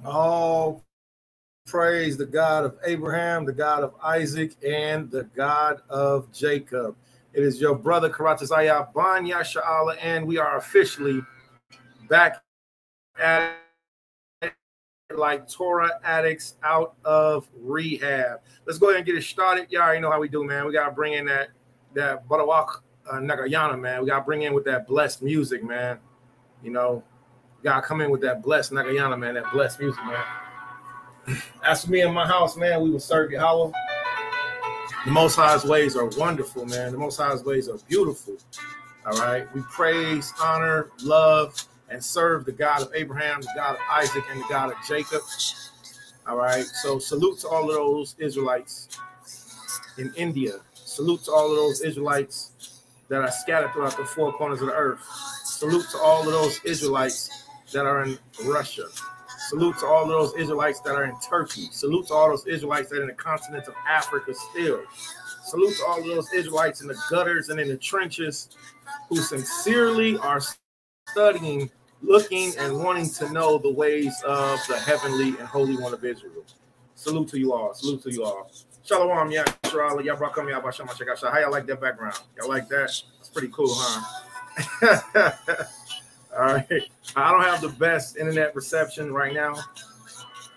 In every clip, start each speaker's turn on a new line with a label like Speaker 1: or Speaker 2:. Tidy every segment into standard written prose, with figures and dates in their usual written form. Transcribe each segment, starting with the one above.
Speaker 1: All praise the God of Abraham, the God of Isaac, and the God of Jacob. It is your brother Karatazaya Ban Yasha'Allah, and we are officially back at it like Torah addicts out of rehab. Let's go ahead and get it started. Y'all already know how we do, man. We gotta bring in that Barawak Nagayana, man. We gotta bring in with that blessed music, man. You know, gotta come in with that blessed Nagayana, man. That blessed music, man. As for me in my house, man, we will serve Yahweh. The Most High's ways are wonderful, man. The Most High's ways are beautiful. All right. We praise, honor, love, and serve the God of Abraham, the God of Isaac, and the God of Jacob. All right. So salute to all of those Israelites in India. Salute to all of those Israelites that are scattered throughout the four corners of the earth. Salute to all of those Israelites that are in Russia. Salute to all of those Israelites that are in Turkey. Salute to all those Israelites that are in the continent of Africa still. Salute to all of those Israelites in the gutters and in the trenches who sincerely are studying, looking, and wanting to know the ways of the heavenly and holy one of Israel. Salute to you all. Salute to you all. Shalom, Yasha'Allah. How y'all like that background? Y'all like that? It's pretty cool, huh? All right. I don't have the best internet reception right now,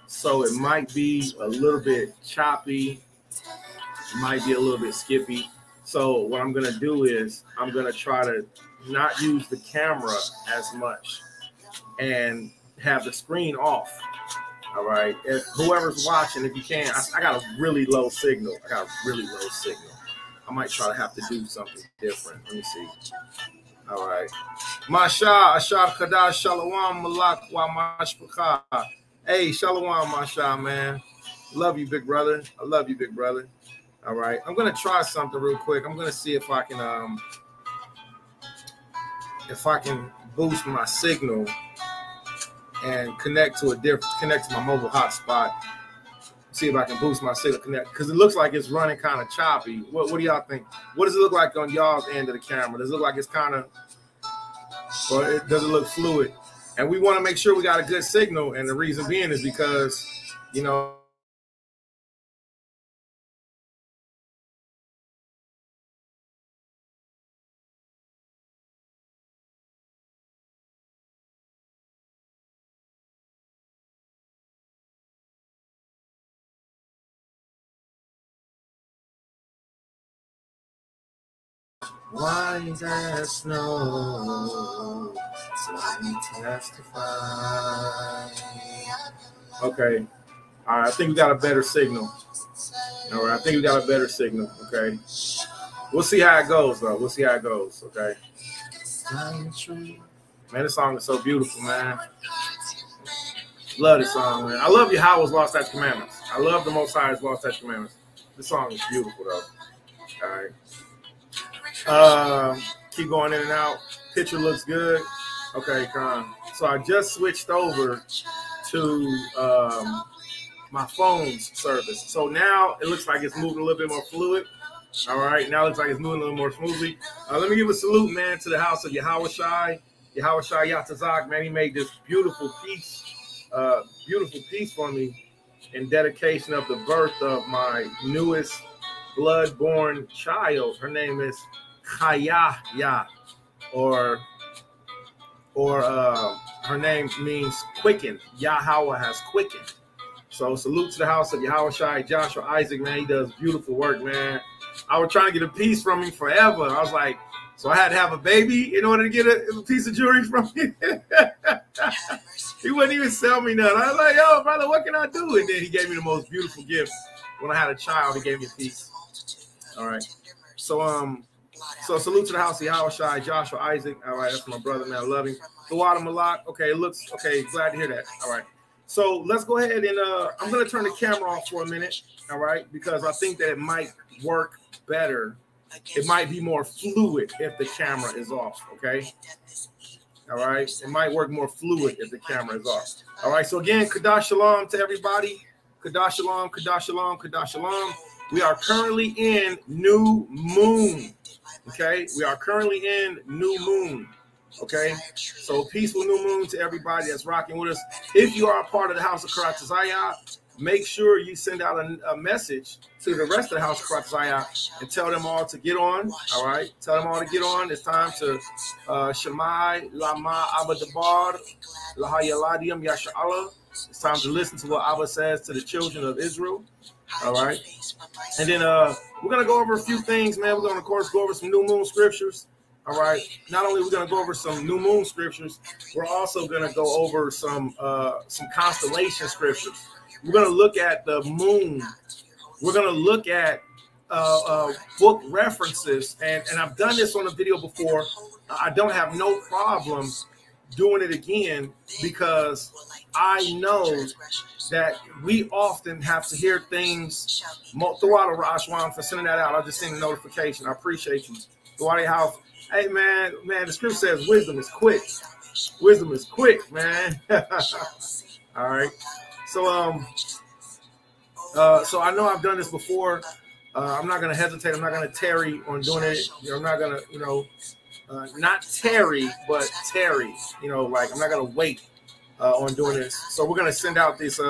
Speaker 1: so it might be a little bit choppy. It might be a little bit skippy. So what I'm going to do is I'm going to try to not use the camera as much and have the screen off. All right. If whoever's watching, if you can, I got a really low signal. I might try to have to do something different. Let me see. All right. Masha, Ashar Kadash, Shalom, Malak, Wa Mashpaka. Hey, Shalom, Masha, man. Love you, big brother. I love you, big brother. All right. I'm going to try something real quick. I'm going to see if I can boost my signal and connect to my mobile hotspot. See if I can boost my signal connect, because it looks like it's running kind of choppy. What do y'all think? What does it look like on y'all's end of the camera? Does it look like it's kind of, or does it look fluid? And we want to make sure we got a good signal, and the reason being is because, you know, why there snow? So let me testify. Okay. All right. I think we got a better signal. All right. I think we got a better signal. Okay. We'll see how it goes, though. We'll see how it goes. Okay. Man, this song is so beautiful, man. Love this song, man. I love Yahweh's Lost Touch Commandments. I love the Most High's Lost Touch Commandments. This song is beautiful, though. All right. Keep going in and out. Picture looks good. Okay, Con. So I just switched over to my phone's service. So now it looks like it's moving a little bit more fluid. All right. Now it looks like it's moving a little more smoothly. Let me give a salute, man, to the house of Yahweh Shai Yatazak, man. He made this beautiful piece for me in dedication of the birth of my newest blood-born child. Her name is Chaya, or her name means quickened. Yahweh has quickened. So salute to the house of Yahweh Shai, Joshua Isaac, man. He does beautiful work, man. I was trying to get a piece from him forever. I was like, so I had to have a baby in order to get a piece of jewelry from him. He wouldn't even sell me none. I was like, yo, brother, what can I do? And then he gave me the most beautiful gift. When I had a child, he gave me a piece. All right. So salute to the house of Yahweh Shai, Joshua Isaac. All right, that's my brother, man. I love him. The water Malak. Okay, it looks okay. Glad to hear that. All right. So let's go ahead and I'm gonna turn the camera off for a minute. All right, because I think that it might work better. It might be more fluid if the camera is off. Okay. All right. It might work more fluid if the camera is off. All right. So again, Kadash Shalom to everybody. Kadash Shalom, Kadash Shalom, Kadash Shalom. We are currently in new moon. Okay. We are currently in new moon. Okay, so peaceful new moon to everybody that's rocking with us. If you are a part of the House of Karatazaya, make sure you send out a message to the rest of the House of Karatazaya and tell them all to get on. All right, tell them all to get on. It's time to Shemai Lama Abba Dabar Lahayaladium Yasha'Allah. It's time to listen to what Abba says to the children of Israel. All right, and then we're gonna go over a few things, man. We're gonna, of course, go over some new moon scriptures. All right. Not only are we going to go over some new moon scriptures, we're also going to go over some constellation scriptures. We're going to look at the moon. We're going to look at book references, and I've done this on a video before. I don't have no problem doing it again because I know that we often have to hear things. Throughout Rashwan for sending that out. I just seen a notification. I appreciate you. Throughout house. Hey man, the scripture says wisdom is quick. Wisdom is quick, man. All right. So so I know I've done this before. I'm not gonna hesitate. I'm not gonna tarry on doing it. I'm not gonna, not tarry, but tarry. Like I'm not gonna wait on doing this. So we're gonna send out this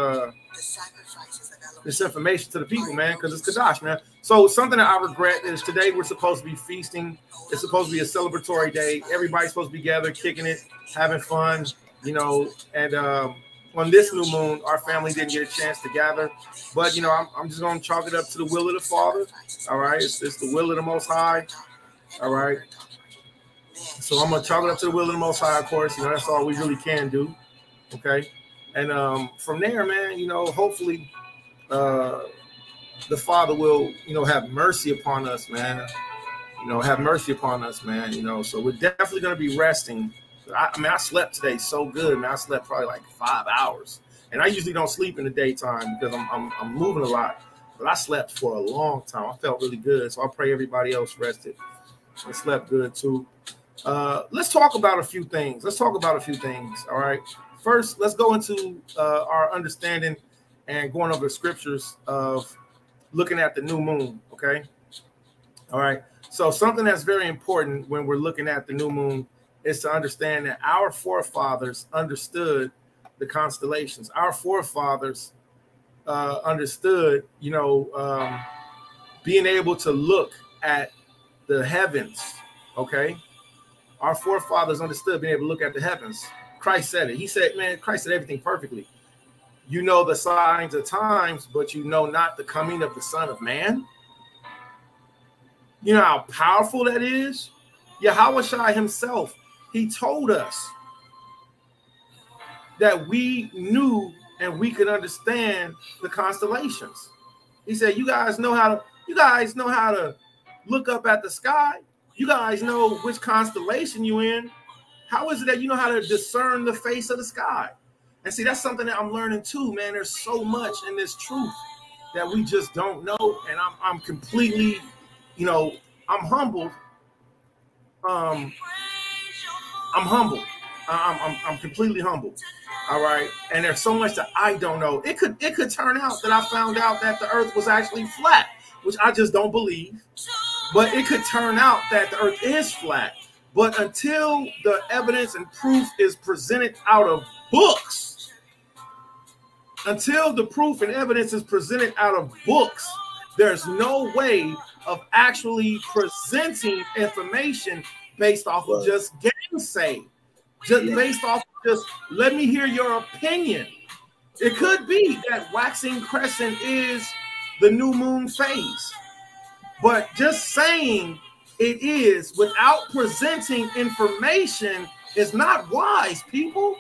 Speaker 1: information to the people, man, because it's Kadash, man. So something that I regret is today we're supposed to be feasting. It's supposed to be a celebratory day. Everybody's supposed to be together, kicking it, having fun, and on this new moon, our family didn't get a chance to gather. But, I'm just going to chalk it up to the will of the Father. All right. It's the will of the Most High. All right. So I'm going to chalk it up to the will of the Most High, of course. That's all we really can do. Okay. And from there, man, hopefully the Father will, have mercy upon us, man. Have mercy upon us, man. So we're definitely going to be resting. I slept today so good, man. I slept probably like 5 hours, and I usually don't sleep in the daytime because I'm moving a lot. But I slept for a long time. I felt really good, so I pray everybody else rested. I slept good too. Let's talk about a few things. All right. First, let's go into our understanding and going over the scriptures of looking at the new moon. Okay. All right. So something that's very important when we're looking at the new moon is to understand that our forefathers understood the constellations. Our forefathers understood, being able to look at the heavens. Okay. Our forefathers understood being able to look at the heavens. Christ said it. He said, man, Christ said everything perfectly. You know the signs of times, but you know not the coming of the Son of Man. You know how powerful that is? Yahweh Shai himself, he told us that we knew and we could understand the constellations. He said, you guys know how to look up at the sky. You guys know which constellation you're in. How is it that you know how to discern the face of the sky? And see, that's something that I'm learning too, man. There's so much in this truth that we just don't know. And I'm completely, I'm humbled. I'm humbled. I'm completely humbled. All right. And there's so much that I don't know. It could turn out that I found out that the earth was actually flat, which I just don't believe. But it could turn out that the earth is flat. But until the evidence and proof is presented out of books, until the proof and evidence is presented out of books, there's no way of actually presenting information based off of just gainsay, based off of just let me hear your opinion. It could be that waxing crescent is the new moon phase, but just saying it is without presenting information is not wise, people.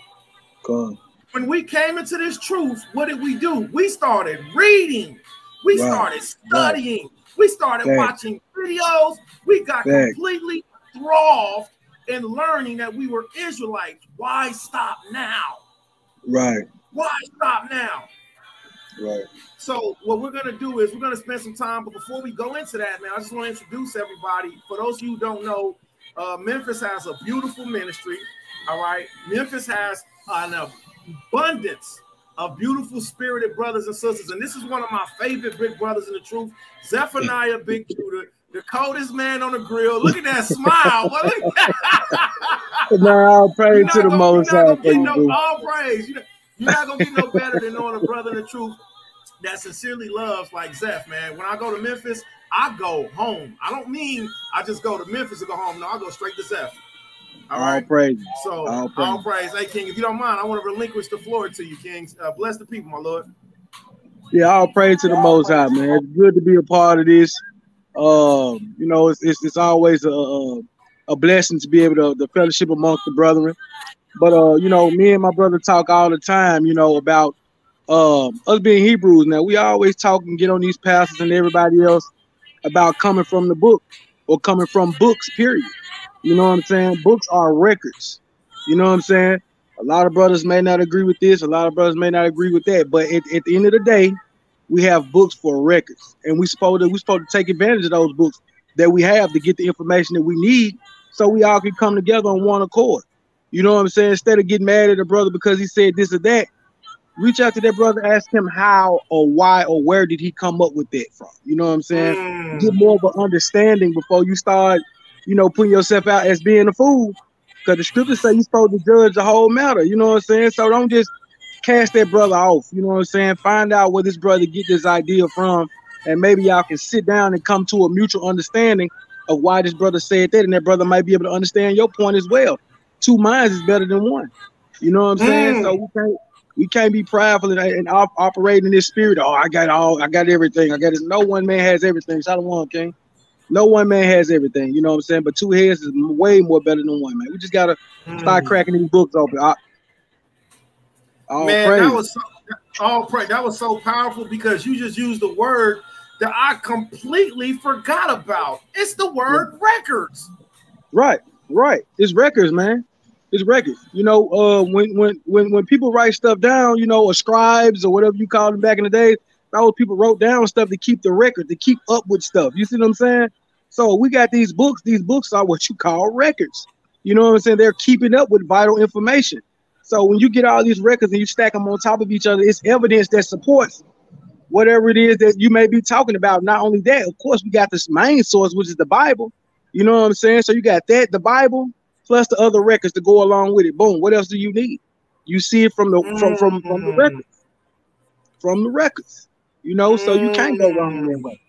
Speaker 2: God.
Speaker 1: When we came into this truth, what did we do? We started reading. We started studying. We started watching videos. We got completely enthralled in learning that we were Israelites. Why stop now?
Speaker 2: Right.
Speaker 1: Why stop now?
Speaker 2: Right.
Speaker 1: So what we're going to do is we're going to spend some time. But before we go into that, man, I just want to introduce everybody. For those of you who don't know, Memphis has a beautiful ministry. All right. Memphis has an abundance of beautiful spirited brothers and sisters. And this is one of my favorite big brothers in the truth, Zephaniah Big Judah. The coldest man on the grill. Look at that smile.
Speaker 2: Man, I'll pray to the Most High for you, bro.
Speaker 1: All praise. You're not gonna get no better than knowing a brother in the truth that sincerely loves like Zeph, man. When I go to Memphis, I go home. I don't mean I just go to Memphis to go home. No, I go straight to Zeph. All right.
Speaker 2: Praise.
Speaker 1: So all praise. Hey, King, if you don't mind, I want to relinquish the floor to you, King. Bless the people, my Lord.
Speaker 2: Yeah, I'll pray to the Most High, man. It's good to be a part of this. You know, it's always a blessing to be able to fellowship amongst the brethren. But you know, me and my brother talk all the time, you know, about us being Hebrews. Now we always talk and get on these pastors and everybody else about coming from the book or coming from books, period. You know what I'm saying? Books are records. You know what I'm saying? A lot of brothers may not agree with this. A lot of brothers may not agree with that. But at the end of the day, we have books for records, and we're supposed to take advantage of those books that we have to get the information that we need, so we all can come together on one accord. You know what I'm saying? Instead of getting mad at a brother because he said this or that, reach out to that brother, ask him how or why or where did he come up with that from. You know what I'm saying? Get more of an understanding before you start, you know, putting yourself out as being a fool. Because the scriptures say you're supposed to judge the whole matter. You know what I'm saying? So don't just cast that brother off. You know what I'm saying? Find out where this brother get this idea from, and maybe y'all can sit down and come to a mutual understanding of why this brother said that, and that brother might be able to understand your point as well. Two minds is better than one. You know what I'm saying? So we can't be prideful and operate in this spirit. Oh, I got everything. I got it. No one man has everything. Shalom, King. No one man has everything. You know what I'm saying? But two heads is way more better than one, man. We just gotta start cracking these books open.
Speaker 1: That was so powerful, because you just used the word that I completely forgot about. It's the word records.
Speaker 2: Right. It's records, man. It's records. You know, when people write stuff down, you know, or scribes or whatever you call them back in the day, those people wrote down stuff to keep the record, to keep up with stuff. You see what I'm saying? So we got these books. These books are what you call records. You know what I'm saying? They're keeping up with vital information. So when you get all these records and you stack them on top of each other, it's evidence that supports whatever it is that you may be talking about. Not only that, of course, we got this main source, which is the Bible. You know what I'm saying? So you got that, the Bible, plus the other records to go along with it. Boom. What else do you need? You see it from the records. From the records. You know, so you can't go wrong that way.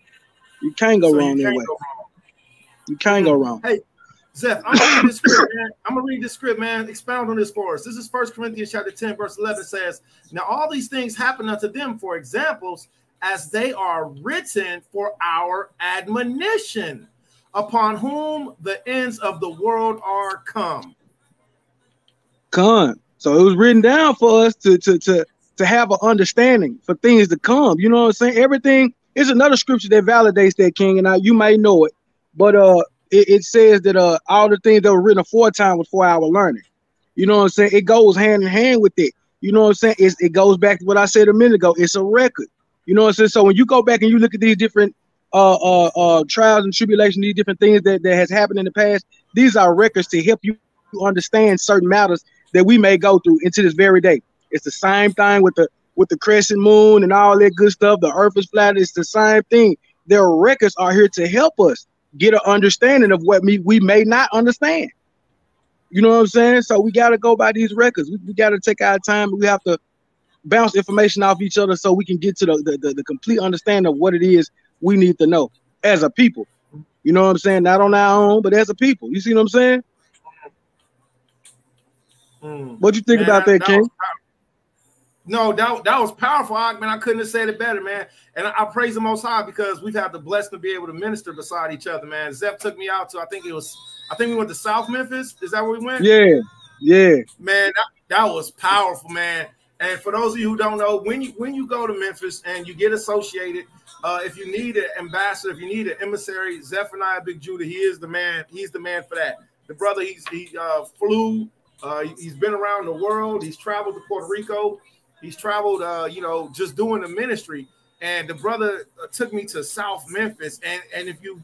Speaker 2: You can't go wrong that way. You can't go wrong.
Speaker 1: Hey, Zeph, I'm gonna read this script, man. I'm gonna read this script, man. Expound on this for us. This is 1 Corinthians chapter 10, verse 11 says, "Now all these things happen unto them for examples, as they are written for our admonition, upon whom the ends of the world are come."
Speaker 2: So it was written down for us to have an understanding for things to come. You know what I'm saying? Everything is another scripture that validates that, King, and you may know it, but it says that all the things that were written aforetime was for our learning. You know what I'm saying? It goes hand in hand with it. You know what I'm saying? It goes back to what I said a minute ago. It's a record. You know what I'm saying? So when you go back and you look at these different trials and tribulations, these different things that has happened in the past, these are records to help you understand certain matters that we may go through into this very day. It's the same thing with the crescent moon and all that good stuff. The earth is flat. It's the same thing. Their records are here to help us get an understanding of what we may not understand. You know what I'm saying? So we got to go by these records. We got to take our time. We have to bounce information off each other so we can get to the complete understanding of what it is we need to know as a people. You know what I'm saying? Not on our own, but as a people. You see what I'm saying? What you think about that, King?
Speaker 1: No, that was powerful, man. I couldn't have said it better, man. And I praise the Most High, because we've had the blessing to be able to minister beside each other, man. Zeph took me out to, I think we went to South Memphis. Is that where we went?
Speaker 2: Yeah.
Speaker 1: Man, that was powerful, man. And for those of you who don't know, when you go to Memphis and you get associated, if you need an ambassador, if you need an emissary, Zephaniah Big Judah, he is the man. He's the man for that. The brother, he flew. He's been around the world. He's traveled to Puerto Rico. He's traveled, just doing the ministry. And the brother took me to South Memphis. And if you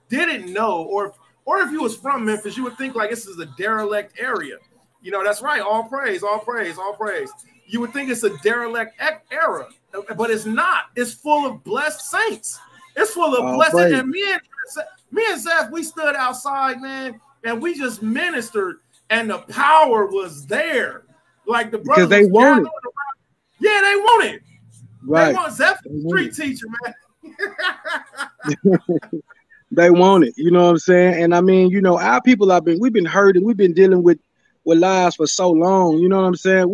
Speaker 1: didn't know, or if you was from Memphis, you would think like this is a derelict area. You know, that's right. All praise, all praise, all praise. You would think it's a derelict era, but it's not. It's full of blessed saints. It's full of blessed. And me and me and Zeph, we stood outside, man, and we just ministered, and the power was there. Like the brothers,
Speaker 2: because they want it.
Speaker 1: Yeah, they want it.
Speaker 2: Right.
Speaker 1: They want Zeph, street teacher, man.
Speaker 2: They want it. You know what I'm saying? And I mean, you know, our people we've been hurting. We've been dealing with lies for so long. You know what I'm saying?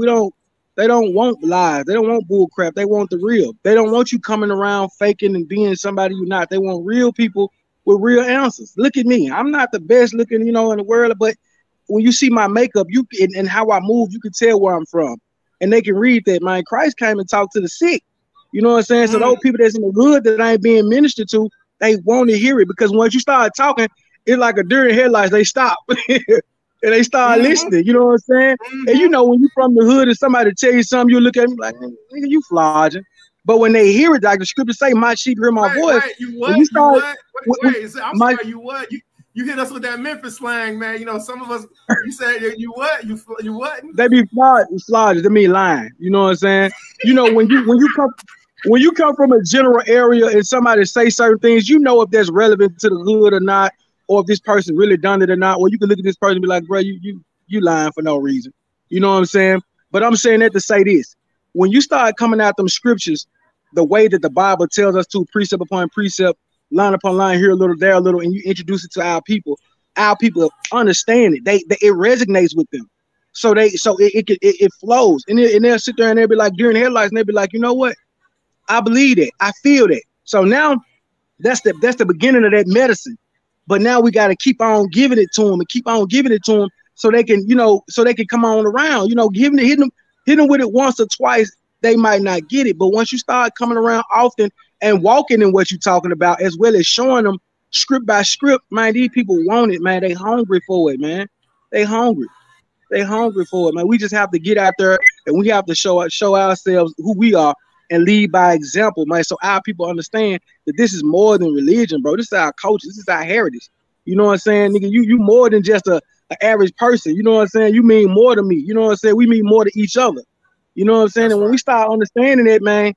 Speaker 2: They don't want lies. They don't want bull crap. They want the real. They don't want you coming around faking and being somebody you're not. They want real people with real answers. Look at me. I'm not the best looking, you know, in the world, but when you see my makeup, and how I move, you can tell where I'm from. And they can read that, man. Christ came and talked to the sick. You know what I'm saying? So those people that's in the hood that ain't being ministered to, they want to hear it, because once you start talking, it's like a deer in headlights. They stop and they start listening. You know what I'm saying? And you know, when you from the hood and somebody tell you something, you look at me like, nigga, you flogging. But when they hear it, like the scripture say, my sheep hear my voice.
Speaker 1: Right. You what? You start, wait. I'm sorry. You what? You hit us with that Memphis slang, man. You know, some of us. You said you what? You what? They
Speaker 2: be flogged. They mean lying. You know what I'm saying? You know, when you come from a general area and somebody say certain things, you know if that's relevant to the hood or not, or if this person really done it or not. Or you can look at this person and be like, bro, you lying for no reason. You know what I'm saying? But I'm saying that to say this: when you start coming out them scriptures, the way that the Bible tells us to, precept upon precept, line upon line, here a little, there a little, and you introduce it to our people understand it. It resonates with them. So it flows, and they'll sit there and they'll be like deer in headlights, and they'll be like, you know what? I believe that. I feel that. So now that's the beginning of that medicine. But now we got to keep on giving it to them and keep on giving it to them so they can, you know, so they can come on around, you know, hitting them with it once or twice. They might not get it. But once you start coming around often and walking in what you're talking about, as well as showing them script by script, man, these people want it, man. They hungry for it, man. They hungry for it, man. We just have to get out there and we have to show ourselves who we are and lead by example, man. So our people understand that this is more than religion, bro. This is our culture. This is our heritage. You know what I'm saying, nigga? You more than just an average person. You know what I'm saying? You mean more to me. You know what I'm saying? We mean more to each other. You know what I'm saying? That's and when we start understanding it, man,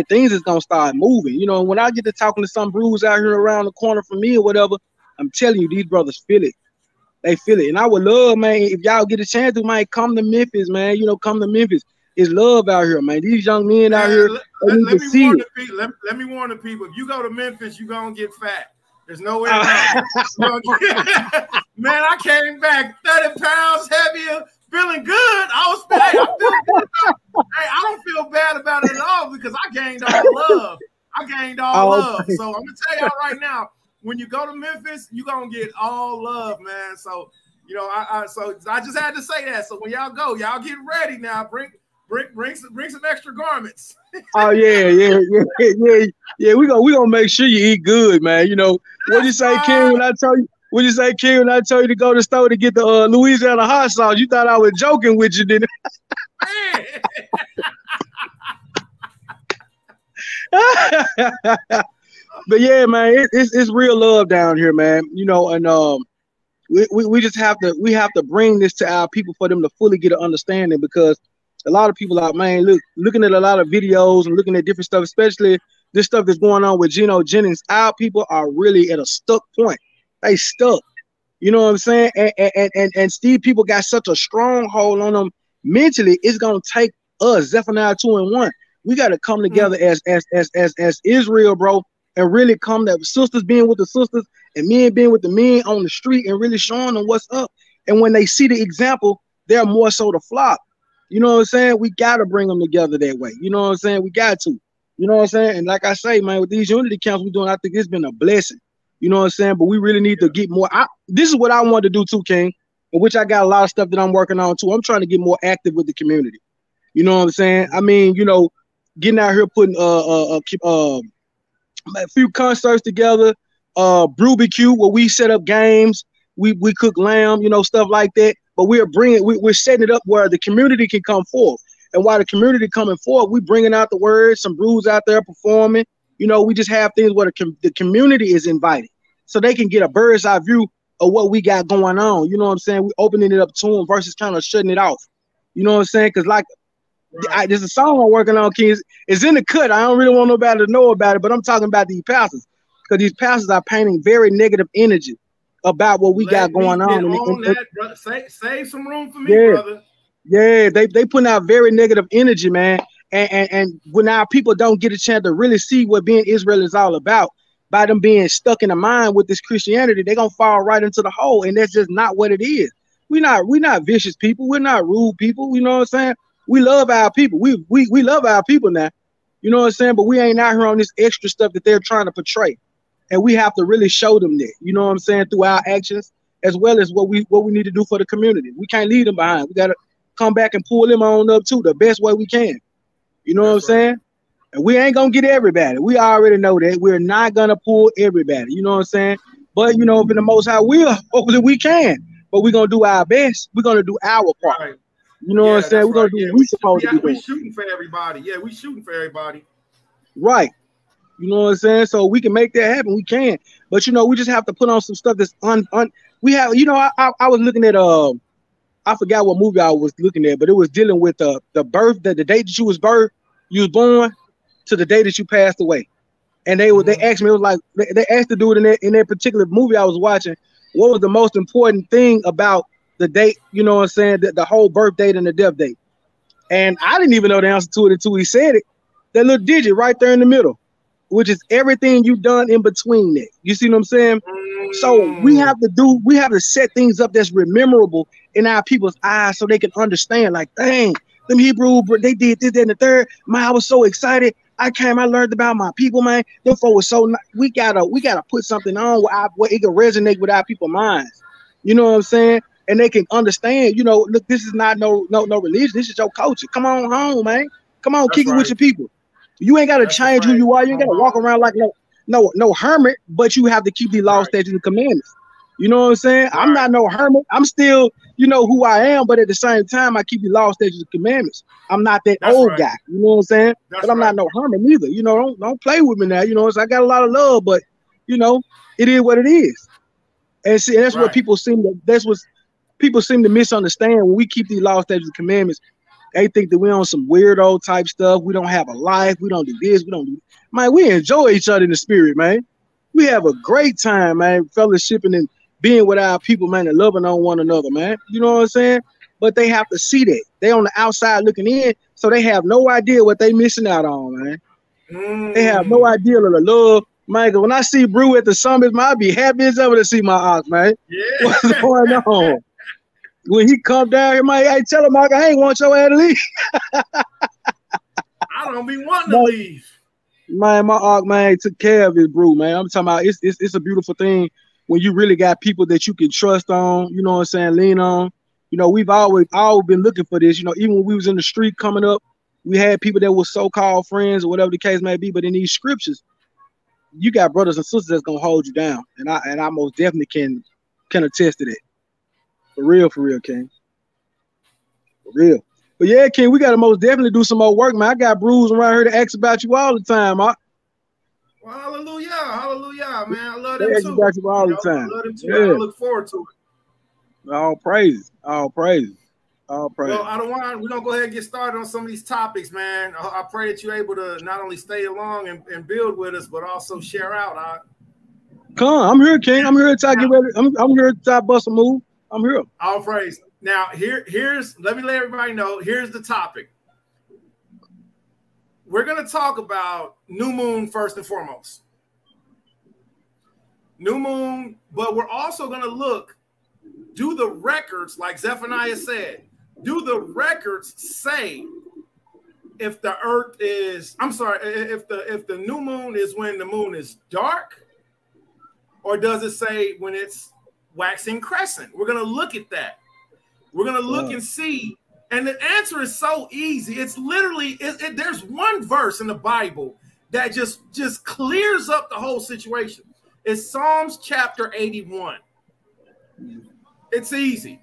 Speaker 2: things is gonna start moving. You know, when I get to talking to some brews out here around the corner from me or whatever, I'm telling you, these brothers feel it. They feel it. And I would love, man, if y'all get a chance to, man, come to Memphis, man. You know, come to Memphis. It's love out here, man. These young men out here,
Speaker 1: let me warn the people. If you go to Memphis, you're gonna get fat. There's no way around it. Man, I came back 30 pounds heavier, feeling good. I feel good. Hey, I don't feel bad about it at all because I gained all love. Love. So I'm gonna tell y'all right now, when you go to Memphis, you're gonna get all love, man. So you know, I just had to say that. So when y'all go, y'all get ready now. Bring some extra garments.
Speaker 2: Oh yeah. We gonna make sure you eat good, man. You know what you say, King? When I tell you, to go to the store to get the Louisiana hot sauce, you thought I was joking with you, didn't But yeah, man, it's real love down here, man. You know, and we just have to bring this to our people for them to fully get an understanding, because a lot of people are, man, looking at a lot of videos and looking at different stuff, especially this stuff that's going on with Geno Jennings. Our people are really at a stuck point. They stuck. You know what I'm saying? And Steve people got such a stronghold on them mentally. It's gonna take us, Zephaniah 2 and 1. We got to come together as Israel, bro, and really come that sisters being with the sisters and men being with the men on the street and really showing them what's up. And when they see the example, they're more so to flock. You know what I'm saying? We got to bring them together that way. You know what I'm saying? We got to. You know what I'm saying? And like I say, man, with these unity camps we're doing, I think it's been a blessing. You know what I'm saying? But we really need to get more. This is what I want to do too, King, in which I got a lot of stuff that I'm working on too. I'm trying to get more active with the community. You know what I'm saying? I mean, you know, getting out here putting a few concerts together, BBQ, where we set up games, we cook lamb, you know, stuff like that. But we're setting it up where the community can come forth. And while the community coming forward, we bringing out the word, some brews out there performing. You know, we just have things where the community is invited, so they can get a bird's eye view of what we got going on. You know what I'm saying? We opening it up to them versus kind of shutting it off. You know what I'm saying? Because like, there's a song I'm working on, King. It's in the cut. I don't really want nobody to know about it, but I'm talking about these pastors. because these pastors are painting very negative energy about what we got going on.
Speaker 1: That, brother. Save some room for me,
Speaker 2: yeah,
Speaker 1: brother.
Speaker 2: Yeah, they putting out very negative energy, man. And when our people don't get a chance to really see what being Israel is all about, by them being stuck in the mind with this Christianity, they're gonna fall right into the hole, and that's just not what it is. We're not vicious people, we're not rude people, you know what I'm saying? We love our people. We love our people now. You know what I'm saying? But we ain't out here on this extra stuff that they're trying to portray. And we have to really show them that, you know what I'm saying, through our actions, as well as what we need to do for the community. We can't leave them behind. We gotta come back and pull them on up too, the best way we can. You know what I'm saying? And we ain't gonna get everybody. We already know that. We're not gonna pull everybody. You know what I'm saying? But you know, if in the Most High will, hopefully we can. But we're gonna do our best. We're gonna do our part. Right. You know what I'm saying? We're gonna do what we're supposed to be doing.
Speaker 1: We're shooting for everybody. Yeah, we shooting for everybody.
Speaker 2: Right. You know what I'm saying? So we can make that happen. We can. But you know, we just have to put on some stuff that's we have, you know, I was looking at I forgot what movie I was looking at, but it was dealing with the birth, the date that you was born to the day that you passed away. And they asked me, it was like they asked the dude in that particular movie I was watching, what was the most important thing about the date, you know what I'm saying, the whole birth date and the death date. And I didn't even know the answer to it until he said it. That little digit right there in the middle, which is everything you've done in between that. You see what I'm saying? So we have to set things up that's memorable in our people's eyes so they can understand, like, dang, them Hebrew, they did this, that, and the third. Man, I was so excited. I learned about my people, man. Them folks was so nice. We gotta put something on where it can resonate with our people's minds. You know what I'm saying? And they can understand, you know, look, this is not no religion. This is your culture. Come on home, man. Come on, kick it with your people. You ain't gotta change who you are. You ain't gotta walk around like no hermit, but you have to keep the law, statutes, and commandments. You know what I'm saying? Right. I'm not no hermit. I'm still, you know, who I am, but at the same time, I keep the law, statutes, and commandments. I'm not that old guy. You know what I'm saying? But I'm not no hermit neither. You know, don't play with me now. You know, I got a lot of love, but you know, it is what it is. And see, that's what people seem to misunderstand when we keep these law, statutes, and commandments. They think that we're on some weirdo type stuff. We don't have a life. We don't do this. We don't do. Man, we enjoy each other in the spirit, man. We have a great time, man, fellowshipping and being with our people, man, and loving on one another, man. You know what I'm saying? But they have to see that. They on the outside looking in, so they have no idea what they missing out on, man. They have no idea of the love. Man, when I see Brew at the summit, man, I be happy as ever to see my ox, man. Yeah. What's going on? When he come down here, man, I tell him, I ain't want your ass to leave.
Speaker 1: I don't be wanting to leave.
Speaker 2: Man, my arc, man, took care of his brew, man. I'm talking about it's a beautiful thing when you really got people that you can trust on, you know what I'm saying, lean on. You know, we've always been looking for this. You know, even when we was in the street coming up, we had people that were so-called friends or whatever the case may be. But in these scriptures, you got brothers and sisters that's gonna hold you down. And I most definitely can attest to that. For real, King. For real. But yeah, King, we gotta most definitely do some more work, man. I got brews around here to ask about you all the time, huh?
Speaker 1: Well, hallelujah, man. I love them
Speaker 2: too.
Speaker 1: About
Speaker 2: you all the time.
Speaker 1: I love them too. Yeah. I look forward to it.
Speaker 2: All praises. Well,
Speaker 1: I don't want. We're gonna go ahead and get started on some of these topics, man. I pray that you're able to not only stay along and build with us, but also share out.
Speaker 2: Come on, I'm here, King. I'm here to talk. I'm here to talk, bust a move. I'm here.
Speaker 1: All praise. Now, here's let me let everybody know. Here's the topic. We're going to talk about new moon first and foremost. New moon, but we're also going to do the records, like Zephaniah said, do the records say if the earth is, if the new moon is when the moon is dark, or does it say when it's waxing crescent? We're going to look at that. We're going to look and see. And the answer is so easy. It's literally, there's one verse in the Bible that just clears up the whole situation. It's Psalms chapter 81. It's easy.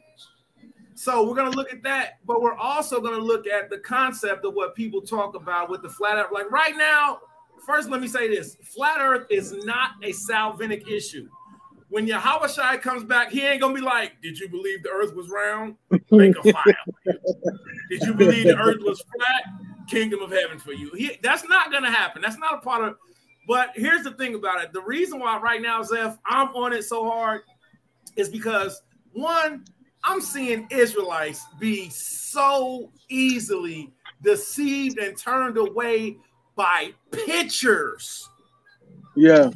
Speaker 1: So we're going to look at that, but we're also going to look at the concept of what people talk about with the flat earth. Like right now, first, let me say this. Flat earth is not a Salvinic issue. When Yahushua comes back, he ain't going to be like, did you believe the earth was round? Make a file. Did you believe the earth was flat? Kingdom of heaven for you. That's not going to happen. That's not a part of But here's the thing about it. The reason why right now, Zeph, I'm on it so hard is because, one, I'm seeing Israelites be so easily deceived and turned away by pictures.
Speaker 2: Yeah.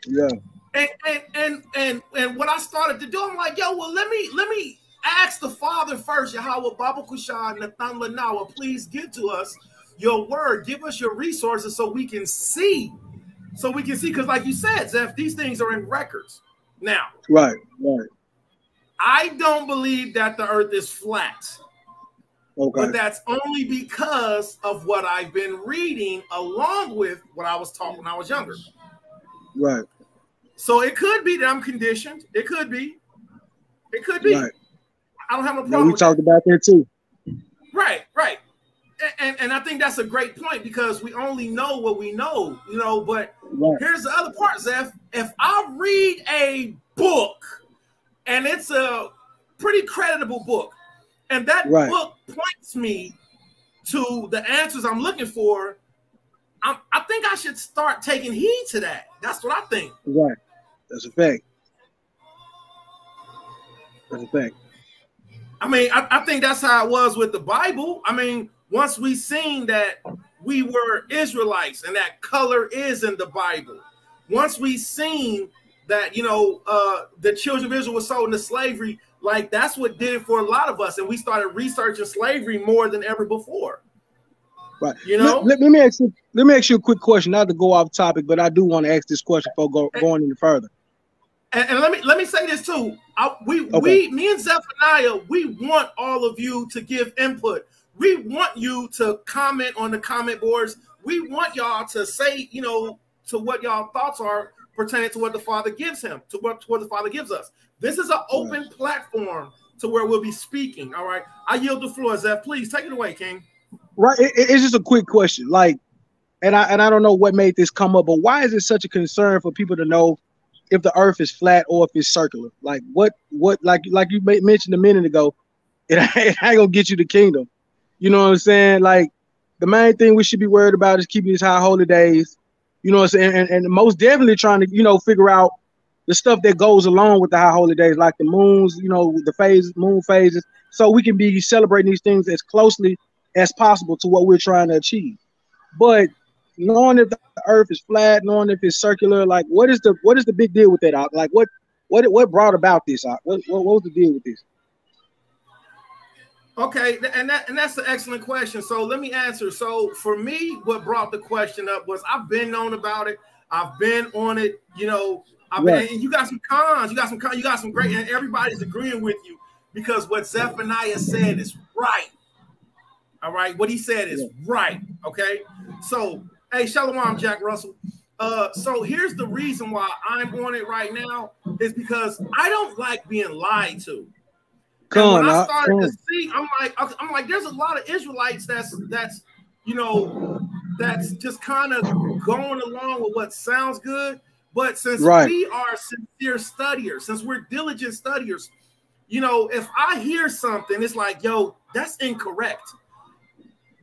Speaker 1: And what I started to do, I'm like, yo, well, let me ask the Father first, Yahweh Baba Kushan Nathan Lanawa, please give to us your word, give us your resources so we can see. So we can see, because like you said, Zeph, these things are in records. Now,
Speaker 2: right.
Speaker 1: I don't believe that the earth is flat. Okay. But that's only because of what I've been reading along with what I was taught when I was younger.
Speaker 2: Right.
Speaker 1: So it could be that I'm conditioned. It could be. Right. I don't have no problem.
Speaker 2: Yeah, we talked about that too.
Speaker 1: Right. And I think that's a great point, because we only know what we know, but here's the other part, Zeph. If I read a book and it's a pretty creditable book, and that book points me to the answers I'm looking for, I think I should start taking heed to that. That's what I think.
Speaker 2: Right. That's a fact.
Speaker 1: I mean, I think that's how it was with the Bible. I mean, once we seen that we were Israelites and that color is in the Bible, once we seen that, the children of Israel were sold into slavery, like that's what did it for a lot of us. And we started researching slavery more than ever before.
Speaker 2: Right. Let me ask you a quick question, not to go off topic, but I do want to ask this question before going any further.
Speaker 1: And let me say this too. Me and Zephaniah, we want all of you to give input. We want you to comment on the comment boards. We want y'all to say, to what y'all thoughts are pertaining to what the Father gives him, to what the Father gives us. This is an open platform to where we'll be speaking. All right. I yield the floor, Zeph. Please take it away, King.
Speaker 2: Right. It's just a quick question. Like, and I don't know what made this come up, but why is it such a concern for people to know if the earth is flat or if it's circular? Like what like you mentioned a minute ago, it ain't gonna get you the kingdom. You know what I'm saying? Like the main thing we should be worried about is keeping these high holy days. You know what I'm saying? And most definitely trying to, figure out the stuff that goes along with the high holy days, like the moons, the moon phases, so we can be celebrating these things as closely as possible to what we're trying to achieve. But knowing if the earth is flat, knowing if it's circular, like what is the big deal with that? Like what brought about this? What was the deal with this?
Speaker 1: Okay, and that's an excellent question. So let me answer. So for me, what brought the question up was I've been known about it. I've been on it. And you got some cons. You got some great, and everybody's agreeing with you because what Zephaniah said is right. All right, what he said is right. Okay, so hey, Shalom, Jack Russell. So here's the reason why I'm on it right now is because I don't like being lied to. When I started to see, I'm like, there's a lot of Israelites that's just kind of going along with what sounds good. But since we are sincere studiers, since we're diligent studiers, if I hear something, it's like, yo, that's incorrect.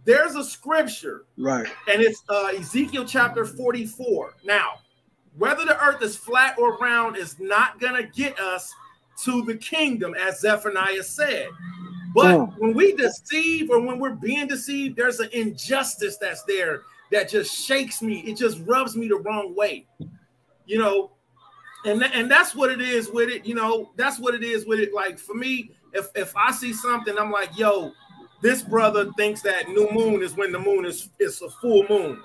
Speaker 1: There's a scripture, and it's Ezekiel chapter 44. Now, whether the earth is flat or round is not gonna get us to the kingdom, as Zephaniah said. But when we deceive or when we're being deceived, there's an injustice that's there that just shakes me. It just rubs me the wrong way, and that's what it is with it. That's what it is with it. Like for me, if I see something, I'm like, yo, this brother thinks that new moon is when the moon is a full moon.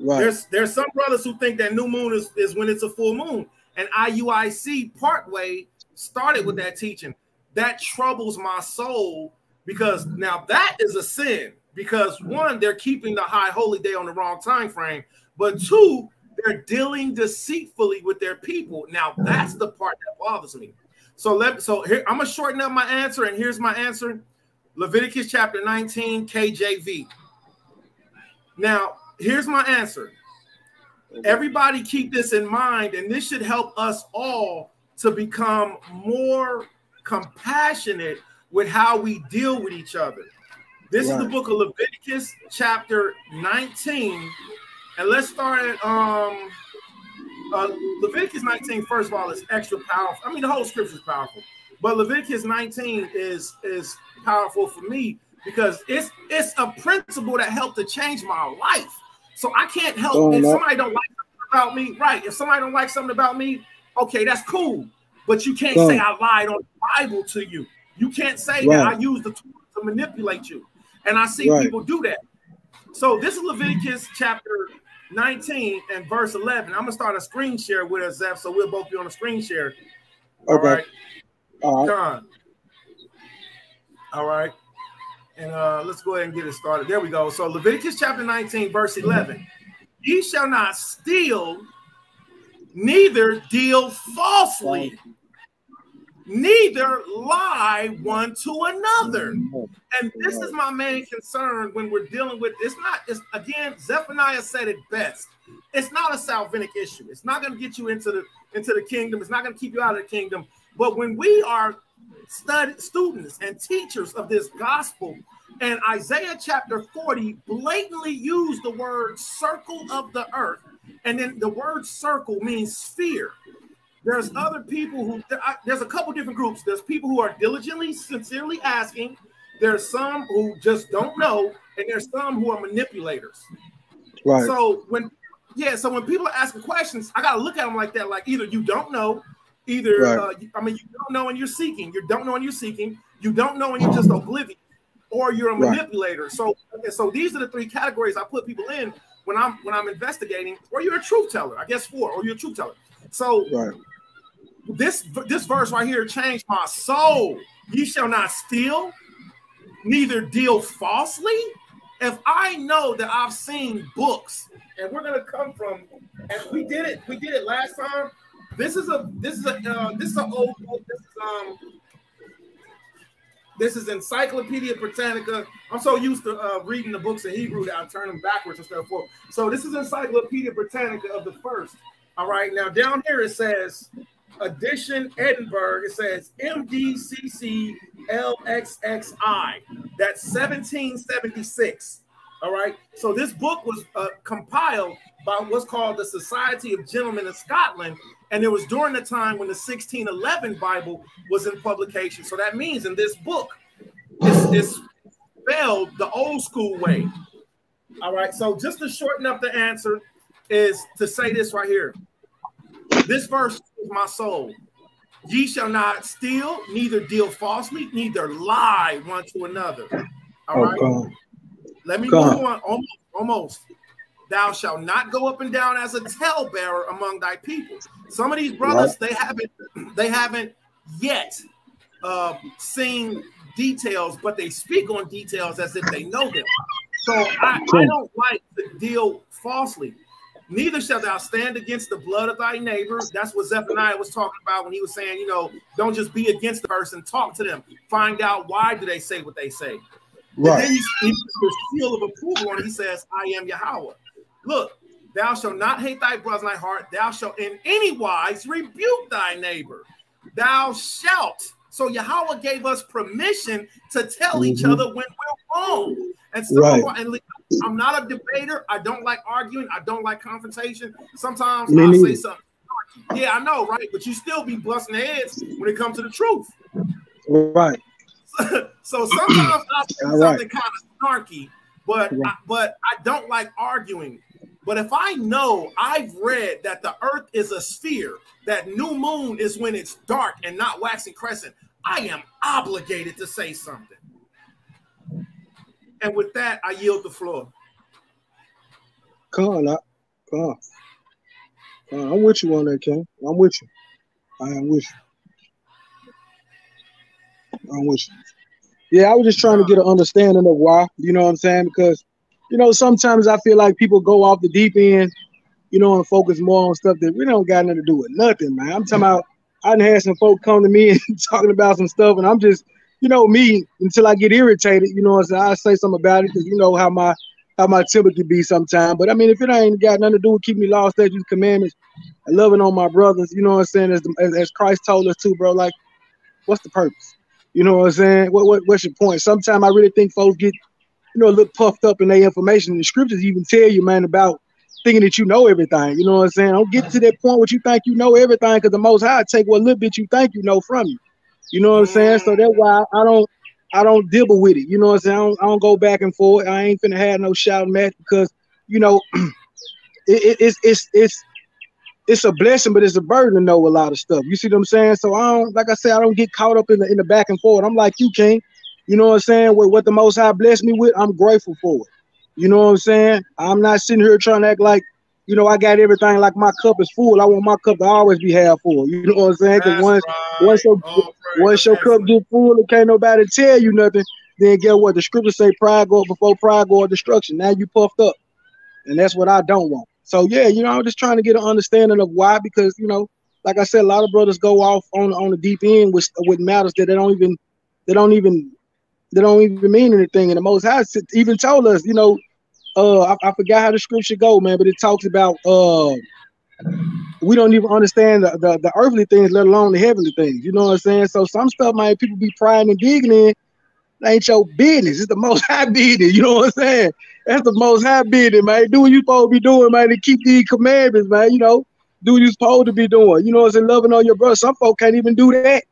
Speaker 1: Right. There's some brothers who think that new moon is when it's a full moon. And IUIC partway started with that teaching. That troubles my soul because now that is a sin. Because one, they're keeping the high holy day on the wrong time frame. But two, they're dealing deceitfully with their people. Now that's the part that bothers me. So here I'm gonna shorten up my answer, and here's my answer. Leviticus chapter 19, KJV. Now, here's my answer. Everybody keep this in mind, and this should help us all to become more compassionate with how we deal with each other. This is the book of Leviticus chapter 19, And let's start at Leviticus 19. First of all, is extra powerful. I mean, the whole scripture is powerful, but Leviticus 19 is powerful for me because it's a principle that helped to change my life. So I can't help if somebody don't like something about me, right? If somebody don't like something about me, okay, that's cool. But you can't say I lied on the Bible to you. You can't say that I used the tool to manipulate you. And I see people do that. So this is Leviticus chapter 19 and verse 11. I'm gonna start a screen share with us, Zeph, so we'll both be on a screen share. All right. All right. And let's go ahead and get it started. There we go. So Leviticus chapter 19, verse 11. Ye shall not steal, neither deal falsely, neither lie one to another. And this is my main concern when we're dealing with it's again, Zephaniah said it best. It's not a salvinic issue. It's not going to get you into the kingdom. It's not going to keep you out of the kingdom. But when we are students and teachers of this gospel, and Isaiah chapter 40 blatantly used the word circle of the earth, and then the word circle means sphere. There's other people who, there's a couple different groups. There's people who are diligently, sincerely asking. There's some who just don't know, and there's some who are manipulators. Right. So when people are asking questions, I got to look at them like that. Like either you don't know, either, you don't know and you're seeking. You don't know and you're seeking. You don't know and you're just oblivious, or you're a manipulator. So these are the three categories I put people in when I'm investigating, or you're a truth teller. I guess or you're a truth teller. So this verse right here changed my soul. Ye shall not steal, neither deal falsely. If I know that I've seen books, and we're gonna come from, and we did it last time. This is an old book. This is Encyclopedia Britannica. I'm so used to reading the books in Hebrew that I turn them backwards and stuff. So this is Encyclopedia Britannica of the first. All right, now down here it says edition Edinburgh. It says MDCC LXXI. That's 1776. All right, so this book was compiled by what's called the Society of Gentlemen of Scotland, and it was during the time when the 1611 Bible was in publication. So that means in this book, it's spelled the old school way. All right, so just to shorten up the answer is to say this right here. This verse is my soul. Ye shall not steal, neither deal falsely, neither lie one to another. All right. God. Let me move on. Almost. Thou shalt not go up and down as a talebearer among thy people. Some of these brothers, they haven't yet seen details, but they speak on details as if they know them. So I don't like to deal falsely. Neither shalt thou stand against the blood of thy neighbor. That's what Zephaniah was talking about when he was saying, don't just be against the person, talk to them, find out why do they say what they say. Right. And then he puts the seal of approval on it. He says, I am Yahweh. Look, thou shalt not hate thy brother in thy heart. Thou shalt in any wise rebuke thy neighbor. Thou shalt. So Yahweh gave us permission to tell each other when we're wrong. And so I'm not a debater. I don't like arguing. I don't like confrontation. Sometimes I'll say something. Yeah, I know, right? But you still be busting heads when it comes to the truth.
Speaker 2: Right.
Speaker 1: So sometimes I'll say something kind of snarky, but I don't like arguing. But if I know I've read that the earth is a sphere, that new moon is when it's dark and not waxing crescent, I am obligated to say something. And with that, I yield the floor.
Speaker 2: Come on. I'm with you on that, Ken. I'm with you. I am with you. I'm with you. Yeah, I was just trying to get an understanding of why, you know what I'm saying? Because, sometimes I feel like people go off the deep end, and focus more on stuff that really don't got nothing to do with nothing, man. I'm talking about, I done had some folk come to me and talking about some stuff, and I'm just, me, until I get irritated, I say something about it because how my temper can be sometimes. But I mean, if it ain't got nothing to do with keeping the law, statutes, commandments, and loving on my brothers, as Christ told us to, bro, like, what's the purpose? You know what I'm saying? What's your point? Sometimes I really think folks get, a little puffed up in their information. The scriptures even tell you, man, about, thinking that you know everything. You know what I'm saying? Don't get to that point where you think you know everything, because the Most High take what little bit you think you know from you. You know what I'm saying? So that's why I don't dibble with it. You know what I'm saying? I don't go back and forth. I ain't finna have no shouting match, because you know it's a blessing, but it's a burden to know a lot of stuff. You see what I'm saying? So I don't, like I said, I don't get caught up in the back and forth. I'm like you, King. You know what I'm saying? With what the Most High blessed me with, I'm grateful for it. You know what I'm saying? I'm not sitting here trying to act like, you know, I got everything, like my cup is full. I want my cup to always be half full. You know what I'm saying? Because once your cup get full and can't nobody tell you nothing, then get what? The scriptures say, pride go before pride go destruction. Now you puffed up. And that's what I don't want. So yeah, you know, I'm just trying to get an understanding of why, because, you know, like I said, a lot of brothers go off on the deep end with matters that they don't even mean anything. And the Most High even told us, you know, I forgot how the scripture go, man, but it talks about we don't even understand the earthly things, let alone the heavenly things. You know what I'm saying? So some stuff, man, people be prying and digging in. That ain't your business. It's the Most High business. You know what I'm saying? That's the Most High business, man. Do what you supposed to be doing, man, to keep these commandments, man. You know, do what you supposed to be doing. You know what I'm saying? Loving on your brother. Some folk can't even do that.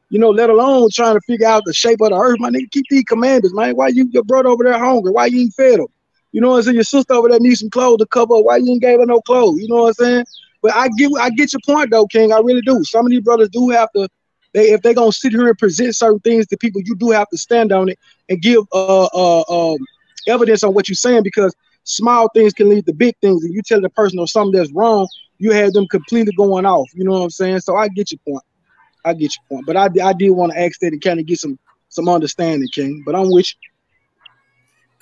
Speaker 2: You know, let alone trying to figure out the shape of the earth, my nigga. Keep these commandments, man. Why your brother over there hungry? Why you ain't fed him? You know what I'm saying? Your sister over there needs some clothes to cover up. Why you ain't gave her no clothes? You know what I'm saying? But I get your point though, King. I really do. Some of these brothers do have to. If they're gonna sit here and present certain things to people, you do have to stand on it and give evidence on what you're saying, because small things can lead to big things. And you tell the person or something that's wrong, you have them completely going off. You know what I'm saying? So I get your point. But I did want to ask that and kind of get some understanding, King. But I'm with you.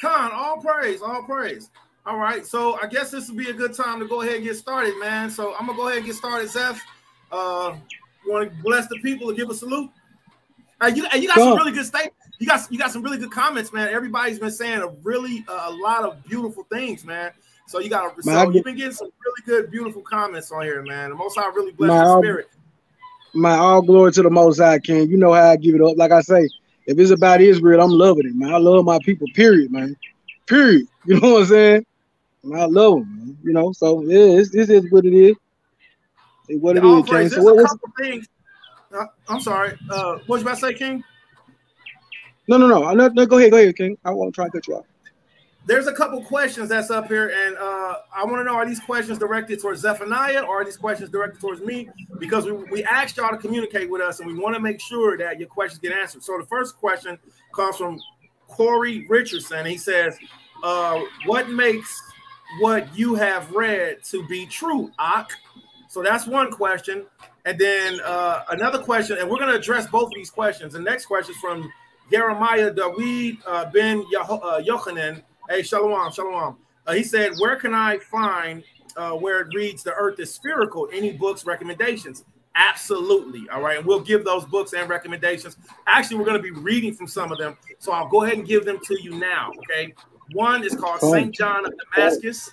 Speaker 1: Khan, all praise, all praise. All right, so I guess this would be a good time to go ahead and get started, man. So I'm gonna go ahead and get started, Zeph. You want to bless the people and give a salute? You got some really good statements. You got some really good comments, man. Everybody's been saying a lot of beautiful things, man. So you've been getting some really good, beautiful comments on here, man. The Most High really bless your spirit.
Speaker 2: My all glory to the Most High, King. You know how I give it up. Like I say, if it's about Israel, I'm loving it, man. I love my people, period, man. Period. You know what I'm saying? And I love them, man. You know, so yeah, this is what it is. It's what it is, King. So
Speaker 1: there's a couple things. I'm sorry. What was you about to say, King?
Speaker 2: No. Go ahead, King. I won't try to cut you off.
Speaker 1: There's a couple questions that's up here, and I want to know, are these questions directed towards Zephaniah, or are these questions directed towards me? Because we asked y'all to communicate with us, and we want to make sure that your questions get answered. So the first question comes from Corey Richardson. He says, what makes what you have read to be true, Ak? So that's one question. And then another question, and we're going to address both of these questions. The next question is from Jeremiah David ben Yochanan. Hey, shalom. He said, where can I find where it reads the earth is spherical? Any books, recommendations? Absolutely. All right. And we'll give those books and recommendations. Actually, we're going to be reading from some of them. So I'll go ahead and give them to you now. Okay. One is called St. John of Damascus.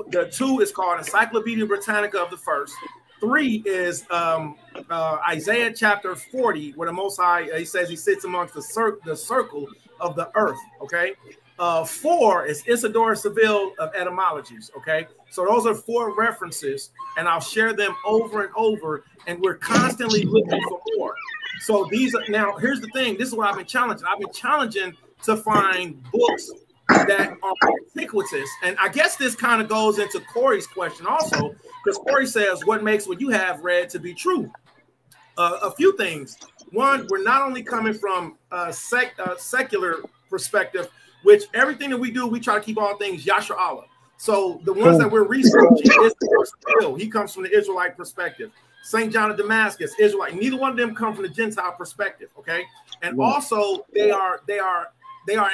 Speaker 1: The two is called Encyclopedia Britannica of the First. 3 is Isaiah chapter 40, where the Most High, he says he sits amongst the circle of the earth, okay? 4 is Isidore Seville of Etymologies, okay? So those are 4 references, and I'll share them over and over, and we're constantly looking for more. So these are, now, here's the thing. This is what I've been challenging. I've been challenging to find books that are ubiquitous. And I guess this kind of goes into Corey's question also, because Corey says, what makes what you have read to be true? A few things. One, we're not only coming from a secular perspective, which everything that we do, we try to keep all things Yasha Allah. So the ones that we're researching is Bill. He comes from the Israelite perspective. St. John of Damascus, Israelite. Neither one of them come from the Gentile perspective, okay? And also they are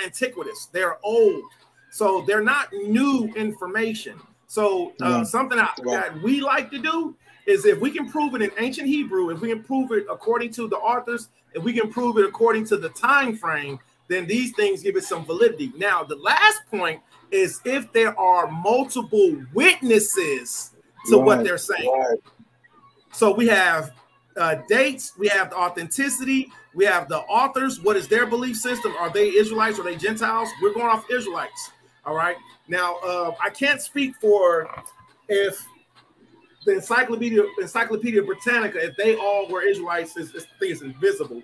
Speaker 1: antiquitous. They're old. So they're not new information. So something that we like to do is, if we can prove it in ancient Hebrew, if we can prove it according to the authors, if we can prove it according to the time frame, then these things give it some validity. Now, the last point is if there are multiple witnesses to what they're saying. Right. So we have dates, we have the authenticity, we have the authors. What is their belief system? Are they Israelites? Are they Gentiles? We're going off Israelites. All right. Now, I can't speak for if the Encyclopedia Britannica, if they all were Israelites, this thing is invisible.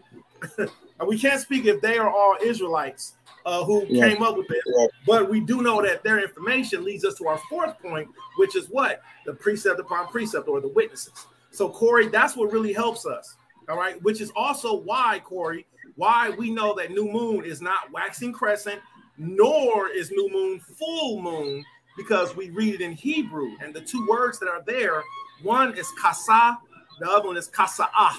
Speaker 1: We can't speak if they are all Israelites who came up with it, but we do know that their information leads us to our fourth point, which is what? The precept upon precept, or the witnesses. So, Corey, that's what really helps us, all right? Which is also why, Corey, why we know that new moon is not waxing crescent, nor is new moon full moon, because we read it in Hebrew, and the two words that are there, one is kasa, the other one is kasa'ah.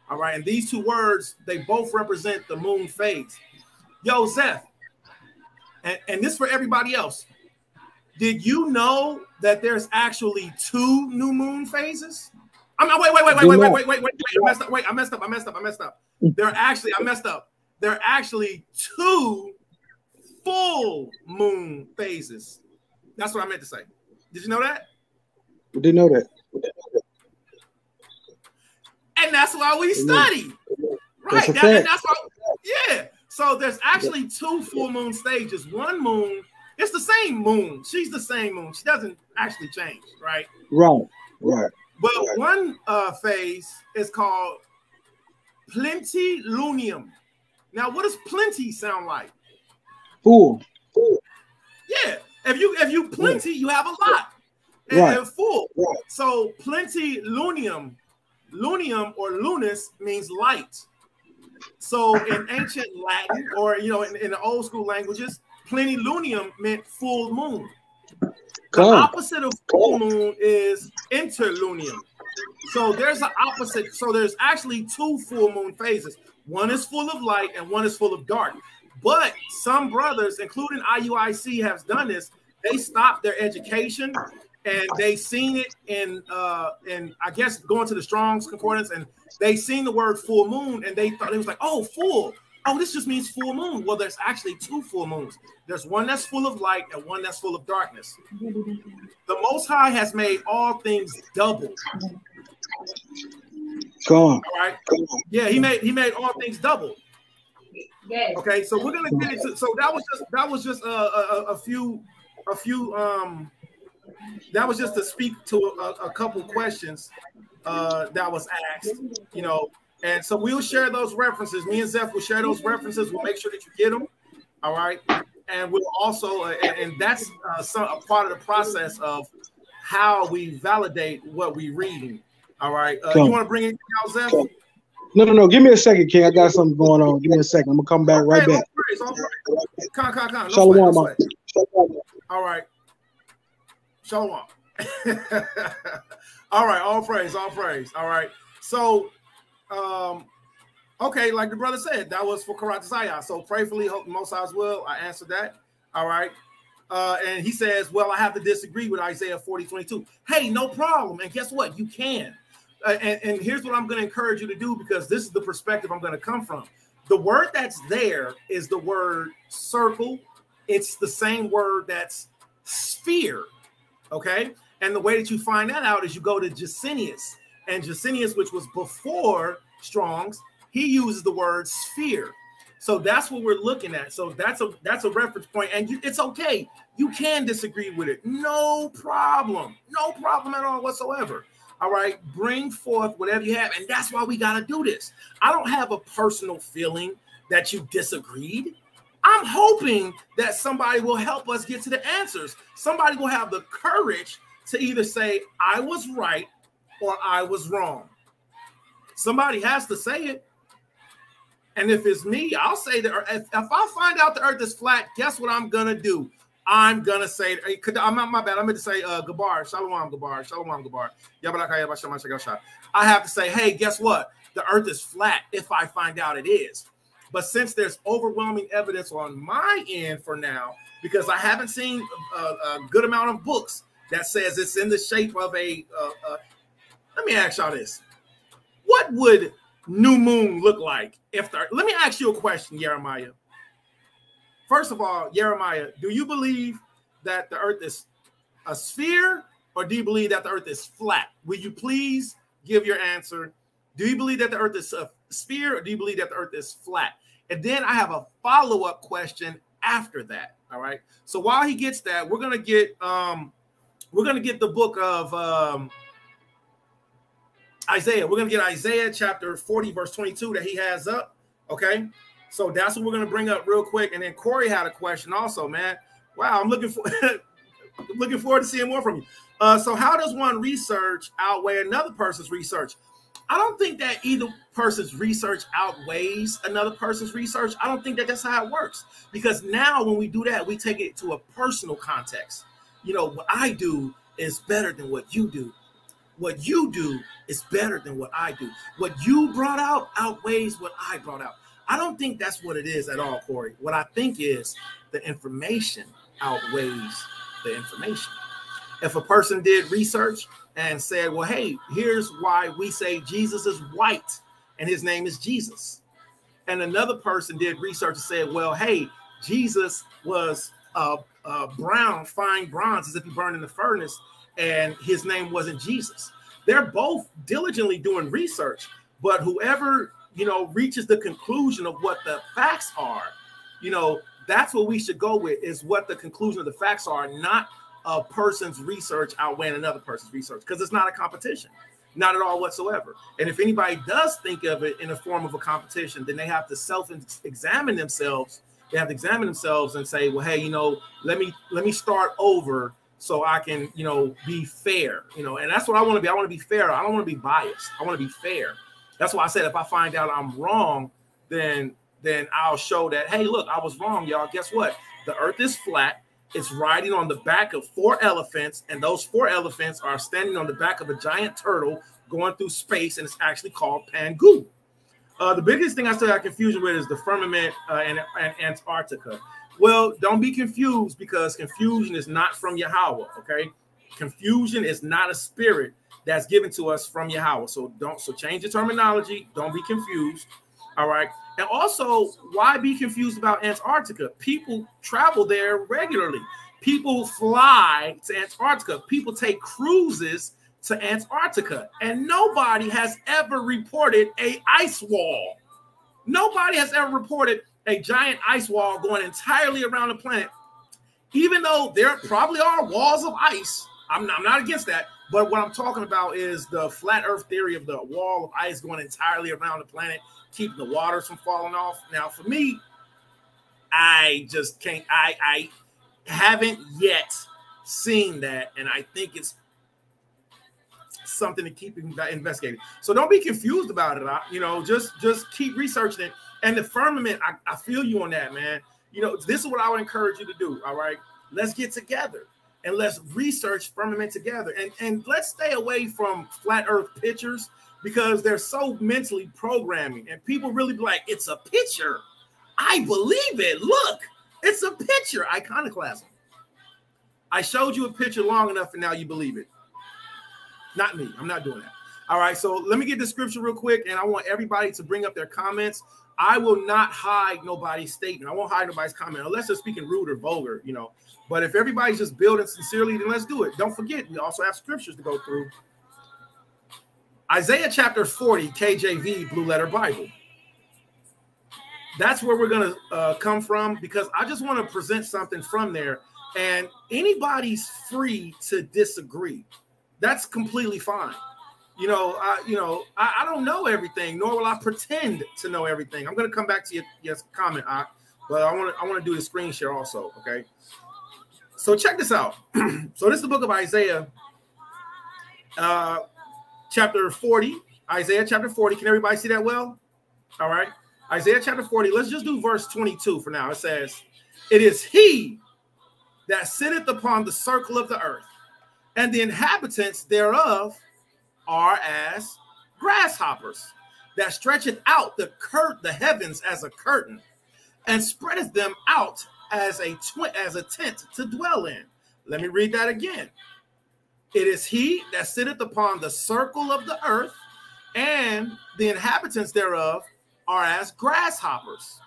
Speaker 1: All right, and these two words, they both represent the moon phase. Yo, Zeph, and this for everybody else. Did you know that there's actually two new moon phases? I mean, wait. I messed up. I messed up. There are actually two full moon phases. That's what I meant to say. Did you know that?
Speaker 2: We didn't know that.
Speaker 1: And that's why we study. Right. That's why, yeah. So there's actually two full moon stages. One moon, it's the same moon. She's the same moon. She doesn't actually change, right?
Speaker 2: Right.
Speaker 1: But one phase is called plenilunium. Now, what does plenty sound like?
Speaker 2: Full.
Speaker 1: Yeah. If you plenty, you have a lot. And full. Right. So plenilunium, lunium or lunis means light. So in ancient Latin, or in the old school languages, plenilunium meant full moon. The opposite of full moon is interlunium. So there's an opposite. So there's actually two full moon phases. One is full of light and one is full of dark. But some brothers, including IUIC, have done this. They stopped their education and they seen it in I guess going to the Strong's Concordance, and they seen the word full moon and they thought, it was like, oh, full. Oh, this just means full moon. Well, there's actually two full moons. There's one that's full of light and one that's full of darkness. The Most High has made all things double. All right. Yeah, he made all things double. Okay, so we're gonna get into. So that was just a few. That was just to speak to a couple questions that was asked. And so we'll share those references. Me and Zeph will share those references. We'll make sure that you get them. All right. And we'll also, and that's a part of the process of how we validate what we're reading. All right. You want to bring it out, Zeph?
Speaker 2: No. Give me a second, King. I got something going on. Give me a second. I'm going to come back right back.
Speaker 1: Con.
Speaker 2: Shalom.
Speaker 1: All right. Shalom. All right. All praise. All right. So, okay, like the brother said, that was for Karatazaya. So prayerfully, hope Most High's will. I answered that. All right. And he says, well, I have to disagree with Isaiah 40:22. Hey, no problem. And guess what? You can. And here's what I'm going to encourage you to do, because this is the perspective I'm going to come from. The word that's there is the word circle. It's the same word that's sphere. Okay. And the way that you find that out is you go to Jacinius. And Jacinius, which was before Strong's, he uses the word sphere. So that's what we're looking at. So that's a reference point, and it's okay. You can disagree with it. No problem. No problem at all whatsoever. All right. Bring forth whatever you have. And that's why we got to do this. I don't have a personal feeling that you disagreed. I'm hoping that somebody will help us get to the answers. Somebody will have the courage to either say, I was right or I was wrong. Somebody has to say it. And if it's me, I'll say that if I find out the earth is flat, guess what I'm going to do? I'm going to say, I'm not my bad. I meant to say, Gabar, Shalom, Gabar. I have to say, hey, guess what? The earth is flat if I find out it is. But since there's overwhelming evidence on my end for now, because I haven't seen a good amount of books that says it's in the shape of a, let me ask y'all this. What would new moon look like if let me ask you a question, Jeremiah. First of all, Jeremiah, do you believe that the earth is a sphere, or do you believe that the earth is flat? Will you please give your answer? Do you believe that the earth is a sphere, or do you believe that the earth is flat? And then I have a follow-up question after that. All right. So while he gets that, we're gonna get the book of Isaiah. We're gonna get Isaiah chapter 40, verse 22 that he has up. Okay. So that's what we're gonna bring up real quick. And then Corey had a question also, man. Wow, I'm looking forward to seeing more from you. So how does one research outweigh another person's research? I don't think that either person's research outweighs another person's research. I don't think that that's how it works. Because now when we do that, we take it to a personal context. You know, what I do is better than what you do. What you do is better than what I do. What you brought out outweighs what I brought out. I don't think that's what it is at all, Corey. What I think is the information outweighs the information. If a person did research and said, well, hey, here's why we say Jesus is white and his name is Jesus. And another person did research and said, well, hey, Jesus was brown, fine bronze, as if he burned in the furnace, and his name wasn't Jesus. They're both diligently doing research, but whoever, reaches the conclusion of what the facts are, that's what we should go with, is what the conclusion of the facts are, not a person's research outweighing another person's research, because it's not a competition, not at all whatsoever. And if anybody does think of it in a form of a competition, then they have to self-examine themselves. They have to examine themselves and say, well, hey, let me start over so I can, be fair, and that's what I want to be. I want to be fair. I don't want to be biased. I want to be fair. That's why I said, if I find out I'm wrong, then I'll show that, hey, look, I was wrong, y'all. Guess what? The earth is flat. It's riding on the back of 4 elephants, and those 4 elephants are standing on the back of a giant turtle going through space, and it's actually called Pangu. The biggest thing I still have confusion with is the firmament and Antarctica. Well, don't be confused, because confusion is not from Yahweh, okay? Confusion is not a spirit that's given to us from Yahweh. So change the terminology. Don't be confused, all right? And also, why be confused about Antarctica? People travel there regularly. People fly to Antarctica. People take cruises to Antarctica. And nobody has ever reported an ice wall. Nobody has ever reported a giant ice wall going entirely around the planet. Even though there probably are walls of ice. I'm not against that. But what I'm talking about is the flat earth theory of the wall of ice going entirely around the planet, keeping the waters from falling off. Now, for me, I just can't. I haven't yet seen that, and I think it's something to keep investigating. So don't be confused about it. Just keep researching it. And the firmament, I feel you on that, man. This is what I would encourage you to do. All right, let's get together and let's research firmament together, and let's stay away from flat earth pictures, because they're so mentally programming, and people really be like, it's a picture. I believe it. Look, it's a picture. Iconoclasm. I showed you a picture long enough, and now you believe it. Not me. I'm not doing that. All right, so let me get the scripture real quick, and I want everybody to bring up their comments. I will not hide nobody's statement. I won't hide nobody's comment unless they're speaking rude or vulgar, But if everybody's just building sincerely, then let's do it. Don't forget, we also have scriptures to go through. Isaiah chapter 40, KJV, Blue Letter Bible. That's where we're going to come from, because I just want to present something from there. And anybody's free to disagree. That's completely fine. I don't know everything, nor will I pretend to know everything. I'm going to come back to your comment, but I want to do the screen share also, okay? So check this out. So this is the book of Isaiah, chapter 40. Isaiah chapter 40. Can everybody see that well? All right. Isaiah chapter 40. Let's just do verse 22 for now. It says, it is he that sitteth upon the circle of the earth, and the inhabitants thereof are as grasshoppers, that stretcheth out the heavens as a curtain, and spreadeth them out as a tent to dwell in. Let me read that again. It is he that sitteth upon the circle of the earth, and the inhabitants thereof are as grasshoppers,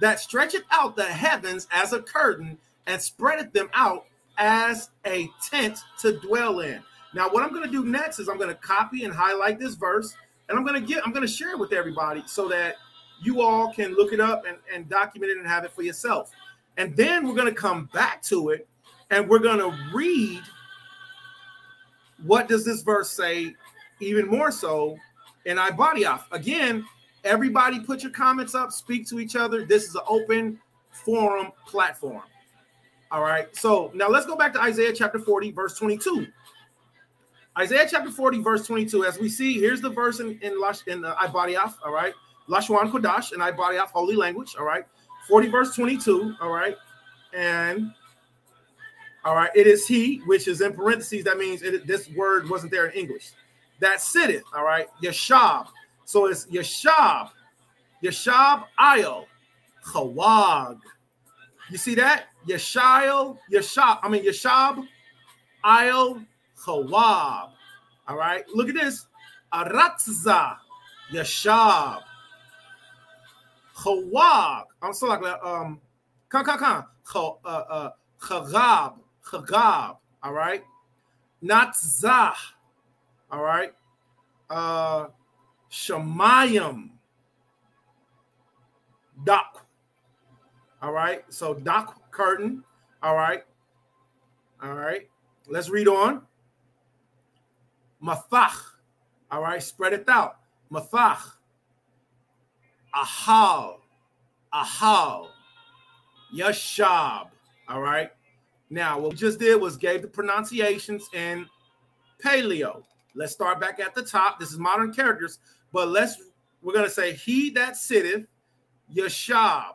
Speaker 1: that stretcheth out the heavens as a curtain, and spreadeth them out as a tent to dwell in. Now, what I'm going to do next is I'm going to copy and highlight this verse, and I'm going to share it with everybody so that you all can look it up and document it and have it for yourself. And then we're going to come back to it and we're going to read what does this verse say even more so in Ibadiah. Again, everybody put your comments up, speak to each other. This is an open forum platform. All right. So now let's go back to Isaiah chapter 40, verse 22. Isaiah chapter 40, verse 22. As we see, here's the verse in Ibadiah. All right. Lashwan Kodash in Ibadiah, holy language. All right. 40, verse 22. All right. And all right, it is he, which is in parentheses. That means this word wasn't there in English. That sitteth, all right, Yashab. So it's Yashab, Ayel, Chawag. You see that? Yashab, Ayel, Chawag. All right, look at this. Aratzah, Yashab, Chawag. I'm so like Chagab, all right, Natzah, all right, Shemayim, Dak, all right, so Dak, curtain, all right, let's read on. Mathach, all right, spread it out. Mathach, Ahal, Yashab, all right. Now, what we just did was gave the pronunciations in Paleo. Let's start back at the top. This is modern characters, but we're going to say he that sitteth, Yashab,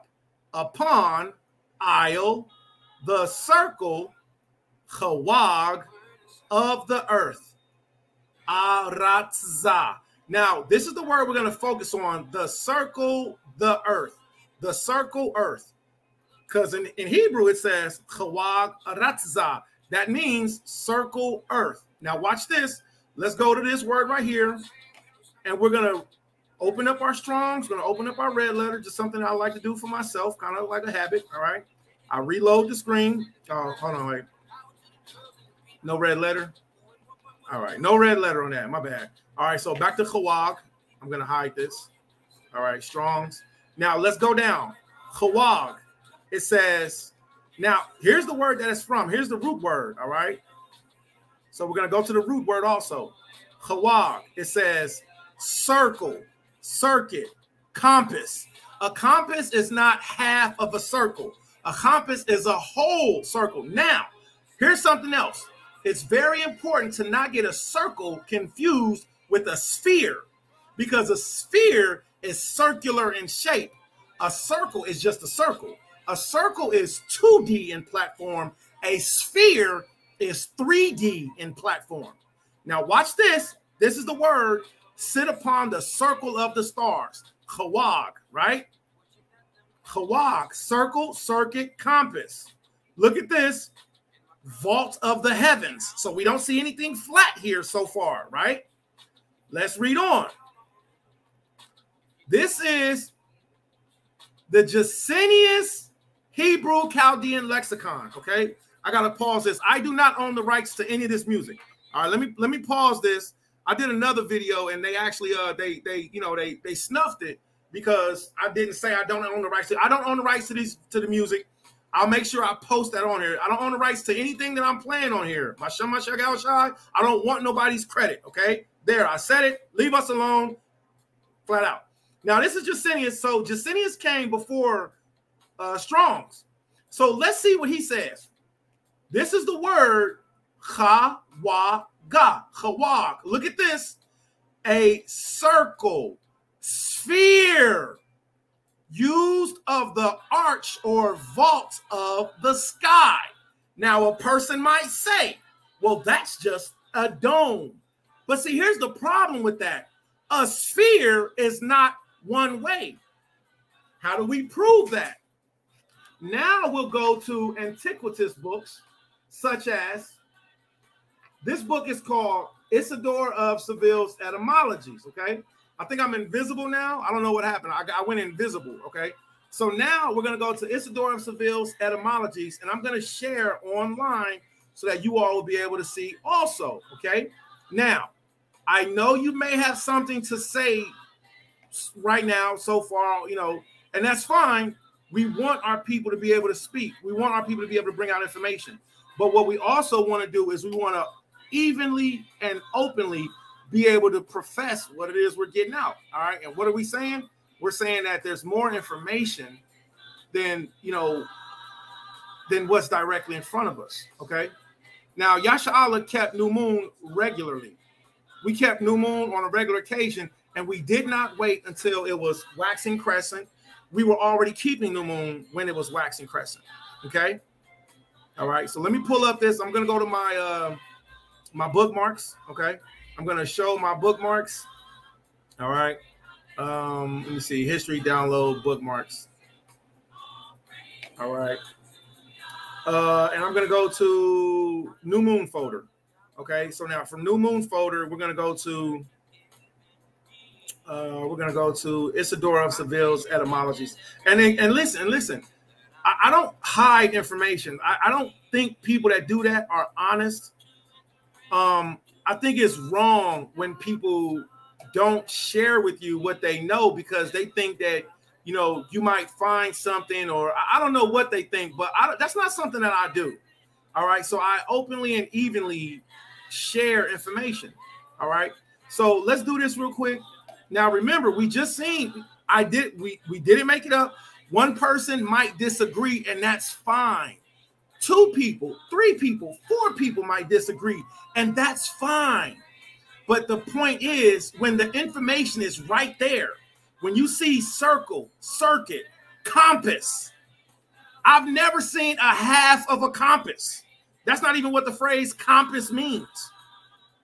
Speaker 1: upon Isle, the circle, Chawag of the earth, Aratzah. Now, this is the word we're going to focus on, the circle, the earth, the circle earth. Because in Hebrew, it says, Chawag Aratzah. That means circle earth. Now, watch this. Let's go to this word right here. And we're going to open up our Strongs. We're going to open up our red letter. Just something I like to do for myself, kind of like a habit. All right. I reload the screen. Oh, hold on. Wait. No red letter. All right. No red letter on that. My bad. All right. So back to Chawag. I'm going to hide this. All right. Strongs. Now, let's go down. Chawag. It says, now, here's the word that it's from. Here's the root word, all right? So we're going to go to the root word also. Chawag. It says circle, circuit, compass. A compass is not half of a circle. A compass is a whole circle. Now, here's something else. It's very important to not get a circle confused with a sphere, because a sphere is circular in shape. A circle is just a circle. A circle is 2D in platform. A sphere is 3D in platform. Now watch this. This is the word, sit upon the circle of the stars. Chawag, right? Chawag, circle, circuit, compass. Look at this. Vault of the heavens. So we don't see anything flat here so far, right? Let's read on. This is the Jacinius Hebrew Chaldean lexicon. Okay, I gotta pause this. I do not own the rights to any of this music. All right, let me pause this. I did another video and they actually they snuffed it because I didn't say I don't own the rights to. I don't own the rights to the music. I'll make sure I post that on here. I don't own the rights to anything that I'm playing on here. I don't want nobody's credit. Okay, there, I said it. Leave us alone, flat out. Now this is Jacinius. So Jacinius came before Strongs. So let's see what he says. This is the word Chawag. Chawag. Look at this. A circle, sphere, used of the arch or vault of the sky. Now a person might say, well, that's just a dome. But see, here's the problem with that. A sphere is not one way. How do we prove that? Now we'll go to antiquitous books, such as this book is called Isidore of Seville's Etymologies. Okay, I think I'm invisible now. I don't know what happened. I went invisible. Okay, so now we're going to go to Isidore of Seville's Etymologies, and I'm going to share online so that you all will be able to see also. Okay, now I know you may have something to say right now so far, and that's fine. We want our people to be able to speak. We want our people to be able to bring out information. But what we also want to do is we want to evenly and openly be able to profess what it is we're getting out. All right. And what are we saying? We're saying that there's more information than, than what's directly in front of us. Okay. Now, Yasha Allah kept New Moon regularly. We kept New Moon on a regular occasion, and we did not wait until it was waxing crescent. We were already keeping New Moon when it was waxing crescent. Okay. All right. So let me pull up this. I'm going to go to my my bookmarks. Okay. I'm going to show my bookmarks. All right. Let me see. History download bookmarks. All right. And I'm going to go to New Moon folder. Okay. So now from New Moon folder, we're going to go to Isidore of Seville's etymologies. And listen. I don't hide information. I don't think people that do that are honest. I think it's wrong when people don't share with you what they know because they think that, you might find something, or I don't know what they think, but that's not something that I do. All right. So I openly and evenly share information. All right. So let's do this real quick. Now, remember, we just seen we didn't make it up. One person might disagree, and that's fine. 2 people, 3 people, 4 people might disagree, and that's fine. But the point is, when the information is right there, when you see circle, circuit, compass, I've never seen a half of a compass. That's not even what the phrase compass means.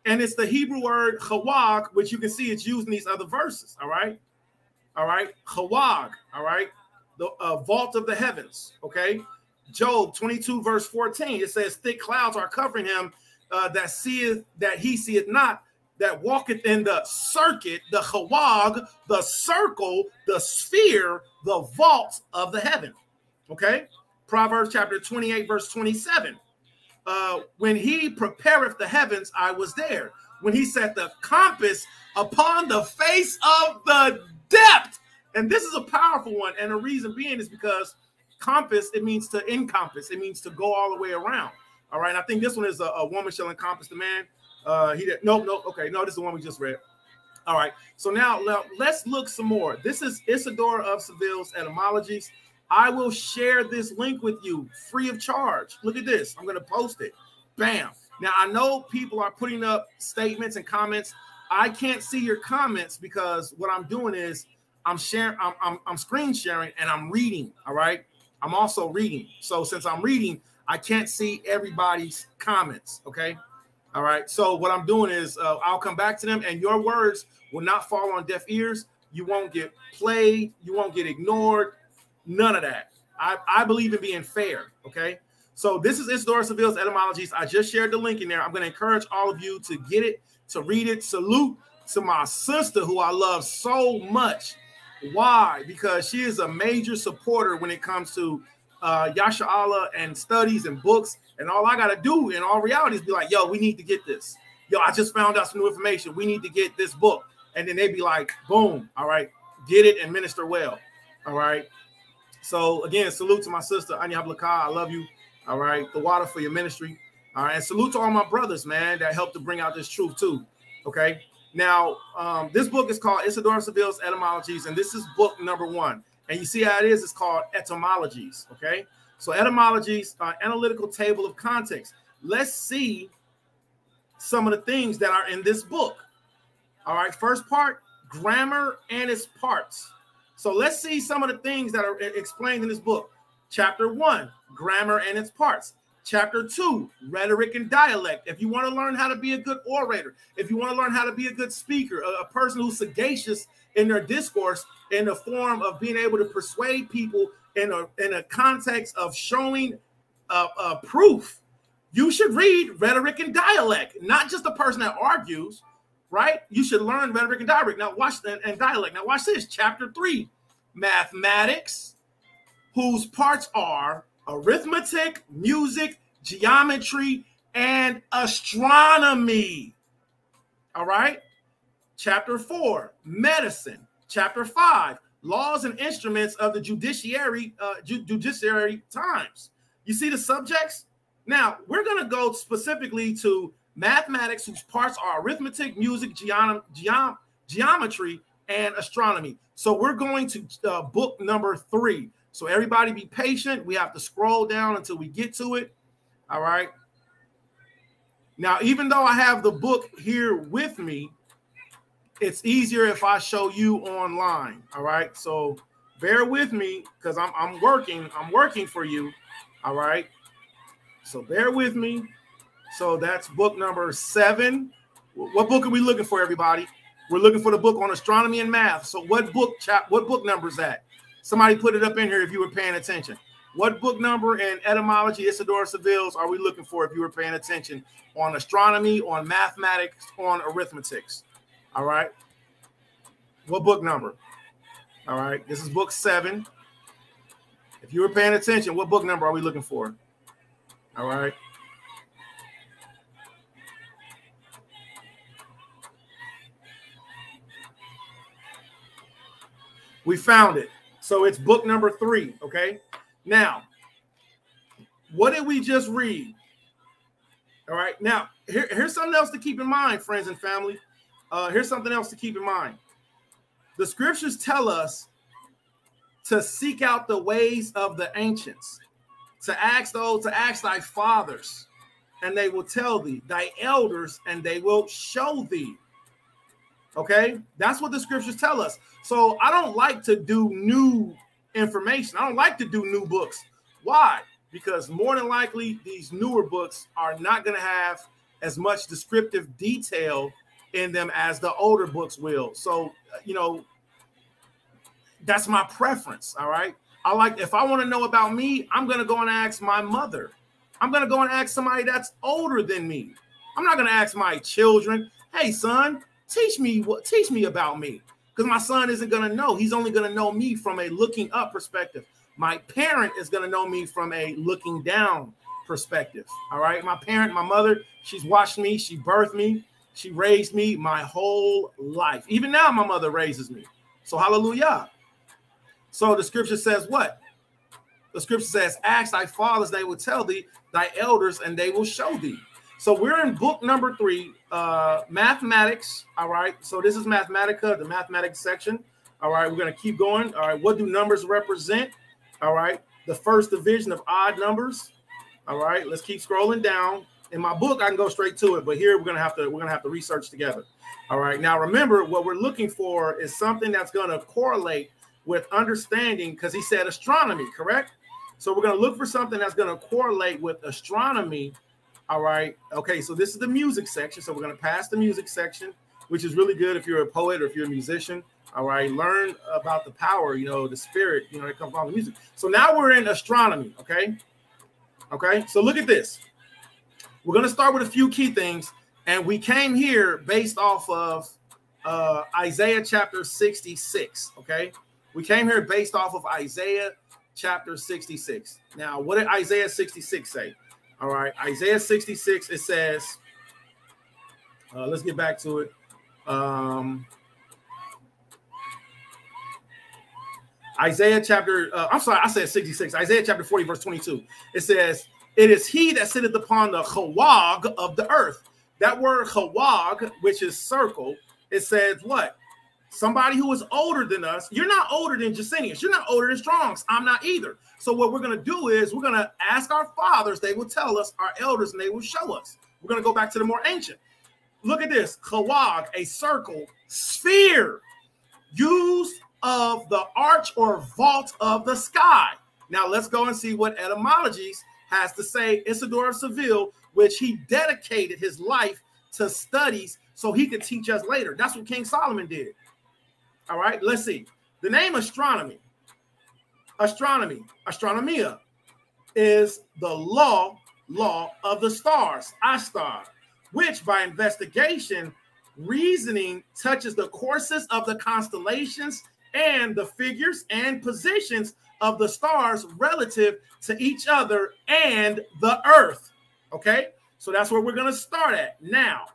Speaker 1: And it's the Hebrew word chawag, which you can see it's used in these other verses. All right. All right. Chawag. All right. The vault of the heavens. Okay. Job 22 verse 14. It says thick clouds are covering him that he seeth not, that walketh in the circuit, the chawag, the circle, the sphere, the vault of the heaven. Okay. Proverbs chapter 28 verse 27. When he prepareth the heavens, I was there. When he set the compass upon the face of the depth. And this is a powerful one. And the reason being is because compass, it means to encompass. It means to go all the way around. All right. I think this one is a woman shall encompass the man. No. Okay. No, this is the one we just read. All right. So now let's look some more. This is Isidore of Seville's etymologies. I will share this link with you free of charge. Look at this. I'm going to post it. Bam. Now, I know people are putting up statements and comments. I can't see your comments because what I'm doing is I'm sharing, I'm screen sharing and I'm reading. All right. I'm also reading. So since I'm reading, I can't see everybody's comments. Okay. All right. So what I'm doing is I'll come back to them and your words will not fall on deaf ears. You won't get played. You won't get ignored. None of that. I believe in being fair. Okay. So this is Isidore Seville's etymologies. I just shared the link in there. I'm going to encourage all of you to get it, to read it. Salute to my sister who I love so much. Why? Because she is a major supporter when it comes to Yasha Allah and studies and books. And all I got to do in all reality is be like, yo, we need to get this. Yo, I just found out some new information. We need to get this book. And then they'd be like, boom. All right. Get it and minister well. All right. So again, salute to my sister, Anya Hablaka. I love you. All right. The water for your ministry. All right. And salute to all my brothers, man, that helped to bring out this truth too. Okay. Now, this book is called Isidore Seville's Etymologies, and this is book number 1. And you see how it is? It's called Etymologies. Okay. So etymologies, analytical table of context. Let's see some of the things that are in this book. All right. First part, grammar and its parts. So let's see some of the things that are explained in this book. Chapter 1, grammar and its parts. Chapter 2, rhetoric and dialect. If you want to learn how to be a good orator, if you want to learn how to be a good speaker, a person who's sagacious in their discourse in the form of being able to persuade people in a context of showing proof, you should read rhetoric and dialect, not just the person that argues. Right? You should learn rhetoric and dialect. Now watch and dialect. Now watch this. Chapter 3, mathematics, whose parts are arithmetic, music, geometry, and astronomy. All right. Chapter 4, medicine. Chapter 5, laws and instruments of the judiciary times. You see the subjects? Now, we're going to go specifically to mathematics, whose parts are arithmetic, music, geometry, and astronomy. So we're going to book number 3. So everybody be patient. We have to scroll down until we get to it. All right. Now, even though I have the book here with me, it's easier if I show you online. All right. So bear with me because I'm working for you. All right. So bear with me. So that's book number 7. What book are we looking for, everybody? We're looking for the book on astronomy and math. So what book number is that? Somebody put it up in here if you were paying attention. What book number in etymology, Isidore Seville's, are we looking for if you were paying attention on astronomy, on mathematics, on arithmetics? All right. What book number? All right. This is book 7. If you were paying attention, what book number are we looking for? All right. We found it. So it's book number 3. Okay. Now, what did we just read? All right. Now, here's something else to keep in mind, friends and family. Here's something else to keep in mind. The scriptures tell us to seek out the ways of the ancients, to ask thy fathers, and they will tell thee, thy elders, and they will show thee. Okay, that's what the scriptures tell us. So I don't like to do new information. I don't like to do new books. Why? Because more than likely, these newer books are not going to have as much descriptive detail in them as the older books will. So, you know, that's my preference. All right. If I want to know about me, I'm going to go and ask my mother. I'm going to go and ask somebody that's older than me. I'm not going to ask my children, hey, son, teach me about me. Because my son isn't going to know. He's only going to know me from a looking up perspective. My parent is going to know me from a looking down perspective. All right. My parent, my mother, she's watched me. She birthed me. She raised me my whole life. Even now, my mother raises me. So hallelujah. So the scripture says what? The scripture says, ask thy fathers, they will tell thee, thy elders, and they will show thee. So we're in book number 3, mathematics. All right. So this is Mathematica, the mathematics section. All right. We're going to keep going. All right. What do numbers represent? All right. The first division of odd numbers. All right. Let's keep scrolling down. In my book, I can go straight to it, but here we're going to have to research together. All right. Now, remember, what we're looking for is something that's going to correlate with understanding, because he said astronomy, correct? So we're going to look for something that's going to correlate with astronomy. All right. Okay. So this is the music section. So we're going to pass the music section, which is really good if you're a poet or if you're a musician. All right. Learn about the power, the spirit, that comes from the music. So now we're in astronomy. Okay. Okay. So look at this. We're going to start with a few key things. And we came here based off of Isaiah chapter 66. Okay. We came here based off of Isaiah chapter 66. Now, what did Isaiah 66 say? All right, Isaiah 66, it says, let's get back to it. Isaiah chapter, I said 66. Isaiah chapter 40, verse 22. It says, it is he that sitteth upon the chawag of the earth. That word chawag, which is circle, it says what? Somebody who is older than us. You're not older than Jacinius. You're not older than Strong's. I'm not either. So what we're going to do is we're going to ask our fathers. They will tell us, our elders, and they will show us. We're going to go back to the more ancient. Look at this. Chawag, a circle, sphere, used of the arch or vault of the sky. Now let's go and see what etymologies has to say. Isidore of Seville, which he dedicated his life to studies so he could teach us later. That's what King Solomon did. All right, let's see. The name astronomia is the law of the stars, Ashtar, which by investigation, reasoning touches the courses of the constellations and the figures and positions of the stars relative to each other and the earth. Okay, so that's where we're going to start at. Now,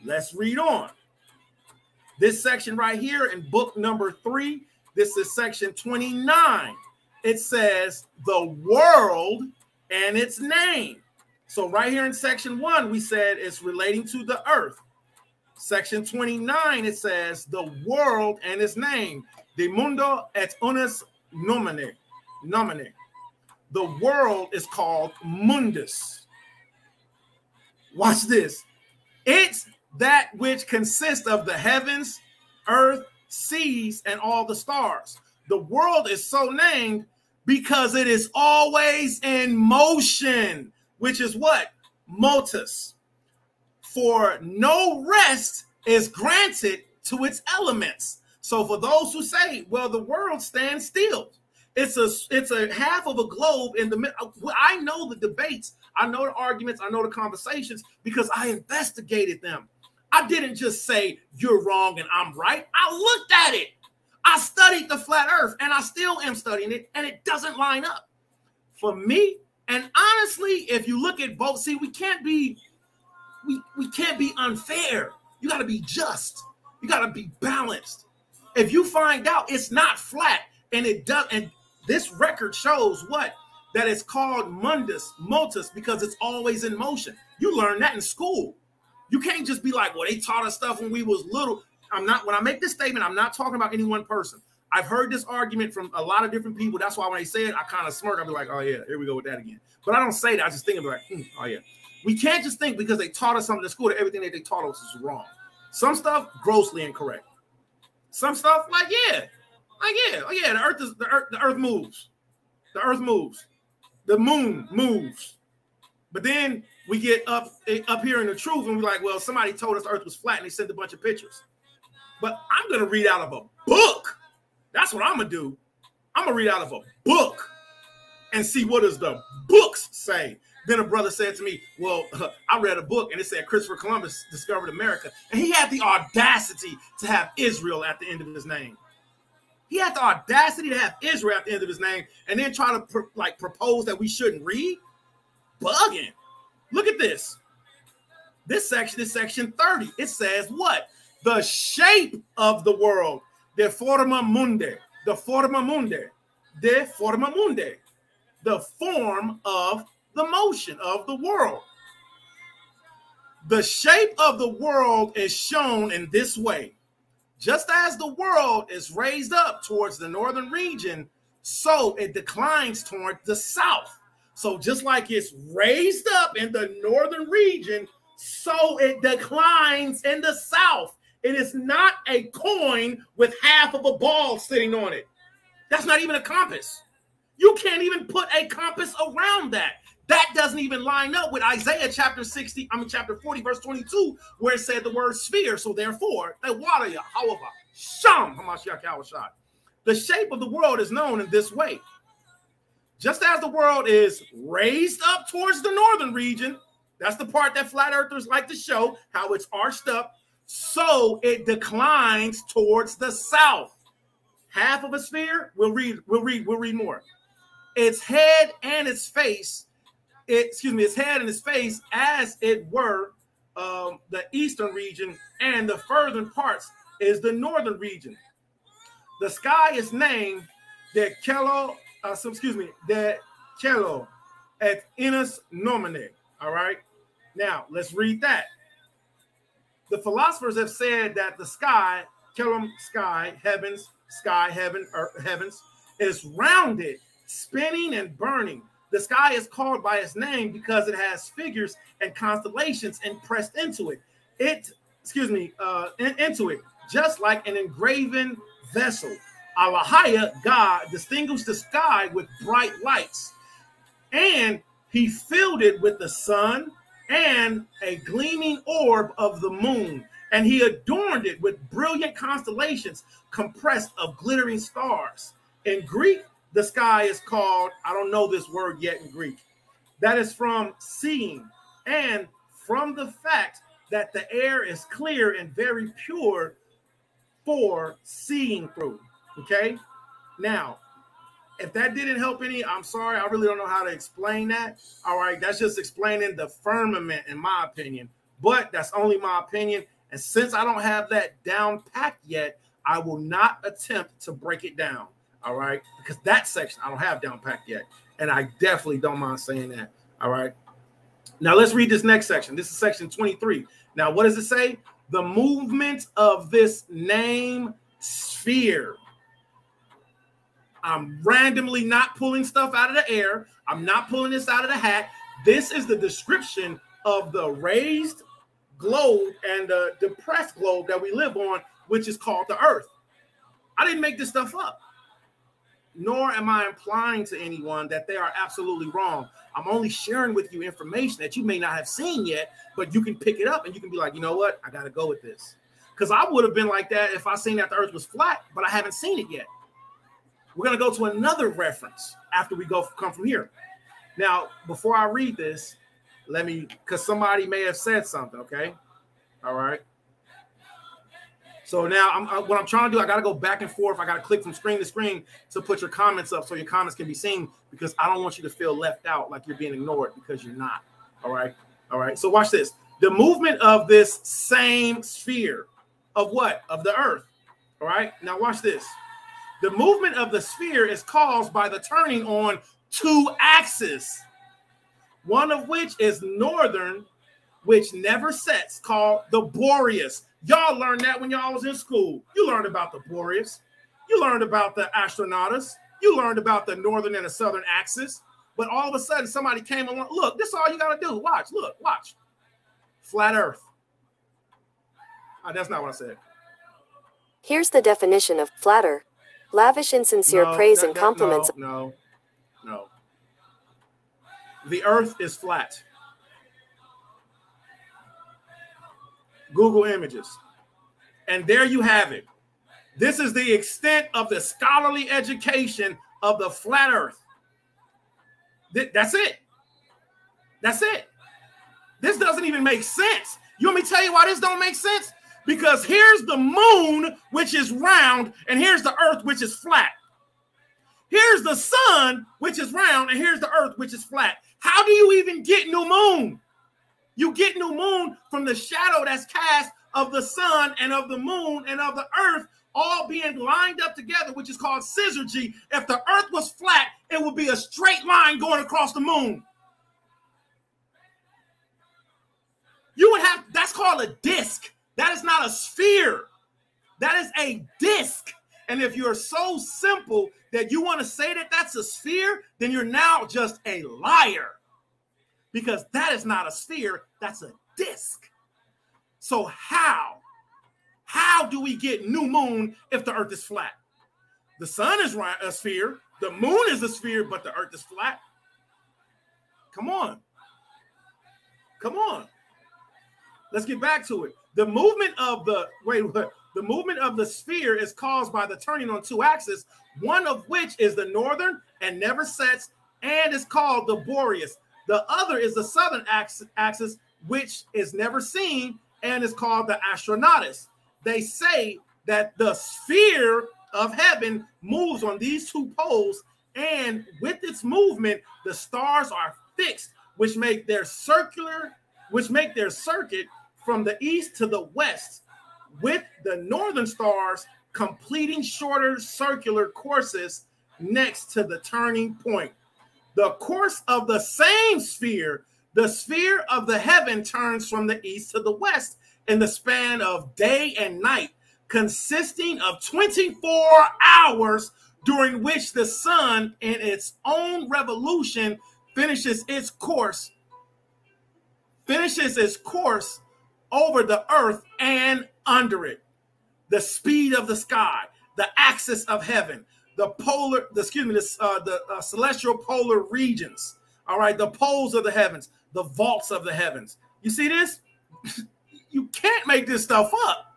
Speaker 1: let's read on. This section right here in book number 3 This is section 29. It says the world and its name. So right here in section 1, we said it's relating to the earth. Section 29, it says the world and its name. De mundo et unus nomine. The world is called mundus. Watch this. It's that which consists of the heavens, earth, seas, and all the stars. The world is so named because it is always in motion, which is what? Motus. For no rest is granted to its elements. So for those who say, well, the world stands still, it's a half of a globe in the middle. I know the debates, I know the arguments, I know the conversations because I investigated them. I didn't just say you're wrong and I'm right. I looked at it. I studied the flat earth and I still am studying it, and it doesn't line up for me. And honestly, if you look at both, see, we can't be unfair. You got to be just. You got to be balanced. If you find out it's not flat and it does, and this record shows what? That it's called motus, because it's always in motion. You learn that in school. You can't just be like, well, they taught us stuff when we was little. When I make this statement, I'm not talking about any one person. I've heard this argument from a lot of different people. That's why when they say it, I kind of smirk. I'll be like, oh yeah, here we go with that again. But I don't say that. I just think of it like, oh yeah. We can't just think because they taught us something in school that everything that they taught us is wrong. Some stuff grossly incorrect. Some stuff like yeah, oh yeah, the earth moves. The earth moves. The moon moves. But then we get up here in the truth and we're like, well, somebody told us the earth was flat and they sent a bunch of pictures. But I'm going to read out of a book. That's what I'm going to do. I'm going to read out of a book and see what does the books say. Then a brother said to me, well, I read a book and it said Christopher Columbus discovered America. And he had the audacity to have Israel at the end of his name. He had the audacity to have Israel at the end of his name and then try to propose that we shouldn't read. Bugging. Look at this. This section is section 30. It says what? The shape of the world. De forma mundi. The forma mundi. De forma mundi. The form of the motion of the world. The shape of the world is shown in this way. Just as the world is raised up towards the northern region, so it declines toward the south. So just like it's raised up in the northern region, so it declines in the south. It is not a coin with half of a ball sitting on it. That's not even a compass. You can't even put a compass around that. That doesn't even line up with Isaiah chapter 40, verse 22, where it said the word sphere. So therefore, the shape of the world is known in this way. Just as the world is raised up towards the northern region, that's the part that flat earthers like to show, how it's arched up, so it declines towards the south. Half of a sphere, we'll read more. Its head and its face, its head and its face, as it were, the eastern region, and the further parts is the northern region. The sky is named de Cielo et Inus Nomine. All right. Now let's read that. The philosophers have said that the sky, heavens, is rounded, spinning and burning. The sky is called by its name because it has figures and constellations impressed into it. Into it, just like an engraven vessel. Allahaya, God, distinguished the sky with bright lights, and he filled it with the sun and a gleaming orb of the moon, and he adorned it with brilliant constellations compressed of glittering stars. In Greek, the sky is called, I don't know this word yet in Greek. That is from seeing, and from the fact that the air is clear and very pure for seeing through. Okay? Now, if that didn't help any, I'm sorry. I really don't know how to explain that. All right. That's just explaining the firmament, in my opinion. But that's only my opinion. And since I don't have that down packed yet, I will not attempt to break it down, all right? Because that section I don't have down packed yet, and I definitely don't mind saying that, all right? Now let's read this next section. This is section 23. Now, what does it say? The movement of this name sphere. I'm randomly not pulling stuff out of the air. I'm not pulling this out of the hat. This is the description of the raised globe and the depressed globe that we live on, which is called the earth. I didn't make this stuff up, nor am I implying to anyone that they are absolutely wrong. I'm only sharing with you information that you may not have seen yet, but you can pick it up and you can be like, you know what? I got to go with this. Because I would have been like that if I seen that the earth was flat, but I haven't seen it yet. We're going to go to another reference after we come from here. Now, before I read this, let me, because somebody may have said something, okay? All right. So now what I'm trying to do, I got to go back and forth. I got to click from screen to screen to put your comments up so your comments can be seen, because I don't want you to feel left out like you're being ignored, because you're not. All right. All right. So watch this. The movement of this same sphere of what? Of the earth. All right. Now watch this. The movement of the sphere is caused by the turning on two axes, one of which is northern, which never sets, called the Boreas. Y'all learned that when y'all was in school. You learned about the Boreas. You learned about the Astronautes. You learned about the northern and the southern axis. But all of a sudden, somebody came along. Look, this is all you got to do. Watch, look, watch. Flat Earth. That's not what I said.
Speaker 3: Here's the definition of flatter. Lavish and sincere praise and compliments.
Speaker 1: No. The earth is flat. Google images. And there you have it. This is the extent of the scholarly education of the flat earth. That's it. That's it. This doesn't even make sense. You want me to tell you why this don't make sense? Because here's the moon, which is round, and here's the earth, which is flat. Here's the sun, which is round, and here's the earth, which is flat. How do you even get new moon? You get new moon from the shadow that's cast of the sun and of the moon and of the earth all being lined up together, which is called syzygy. If the earth was flat, it would be a straight line going across the moon. You would have, that's called a disk. That is not a sphere. That is a disk. And if you're so simple that you want to say that that's a sphere, then you're now just a liar. Because that is not a sphere, that's a disk. So how do we get new moon if the earth is flat? The sun is a sphere, the moon is a sphere, but the earth is flat. Come on. Come on. Let's get back to it. The movement of the the movement of the sphere is caused by the turning on two axes, one of which is the northern and never sets and is called the Boreas. The other is the southern axis, which is never seen and is called the Astronautes. They say that the sphere of heaven moves on these two poles, and with its movement, the stars are fixed, which make their circuit from the east to the west, with the northern stars completing shorter circular courses next to the turning point. The course of the same sphere, the sphere of the heaven, turns from the east to the west in the span of day and night, consisting of 24 hours, during which the sun in its own revolution finishes its course over the earth and under it. The speed of the sky, the axis of heaven, the celestial polar regions. All right, the poles of the heavens, the vaults of the heavens. You see this? You can't make this stuff up.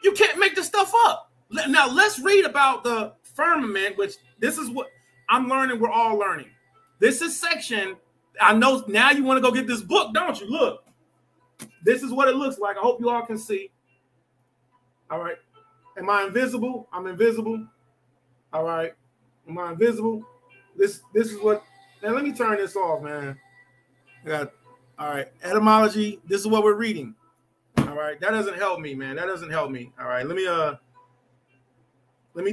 Speaker 1: You can't make this stuff up. Now let's read about the firmament, which this is what I'm learning. We're all learning. This is section. I know now you want to go get this book, don't you? Look, this is what it looks like. I hope you all can see. All right. Am I invisible? I'm invisible. All right. Am I invisible? This is what. Now let me turn this off, man. All right. Etymology. This is what we're reading. All All right, that doesn't help me, man. That doesn't help me. All right, let me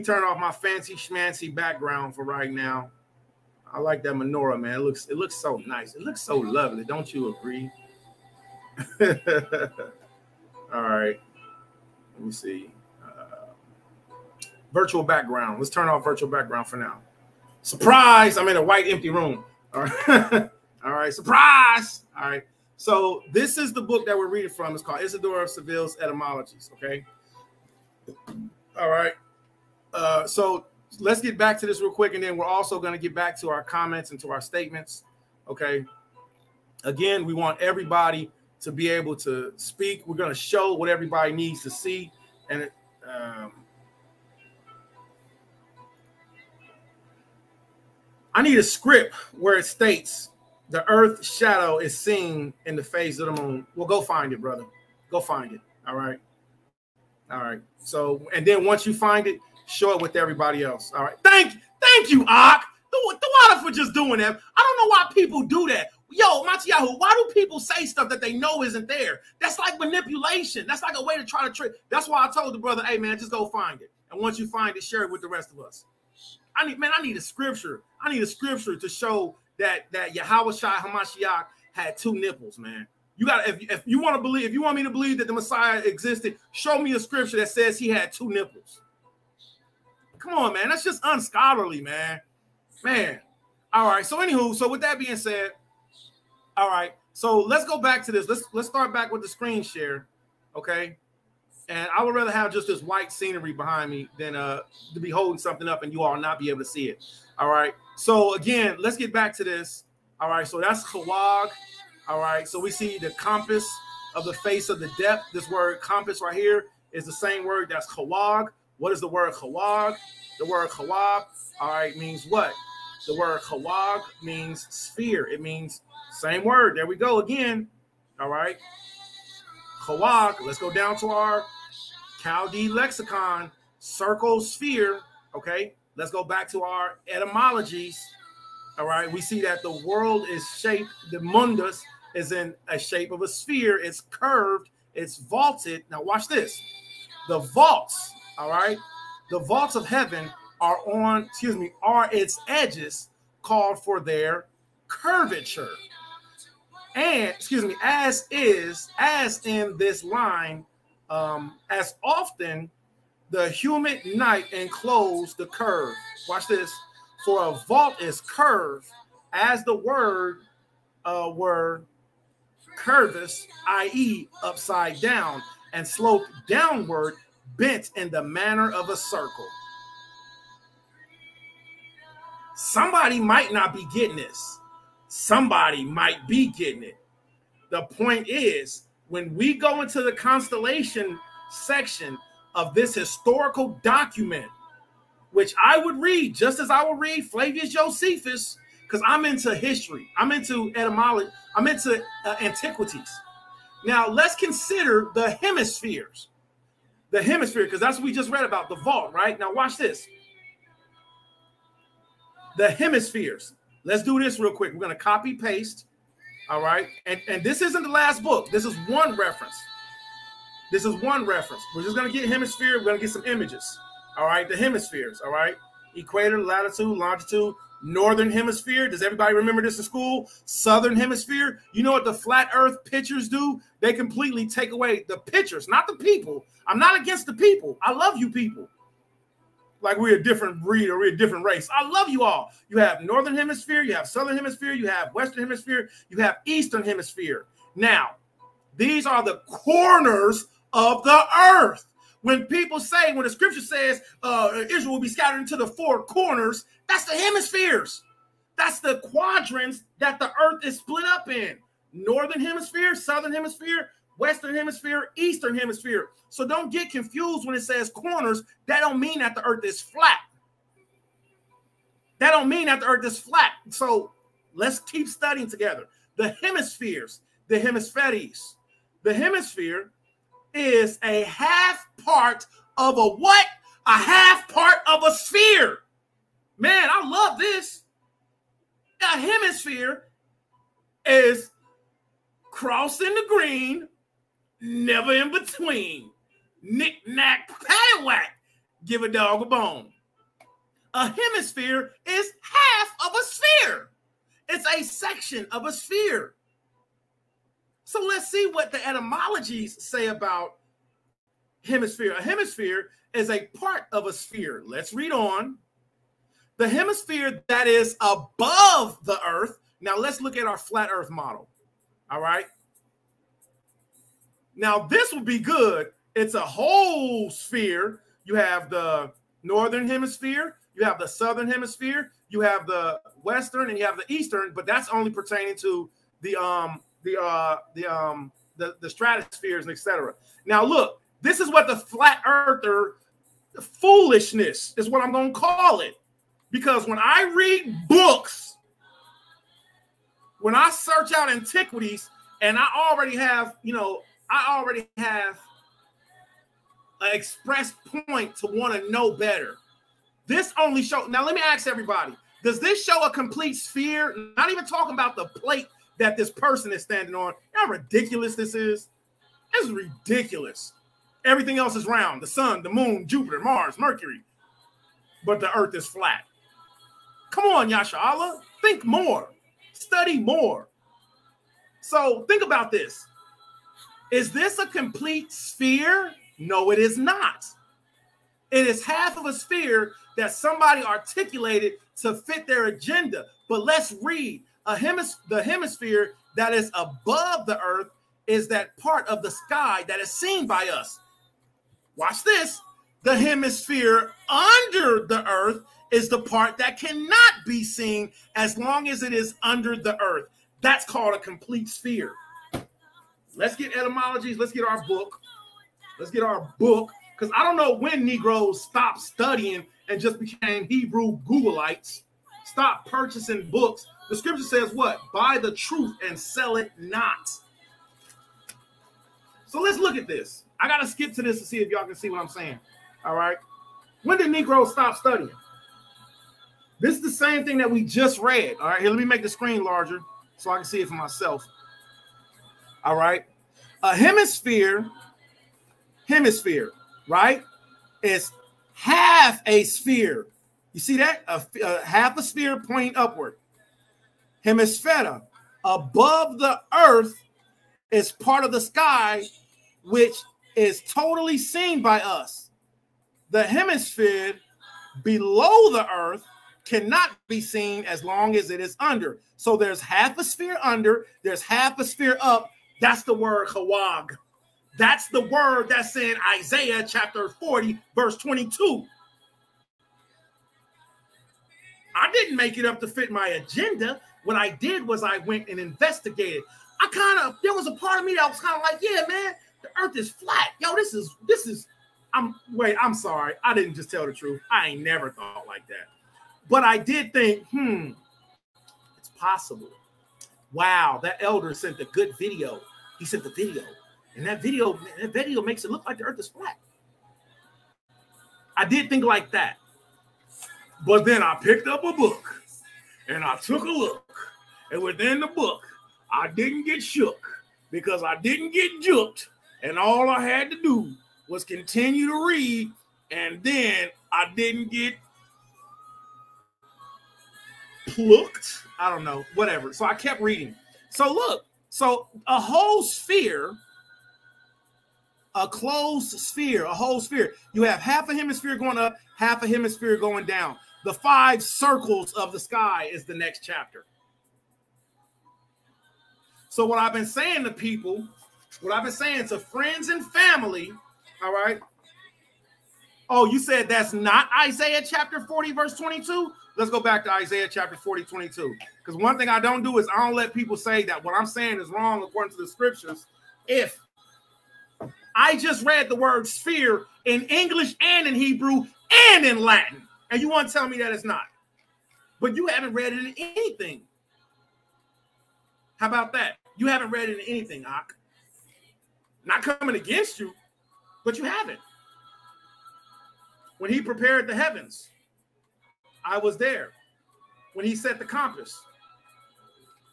Speaker 1: turn off my fancy schmancy background for right now. I like that menorah, man. It looks so nice. It looks so lovely. Don't you agree? All right. Let me see. Virtual background. Let's turn off virtual background for now. Surprise! I'm in a white empty room. All right. All right. Surprise! All right. So this is the book that we're reading from. It's called Isidore of Seville's Etymologies. Okay. All right. So let's get back to this real quick, and then we're also going to get back to our comments and to our statements. Okay. Again, we want everybody to be able to speak. We're going to show what everybody needs to see. And I need a script where it states the earth's shadow is seen in the face of the moon. Well, go find it, brother. Go find it. All right. All right. So, and then once you find it, show it with everybody else. All right. Thank you, Ak. The water for just doing that. I don't know why people do that. Yo, Matiyahu, why do people say stuff that they know isn't there? That's like manipulation. That's like a way to try to trick. That's why I told the brother, hey, man, just go find it. And once you find it, share it with the rest of us. I need a scripture. I need a scripture to show that Yahweh Shai Hamashiach had two nipples, man. You got if you want to believe, if you want me to believe that the Messiah existed, show me a scripture that says he had two nipples. Come on, man. That's just unscholarly, man. Man. All right. So anywho, so with that being said, all right. So let's go back to this. Let's start back with the screen share. Okay. And I would rather have just this white scenery behind me than to be holding something up and you all not be able to see it. All right. So again, let's get back to this. All right. So that's Chawag. All right. So we see the compass of the face of the depth. This word compass right here is the same word that's Chawag. What is the word Chawag? The word Chawag, all right, means what? The word Chawag means sphere. It means same word. There we go again. All right. Chawag. Let's go down to our Chaldee lexicon. Circle, sphere. Okay. Let's go back to our etymologies. All right. We see that the world is shaped. The mundus is in a shape of a sphere. It's curved. It's vaulted. Now watch this. The vaults. All right. The vaults of heaven are its edges called for their curvature. And, as in this line, as often the humid night enclosed the curve. Watch this. For a vault is curved as the word were curvus, i.e. upside down, and sloped downward, bent in the manner of a circle. Somebody might not be getting this. Somebody might be getting it. The point is, when we go into the constellation section of this historical document, which I would read just as I would read Flavius Josephus, because I'm into history. I'm into etymology. I'm into antiquities. Now, let's consider the hemispheres. The hemisphere, because that's what we just read about, the vault, right? Now, watch this. The hemispheres. Let's do this real quick. We're going to copy paste. All right. And this isn't the last book. This is one reference. This is one reference. We're just going to get hemisphere. We're going to get some images. All right. The hemispheres. All right. Equator, latitude, longitude, northern hemisphere. Does everybody remember this in school? Southern hemisphere. You know what the flat earth pictures do? They completely take away the pictures, not the people. I'm not against the people. I love you people. Like we're a different breed or we're a different race. I love you all. You have northern hemisphere, you have southern hemisphere, you have western hemisphere, you have eastern hemisphere. Now, these are the corners of the earth. When people say, when the scripture says Israel will be scattered into the four corners, that's the hemispheres. That's the quadrants that the earth is split up in. Northern hemisphere, southern hemisphere, western hemisphere, eastern hemisphere. So don't get confused when it says corners. That don't mean that the earth is flat. That don't mean that the earth is flat. So let's keep studying together. The hemispheres, the hemisferes. The hemisphere is a half part of a what? A half part of a sphere. Man, I love this. A hemisphere is crossing the green, never in between. Knick-knack, paddywhack, give a dog a bone. A hemisphere is half of a sphere. It's a section of a sphere. So let's see what the etymologies say about hemisphere. A hemisphere is a part of a sphere. Let's read on. The hemisphere that is above the earth. Now let's look at our flat earth model. All right. Now this would be good. It's a whole sphere. You have the northern hemisphere, you have the southern hemisphere, you have the western, and you have the eastern, but that's only pertaining to the stratospheres and etc. Now look, this is what the flat earther foolishness is what I'm going to call it. Because when I read books, when I search out antiquities, and I already have, an express point to want to know better. This only shows. Now, let me ask everybody, does this show a complete sphere? Not even talking about the plate that this person is standing on. You know how ridiculous this is? This is ridiculous. Everything else is round. The sun, the moon, Jupiter, Mars, Mercury. But the earth is flat. Come on, Yasha. Think more. Study more. So think about this. Is this a complete sphere? No, it is not. It is half of a sphere that somebody articulated to fit their agenda. But let's read. The hemisphere that is above the earth is that part of the sky that is seen by us. Watch this. The hemisphere under the earth is the part that cannot be seen as long as it is under the earth. That's called a complete sphere. Let's get etymologies. Let's get our book. Let's get our book. Because I don't know when Negroes stopped studying and just became Hebrew Googleites. Stop purchasing books. The scripture says what? Buy the truth and sell it not. So let's look at this. I got to skip to this to see if y'all can see what I'm saying. All right. When did Negroes stop studying? This is the same thing that we just read. All right. Here, let me make the screen larger so I can see it for myself. All right. A hemisphere, right, is half a sphere. You see that? Half a sphere pointing upward. Hemisphera, above the earth, is part of the sky, which is totally seen by us. The hemisphere below the earth cannot be seen as long as it is under. So there's half a sphere under, there's half a sphere up. That's the word Hawag. That's the word that's in Isaiah chapter 40, verse 22. I didn't make it up to fit my agenda. What I did was I went and investigated. There was a part of me that was kind of like, yeah, man, the earth is flat. Yo, I'm sorry. I didn't just tell the truth. I ain't never thought like that. But I did think, it's possible. Wow, that elder sent a good video. He sent the video. And that video makes it look like the earth is flat. I did think like that. But then I picked up a book and I took a look. And within the book, I didn't get shook because I didn't get juked. And all I had to do was continue to read. And then I didn't get plucked. I don't know, whatever. So I kept reading. So look, so a whole sphere, a closed sphere, a whole sphere. You have half a hemisphere going up, half a hemisphere going down. The 5 circles of the sky is the next chapter. So what I've been saying to people, what I've been saying to friends and family, all right? Oh, you said that's not Isaiah chapter 40, verse 22? Let's go back to Isaiah chapter 40, 22. Because one thing I don't do is I don't let people say that what I'm saying is wrong according to the scriptures. If I just read the word sphere in English and in Hebrew and in Latin, and you want to tell me that it's not. But you haven't read it in anything. How about that? You haven't read it in anything, Ak. Not coming against you, but you haven't. When he prepared the heavens, I was there. When he set the compass,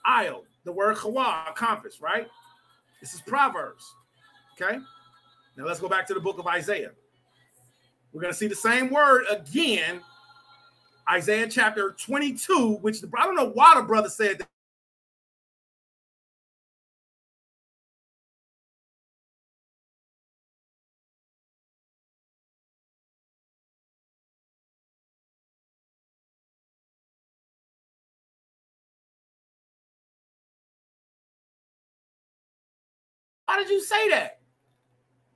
Speaker 1: Io, the word Chawa, compass, right? This is Proverbs. Okay. Now let's go back to the book of Isaiah. We're going to see the same word again. Isaiah chapter 22, which I don't know why the brother said that. Why did you say that?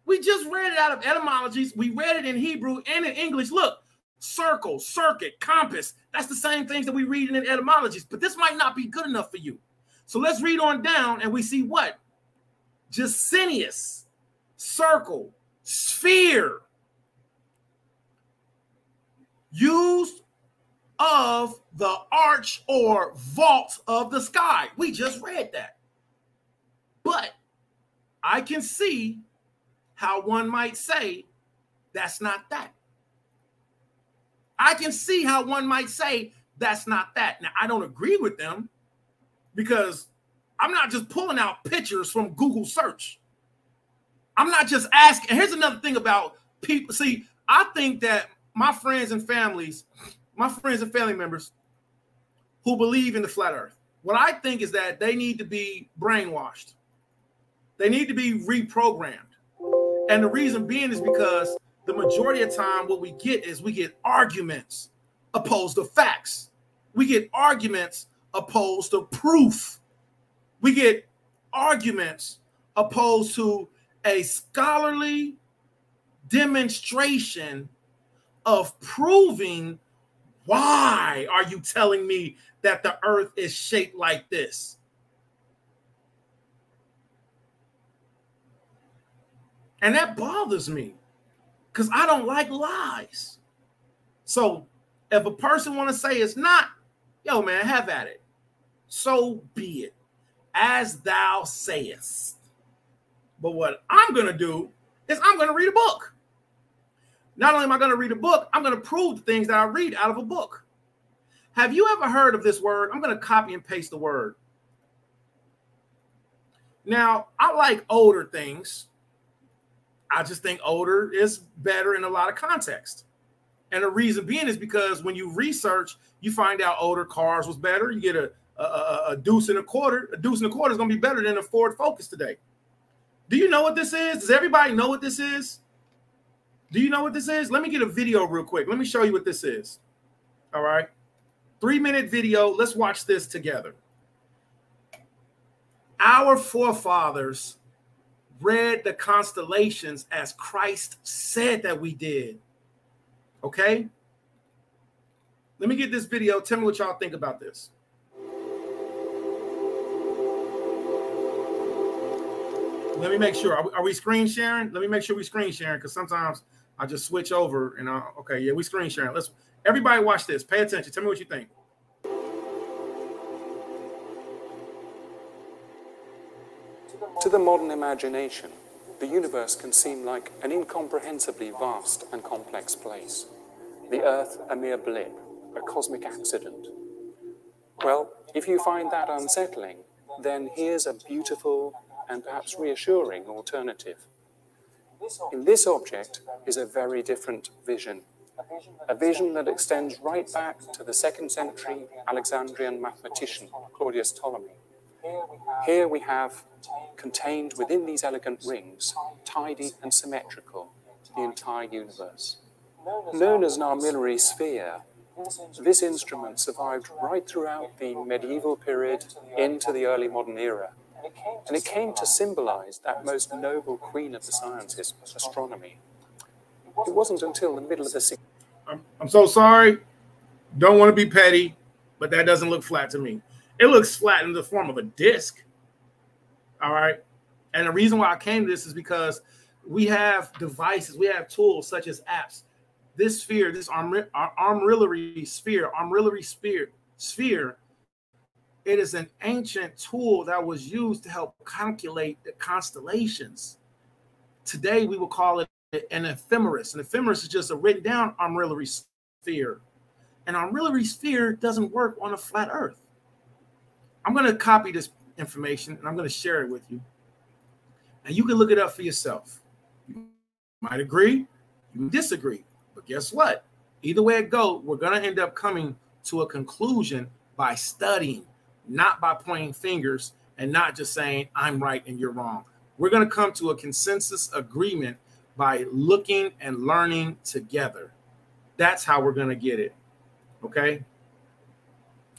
Speaker 1: We just read it out of etymologies. We read it in Hebrew and in English. Look, circle, circuit, compass. That's the same things that we read in etymologies. But this might not be good enough for you. So let's read on down and we see what? Jusinius, circle, sphere. Used of the arch or vault of the sky. We just read that. But I can see how one might say that's not that. I can see how one might say that's not that. Now, I don't agree with them because I'm not just pulling out pictures from Google search. I'm not just asking. And here's another thing about people. See, I think that my friends and family members who believe in the flat earth, what I think is that they need to be brainwashed. They need to be reprogrammed. And the reason being is because the majority of the time what we get is we get arguments opposed to facts. We get arguments opposed to proof. We get arguments opposed to a scholarly demonstration of proving why are you telling me that the earth is shaped like this? And that bothers me because I don't like lies. So if a person want to say it's not, yo, man, have at it. So be it, as thou sayest. But what I'm going to do is I'm going to read a book. Not only am I going to read a book, I'm going to prove the things that I read out of a book. Have you ever heard of this word? I'm going to copy and paste the word. Now, I like older things. I just think older is better in a lot of context. And the reason being is because when you research, you find out older cars was better. You get a deuce and a quarter. A deuce and a quarter is going to be better than a Ford Focus today. Do you know what this is? Does everybody know what this is? Do you know what this is? Let me get a video real quick. Let me show you what this is. All right. 3-minute video. Let's watch this together. Our forefathers read the constellations as Christ said that we did. Okay? Let me get this video. Tell me what y'all think about this. Let me make sure. Are we screen sharing? Let me make sure we screen sharing because sometimes I just switch over and okay, yeah, we screen sharing. Let's everybody watch this. Pay attention. Tell me what you think.
Speaker 4: To the modern imagination, the universe can seem like an incomprehensibly vast and complex place. The Earth a mere blip, a cosmic accident. Well, if you find that unsettling, then here's a beautiful and perhaps reassuring alternative. In this object is a very different vision. A vision that extends right back to the 2nd century Alexandrian mathematician, Claudius Ptolemy. Here we have, contained within these elegant rings, tidy and symmetrical, the entire universe. Known as an armillary sphere, this instrument survived right throughout the medieval period into the early modern era. And it came to symbolize that most noble queen of the sciences, astronomy. It wasn't until the middle of the 16th.
Speaker 1: I'm so sorry. Don't want to be petty, but that doesn't look flat to me. It looks flat in the form of a disc. All right. And the reason why I came to this is because we have devices, we have tools such as apps. This sphere, this armillary sphere, it is an ancient tool that was used to help calculate the constellations. Today, we will call it an ephemeris. An ephemeris is just a written down armillary sphere. An armillary sphere doesn't work on a flat earth. I'm going to copy this information and I'm going to share it with you. And you can look it up for yourself. You might agree, you might disagree, but guess what? Either way it goes, we're going to end up coming to a conclusion by studying, not by pointing fingers and not just saying I'm right and you're wrong. We're going to come to a consensus agreement by looking and learning together. That's how we're going to get it. Okay.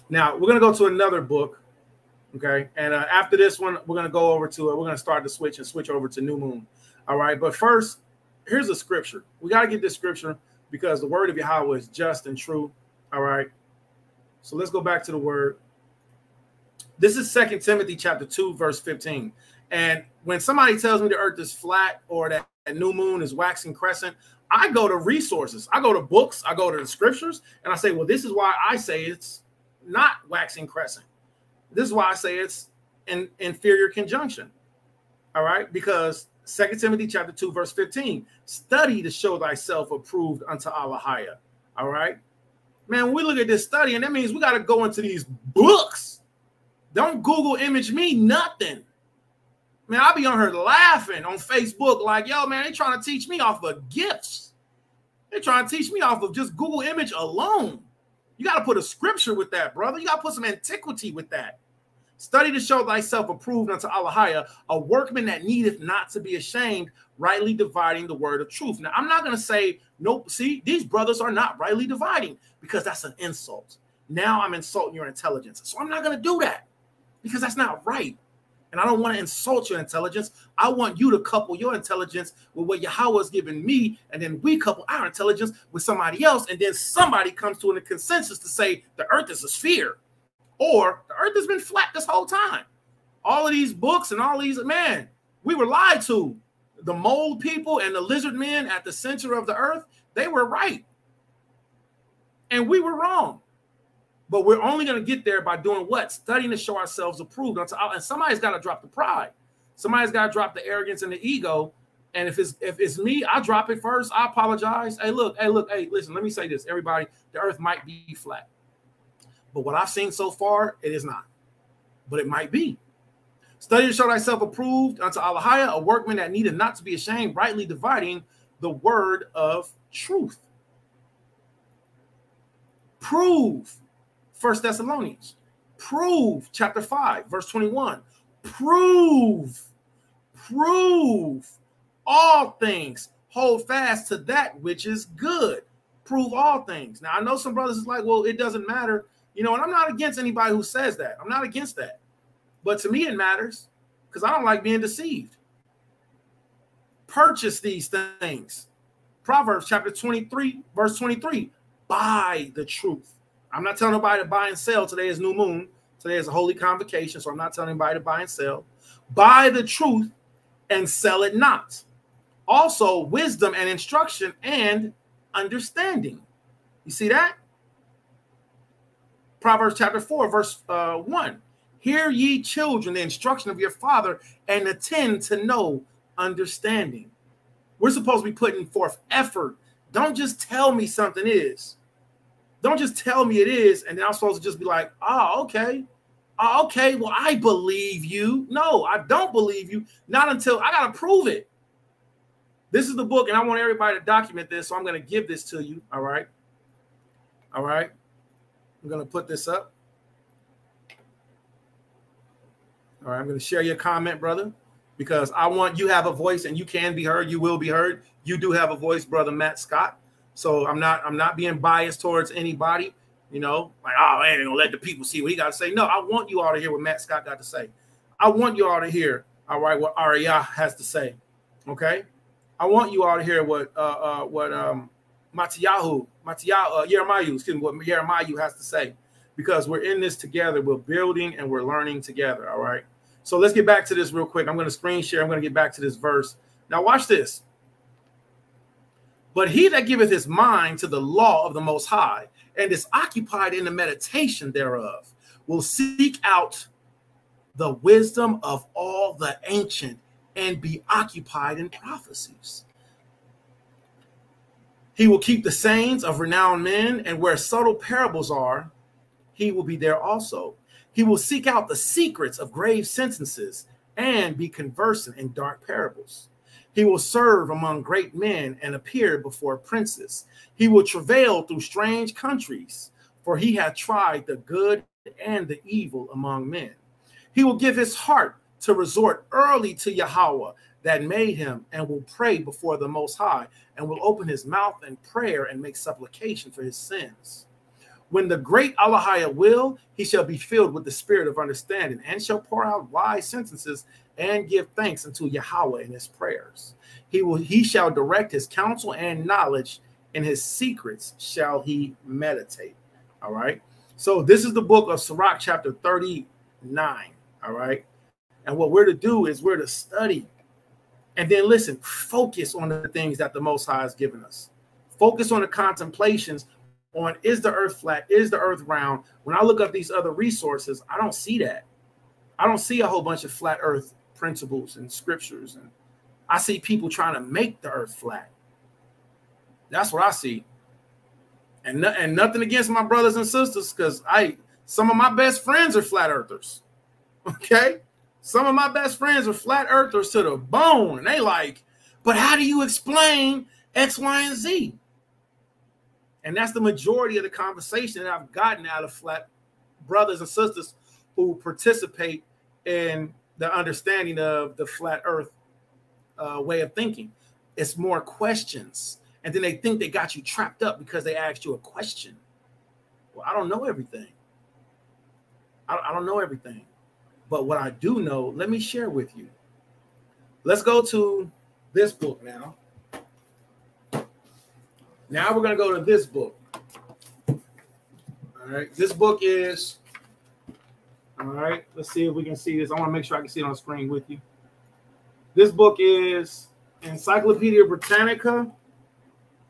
Speaker 1: Now we're going to go to another book. Okay. And after this one, we're going to go over to we're going to start the switch over to New Moon. All right. But first, here's a scripture. We got to get this scripture because the word of Yahweh is just and true. All right. So let's go back to the word. This is 2 Timothy chapter 2, verse 15. And when somebody tells me the earth is flat or that new moon is waxing crescent, I go to resources. I go to books. I go to the scriptures. And I say, well, this is why I say it's not waxing crescent. This is why I say it's an inferior conjunction. All right. Because 2 Timothy chapter 2, verse 15, study to show thyself approved unto Allahiyah. All right. Man, when we look at this study, and that means we got to go into these books. Don't Google image me nothing. Man, I'll be on her laughing on Facebook like, yo, man, they trying to teach me off of gifts. They're trying to teach me off of just Google image alone. You got to put a scripture with that, brother. You got to put some antiquity with that. Study to show thyself approved unto Allahiyah, a workman that needeth not to be ashamed, rightly dividing the word of truth. Now, I'm not going to say, nope, see, these brothers are not rightly dividing because that's an insult. Now I'm insulting your intelligence. So I'm not going to do that because that's not right. And I don't want to insult your intelligence. I want you to couple your intelligence with what Yahweh has given me, and then we couple our intelligence with somebody else, and then somebody comes to a consensus to say the earth is a sphere, or the earth has been flat this whole time. All of these books and all these, man, we were lied to. The mole people and the lizard men at the center of the earth, they were right. And we were wrong. But we're only going to get there by doing what? Studying to show ourselves approved. And somebody's got to drop the pride. Somebody's got to drop the arrogance and the ego. And if it's me, I drop it first. I apologize. Hey, listen, let me say this. Everybody, the earth might be flat. But what I've seen so far, it is not. But it might be. Study to show thyself approved unto Allahiyah, a workman that needed not to be ashamed, rightly dividing the word of truth. Prove. 1 Thessalonians, prove chapter 5, verse 21. Prove all things. Hold fast to that which is good. Prove all things. Now, I know some brothers is like, well, it doesn't matter. You know, and I'm not against anybody who says that. I'm not against that. But to me, it matters because I don't like being deceived. Purchase these things. Proverbs chapter 23, verse 23. Buy the truth. I'm not telling nobody to buy and sell. Today is new moon. Today is a holy convocation, so I'm not telling anybody to buy and sell. Buy the truth and sell it not. Also, wisdom and instruction and understanding. You see that? Proverbs chapter 4, verse 1. Hear ye children the instruction of your father and attend to know understanding. We're supposed to be putting forth effort. Don't just tell me something is. Don't just tell me it is, and then I'm supposed to just be like, oh, okay. Oh, okay, well, I believe you. No, I don't believe you. Not until I got to prove it. This is the book, and I want everybody to document this, so I'm going to give this to you, all right? All right. I'm going to put this up. All right, I'm going to share your comment, brother, because I want you to have a voice, and you can be heard. You will be heard. You do have a voice, brother Matt Scott. So I'm not being biased towards anybody, you know, like, oh, I ain't gonna let the people see what he got to say. No, I want you all to hear what Matt Scott got to say. I want you all to hear, all right, what Ariyah has to say. Okay. I want you all to hear what Jeremiah has to say, because we're in this together. We're building and we're learning together. All right. So let's get back to this real quick. I'm going to screen share. I'm going to get back to this verse. Now watch this. But he that giveth his mind to the law of the Most High and is occupied in the meditation thereof will seek out the wisdom of all the ancient and be occupied in prophecies. He will keep the sayings of renowned men, and where subtle parables are, he will be there also. He will seek out the secrets of grave sentences and be conversant in dark parables. He will serve among great men and appear before princes. He will travail through strange countries, for he hath tried the good and the evil among men. He will give his heart to resort early to Yahweh that made him, and will pray before the Most High, and will open his mouth in prayer and make supplication for his sins. When the great Allahia will, he shall be filled with the spirit of understanding, and shall pour out wise sentences, and give thanks unto Yahweh in his prayers. He shall direct his counsel and knowledge, in his secrets shall he meditate. All right. So this is the book of Sirach, chapter 39. All right. And what we're to do is we're to study. And then listen, focus on the things that the Most High has given us. Focus on the contemplations on, is the earth flat? Is the earth round? When I look up these other resources, I don't see that. I don't see a whole bunch of flat earth principles and scriptures. And I see people trying to make the earth flat. That's what I see. And nothing against my brothers and sisters, because some of my best friends are flat earthers. Okay? Some of my best friends are flat earthers to the bone. And they like, but how do you explain X, Y, and Z? And that's the majority of the conversation that I've gotten out of flat brothers and sisters who participate in the understanding of the flat earth way of thinking. It's more questions. And then they think they got you trapped up because they asked you a question. Well, I don't know everything. I don't know everything. But what I do know, let me share with you. Let's go to this book now. Now we're going to go to this book. All right. This book is, all right, let's see if we can see this. I want to make sure I can see it on screen with you. This book is Encyclopedia Britannica,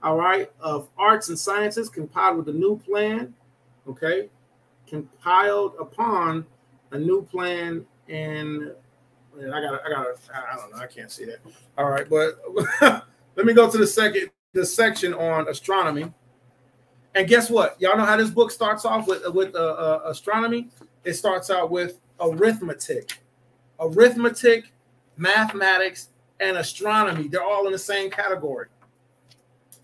Speaker 1: all right, of Arts and Sciences, compiled with a new plan, okay, compiled upon a new plan. And I don't know, I can't see that. All right, but let me go to the section on astronomy. And guess what? Y'all know how this book starts off with astronomy? It starts out with arithmetic. Arithmetic, mathematics, and astronomy. They're all in the same category.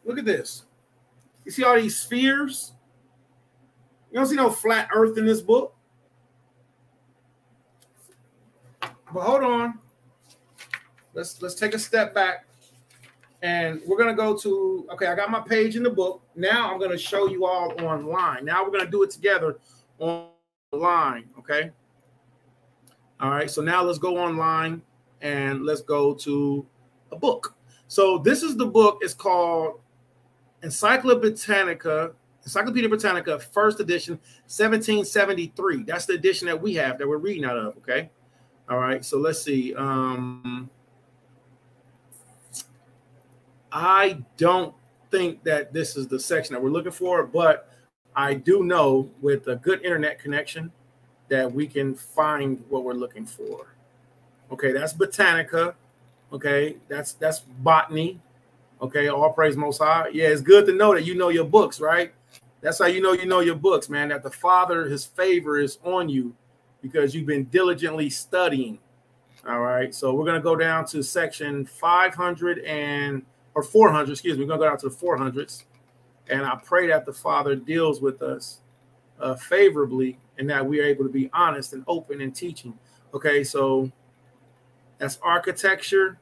Speaker 1: Look at this. You see all these spheres? You don't see no flat earth in this book. But hold on. Let's take a step back. And we're going to go to, okay, I got my page in the book. Now I'm going to show you all online. Now we're going to do it together online, okay? All right, so now let's go online and let's go to a book. So this is the book. It's called Encyclopedia Britannica, first edition, 1773. That's the edition that we have that we're reading out of, okay? All right, so let's see. I don't think that this is the section that we're looking for, but I do know with a good internet connection that we can find what we're looking for. Okay, that's Botanica. Okay, that's botany. Okay, all praise Most High. Yeah, it's good to know that you know your books, right? That's how you know your books, man, that the Father, his favor is on you because you've been diligently studying. All right, so we're going to go down to section 400, excuse me. We're going to go down to the 400s. And I pray that the Father deals with us favorably and that we are able to be honest and open in teaching. Okay, so that's architecture.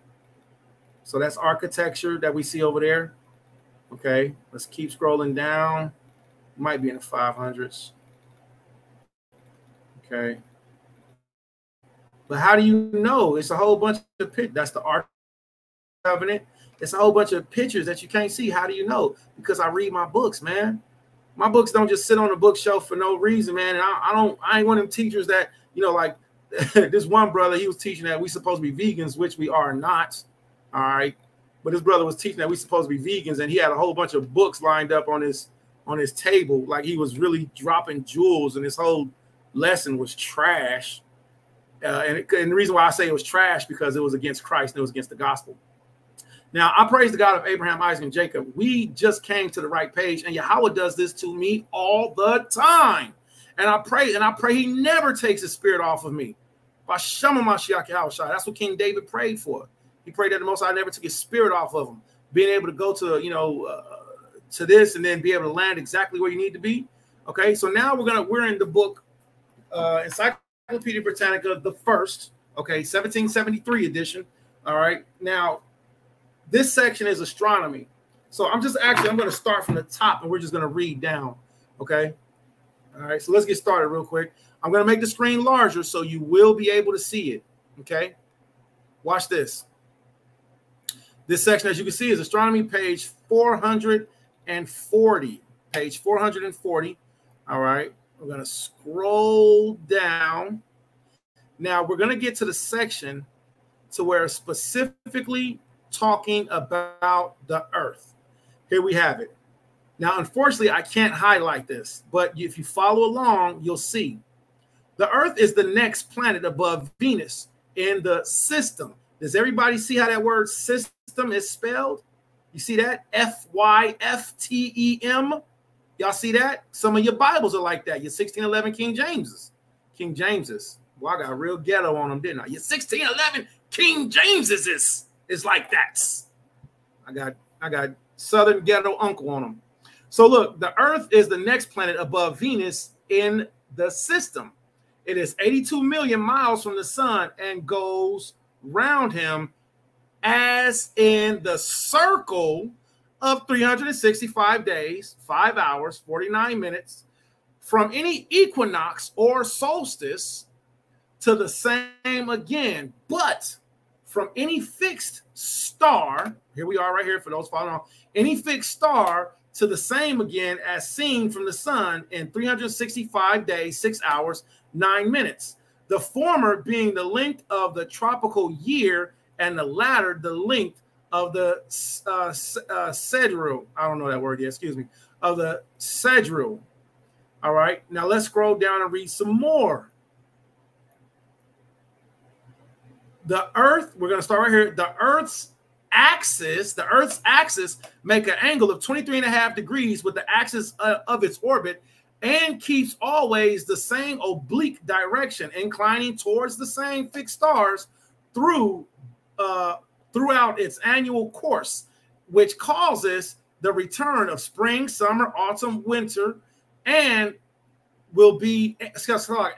Speaker 1: So that's architecture that we see over there. Okay, let's keep scrolling down. Might be in the 500s. Okay. But how do you know? It's a whole bunch of pictures. That's the Ark Covenant. It's a whole bunch of pictures that you can't see. How do you know? Because I read my books, man. My books don't just sit on the bookshelf for no reason, man. And I ain't one of them teachers that, you know, like this one brother, he was teaching that we supposed to be vegans, which we are not. All right. But this brother was teaching that we supposed to be vegans, and he had a whole bunch of books lined up on his table. Like he was really dropping jewels, and this whole lesson was trash. And the reason why I say it was trash because it was against Christ and it was against the gospel. Now, I praise the God of Abraham, Isaac, and Jacob. We just came to the right page, and Yahweh does this to me all the time. And I pray he never takes his spirit off of me. That's what King David prayed for. He prayed that the Most High never took his spirit off of him, being able to go to, to this and then be able to land exactly where you need to be. Okay, so now we're in the book Encyclopedia Britannica, the first, 1773 edition. All right, now this section is astronomy. So I'm going to start from the top and we're just going to read down. Okay. All right, so let's get started real quick. I'm going to make the screen larger so you will be able to see it. Okay, watch this. This section, as you can see, is astronomy, page 440. Page 440. All right, we're going to scroll down. Now we're going to get to the section to where it's specifically talking about the Earth. Here we have it. Now, unfortunately, I can't highlight this, but if you follow along, you'll see. The Earth is the next planet above Venus in the system. Does everybody see how that word system is spelled? You see that? F-Y-F-T-E-M. Y'all see that? Some of your Bibles are like that. Your 1611 King Jameses. King Jameses. Well, I got real ghetto on them, didn't I? Your 1611 King Jameses is like that. I got Southern ghetto uncle on them. So look, the Earth is the next planet above Venus in the system. It is 82 million miles from the sun and goes round him as in the circle of 365 days, 5 hours, 49 minutes from any equinox or solstice to the same again, but from any fixed star, here we are right here for those following on, any fixed star to the same again as seen from the sun in 365 days, 6 hours, 9 minutes. The former being the length of the tropical year and the latter the length of the sidereal. I don't know that word yet, excuse me. Of the sidereal. All right, now let's scroll down and read some more. The Earth, we're going to start right here. The Earth's axis make an angle of 23.5 degrees with the axis of its orbit and keeps always the same oblique direction, inclining towards the same fixed stars throughout its annual course, which causes the return of spring, summer, autumn, winter, and will be explained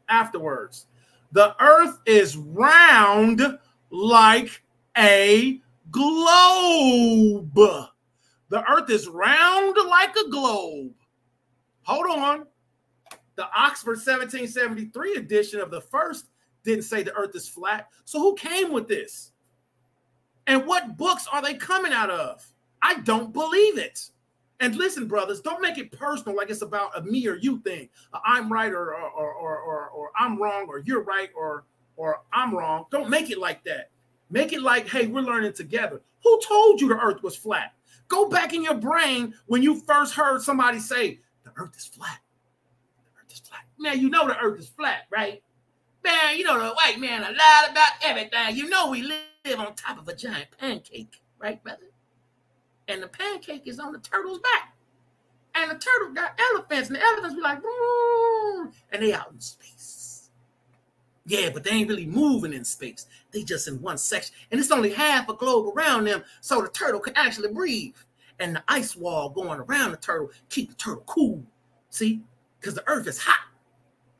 Speaker 1: afterwards. The Earth is round like a globe. The Earth is round like a globe. Hold on. The Oxford 1773 edition of the first didn't say the Earth is flat. So who came with this? And what books are they coming out of? I don't believe it. And listen, brothers, don't make it personal like it's about a me or you thing. I'm right or I'm wrong, or you're right or I'm wrong. Don't make it like that. Make it like, hey, we're learning together. Who told you the Earth was flat? Go back in your brain when you first heard somebody say, the Earth is flat. The Earth is flat. Man, you know the Earth is flat, right? Man, you know the white man lied about everything. You know we live on top of a giant pancake, right, brother? And the pancake is on the turtle's back. And the turtle got elephants, and the elephants be like, boom, and they out in space. Yeah, but they ain't really moving in space. They just in one section. And it's only half a globe around them, so the turtle can actually breathe. And the ice wall going around the turtle keep the turtle cool. See? Because the Earth is hot.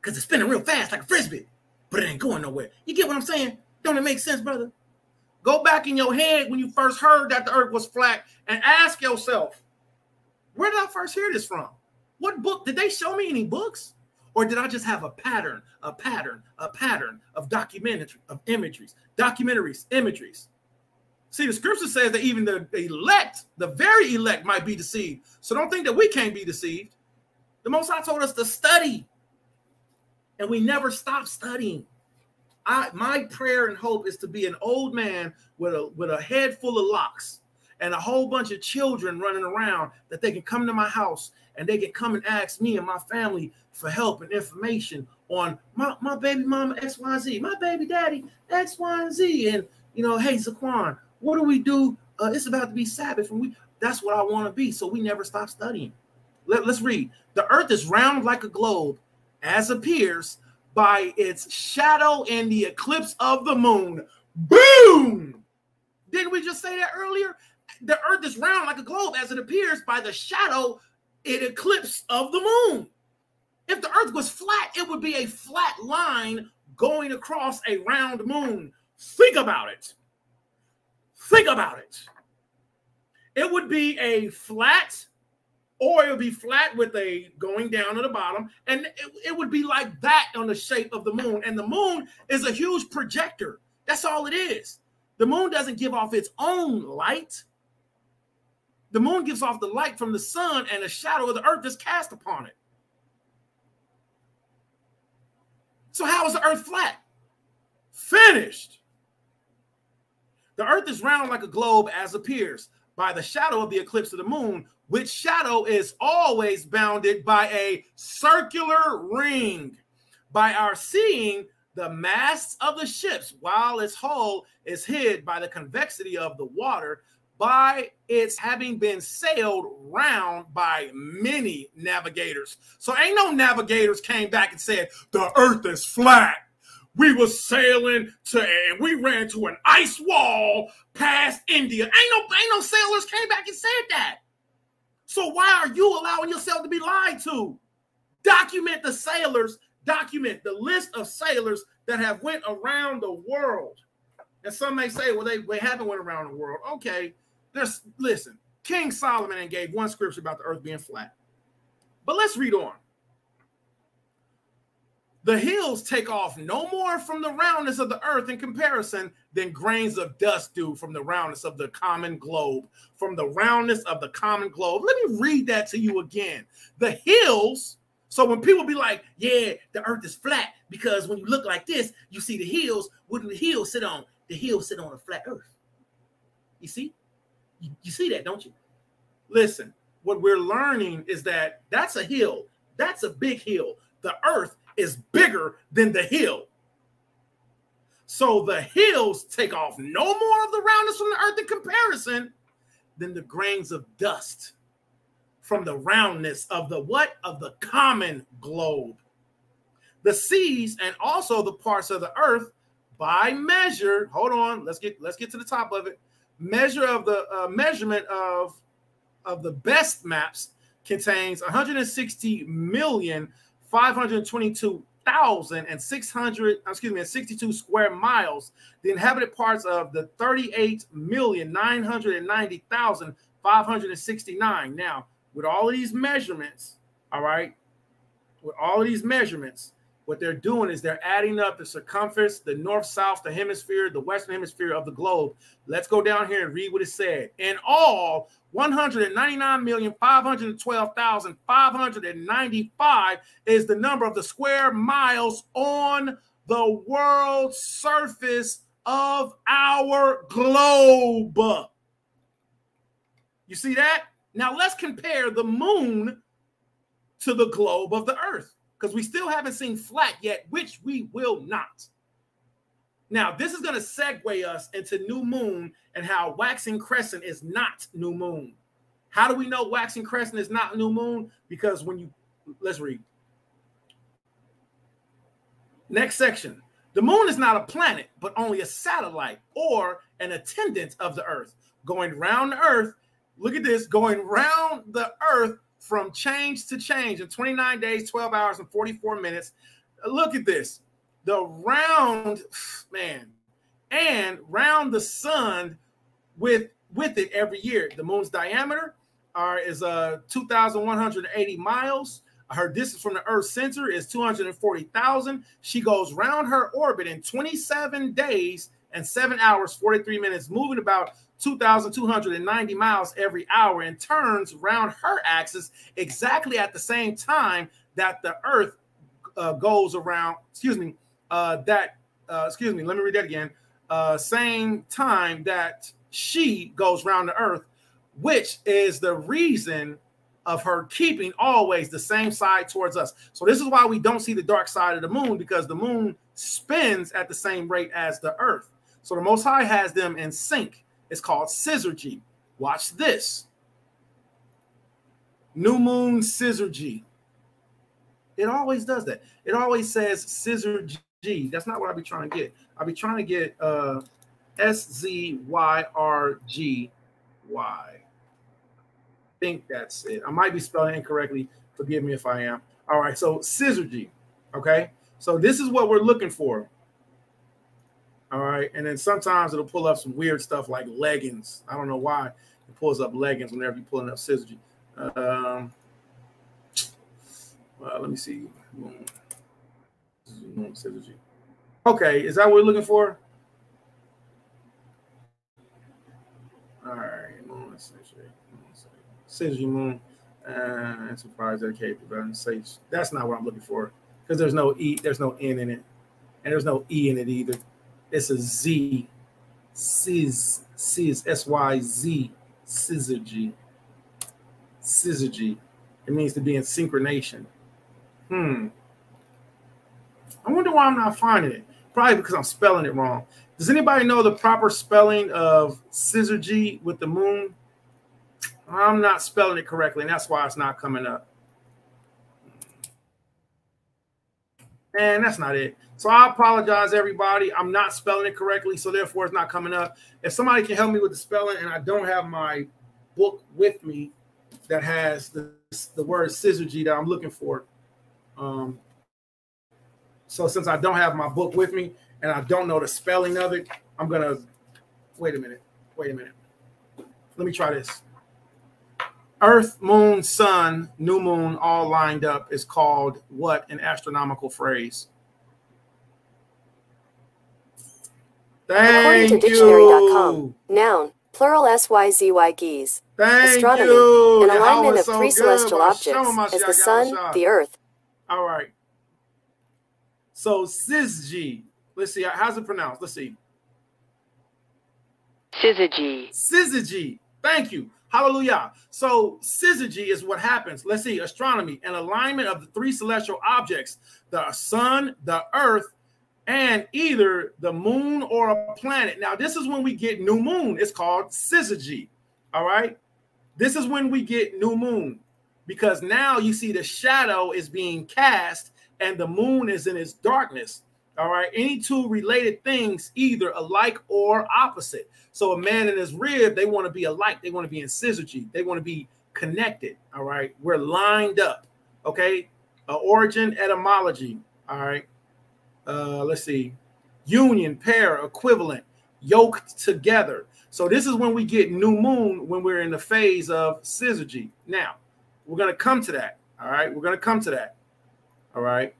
Speaker 1: Because it's spinning real fast like a Frisbee. But it ain't going nowhere. You get what I'm saying? Don't it make sense, brother? Go back in your head when you first heard that the Earth was flat and ask yourself, where did I first hear this from? What book? Did they show me any books? Or did I just have a pattern of documentaries, imageries? See, the scripture says that even the elect, the very elect might be deceived. So don't think that we can't be deceived. The Most High told us to study. And we never stop studying. My prayer and hope is to be an old man with a head full of locks and a whole bunch of children running around that they can come to my house and they can come and ask me and my family for help and information on my baby mama XYZ, my baby daddy XYZ, and hey Zaquan, what do we do? It's about to be Sabbath, and that's what I want to be. So we never stop studying. Let's read. The Earth is round like a globe, as appears by its shadow in the eclipse of the moon. Boom! Didn't we just say that earlier? The earth is round like a globe as it appears by the shadow in eclipse of the moon. If the earth was flat, it would be a flat line going across a round moon. Think about it. Think about it. It would be a flat, or it would be flat with a going down to the bottom, and it would be like that on the shape of the moon. And the moon is a huge projector. That's all it is. The moon doesn't give off its own light. The moon gives off the light from the sun, and the shadow of the earth is cast upon it. So how is the earth flat? Finished. The earth is round like a globe as appears by the shadow of the eclipse of the moon, which shadow is always bounded by a circular ring. By our seeing the masts of the ships, while its hull is hid by the convexity of the water, by its having been sailed round by many navigators. So ain't no navigators came back and said, the earth is flat. We were sailing and we ran to an ice wall past India. Ain't no sailors came back and said that. So why are you allowing yourself to be lied to? Document the sailors, document the list of sailors that have went around the world. And some may say, well, they haven't went around the world. Okay, listen, King Solomon gave one scripture about the earth being flat. But let's read on. The hills take off no more from the roundness of the earth in comparison than grains of dust do from the roundness of the common globe. From the roundness of the common globe. Let me read that to you again. The hills, so when people be like, yeah, the earth is flat, because when you look like this, you see the hills. What do the hills sit on? The hills sit on a flat earth. You see? You see that, don't you? Listen, what we're learning is that that's a hill. That's a big hill. The earth is bigger than the hill. So the hills take off no more of the roundness from the earth in comparison than the grains of dust from the roundness of the what? Of the common globe. The seas and also the parts of the earth by measure, hold on, let's get to the top of it. Measure of the measurement of the best maps contains 160,522,662 square miles. The inhabited parts of the 38,990,569. Now, with all of these measurements, all right, with all of these measurements, what they're doing is they're adding up the circumference, the north, south, the hemisphere, the western hemisphere of the globe. Let's go down here and read what it said. In all, 199,512,595 is the number of the square miles on the world's surface of our globe. You see that? Now let's compare the moon to the globe of the earth, because we still haven't seen flat yet, which we will not. Now, this is going to segue us into new moon and how waxing crescent is not new moon. How do we know waxing crescent is not new moon? Because when you, let's read. Next section. The moon is not a planet, but only a satellite or an attendant of the earth. Going round the earth, look at this, going round the earth from change to change in 29 days, 12 hours, and 44 minutes. Look at this. The round, man, and round the sun with it every year. The moon's diameter is 2,180 miles. Her distance from the Earth's center is 240,000. She goes round her orbit in 27 days and 7 hours, 43 minutes, moving about 2,290 miles every hour, and turns round her axis exactly at the same time that the Earth goes around. Let me read that again. Same time that she goes round the Earth, which is the reason of her keeping always the same side towards us. So this is why we don't see the dark side of the moon, because the moon spins at the same rate as the Earth. So the Most High has them in sync. It's called syzygy. Watch this. New moon syzygy. It always does that. It always says scissor G. That's not what I be trying to get. I be trying to get SZYRGY. I think that's it. I might be spelling incorrectly. Forgive me if I am. All right, so scissor G. Okay, so this is what we're looking for. All right, and then sometimes it'll pull up some weird stuff like leggings. I don't know why it pulls up leggings whenever you're pulling up scissor G. Let me see. Okay, is that what we're looking for? All right, Syzygy moon, enterprise dedicated to safe. That's not what I'm looking for because there's no E, there's no N in it, and there's no E in it either. It's a Z, Syz, SYZ, Syzygy. Syzygy. It means to be in synchronization. I wonder why I'm not finding it. Probably because I'm spelling it wrong. Does anybody know the proper spelling of Syzygy with the moon? I'm not spelling it correctly, and that's why it's not coming up. And that's not it. So I apologize, everybody. I'm not spelling it correctly, so therefore it's not coming up. If somebody can help me with the spelling, and I don't have my book with me that has the word Syzygy that I'm looking for. So since I don't have my book with me and I don't know the spelling of it, I'm going to wait a minute. Let me try this. Earth, moon, sun, new moon, all lined up is called what in astronomical phrase?
Speaker 3: According to dictionary.com, noun, plural SYZY geese. Astronomy, an alignment of three celestial objects as the sun, the earth.
Speaker 1: All right. So Syzygy. Let's see. How's it pronounced? Let's see.
Speaker 3: Syzygy.
Speaker 1: Syzygy. Thank you. Hallelujah. So Syzygy is what happens. Let's see. Astronomy, an alignment of the three celestial objects, the sun, the earth, and either the moon or a planet. Now, this is when we get new moon. It's called Syzygy. All right. This is when we get new moon because now you see the shadow is being cast and the moon is in its darkness. All right. Any two related things, either alike or opposite. So a man and his rib, they want to be alike. They want to be in Syzygy. They want to be connected. All right. We're lined up. Okay. Origin, etymology. All right. Let's see. Union, pair, equivalent, yoked together. So this is when we get new moon when we're in the phase of Syzygy. Now, we're going to come to that. All right. We're going to come to that. All right.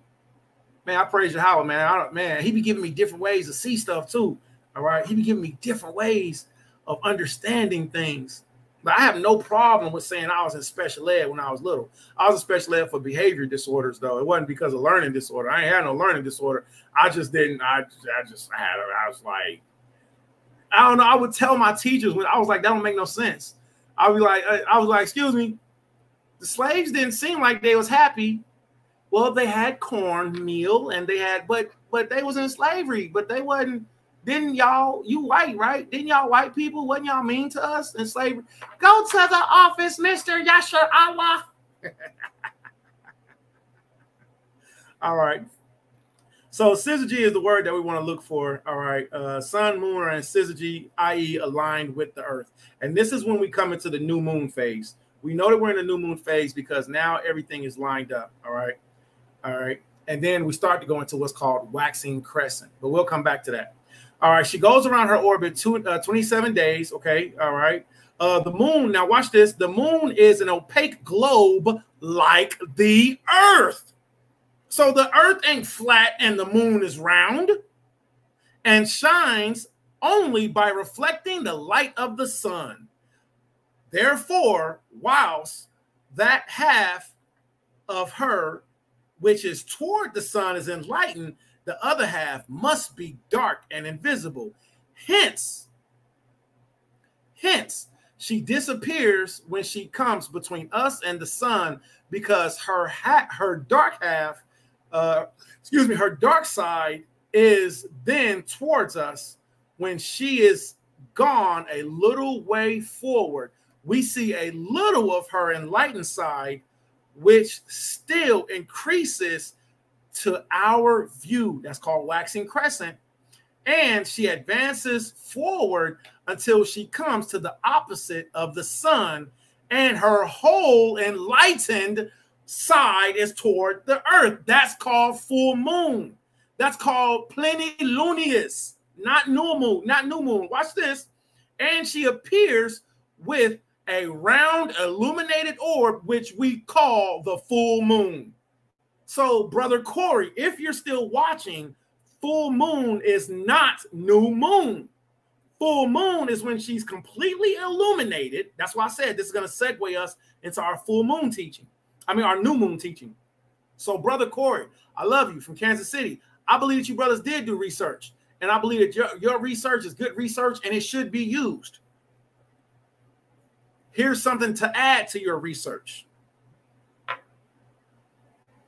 Speaker 1: Man, I praise Yahweh, man. Man, he be giving me different ways to see stuff too. All right. He be giving me different ways of understanding things. But I have no problem with saying I was in special ed when I was little. I was in special ed for behavior disorders, though. It wasn't because of learning disorder. I ain't had no learning disorder. I just didn't. I was like, I don't know. I would tell my teachers when I was like, that don't make no sense. I was like, excuse me. The slaves didn't seem like they was happy. Well, they had cornmeal and they had, but they was in slavery, but they wasn't. Didn't y'all, you white, right? Didn't y'all white people, wasn't y'all mean to us in slavery? Go to the office, Mr. Yasher Allah. All right. So Syzygy is the word that we want to look for. All right. Sun, moon are in Syzygy, i.e. aligned with the earth. And this is when we come into the new moon phase. We know that we're in the new moon phase because now everything is lined up. All right. All right. And then we start to go into what's called waxing crescent, but we'll come back to that. All right. She goes around her orbit 27 days. Okay. All right. The moon. Now watch this. The moon is an opaque globe like the earth. So the earth ain't flat and the moon is round and shines only by reflecting the light of the sun. Therefore, whilst that half of her, which is toward the sun, is enlightened, the other half must be dark and invisible. Hence, she disappears when she comes between us and the sun, because her dark half, her dark side is then towards us. When she is gone a little way forward, we see a little of her enlightened side which still increases to our view. That's called waxing crescent. And she advances forward until she comes to the opposite of the sun, and her whole enlightened side is toward the earth. That's called full moon. That's called plenilunious, not new moon, not new moon. Watch this. And she appears with a round illuminated orb, which we call the full moon. So, Brother Corey, if you're still watching, full moon is not new moon. Full moon is when she's completely illuminated. That's why I said this is going to segue us into our full moon teaching. Our new moon teaching. So, Brother Corey, I love you, from Kansas City. I believe that you brothers did do research. And I believe that your research is good research and it should be used. Here's something to add to your research.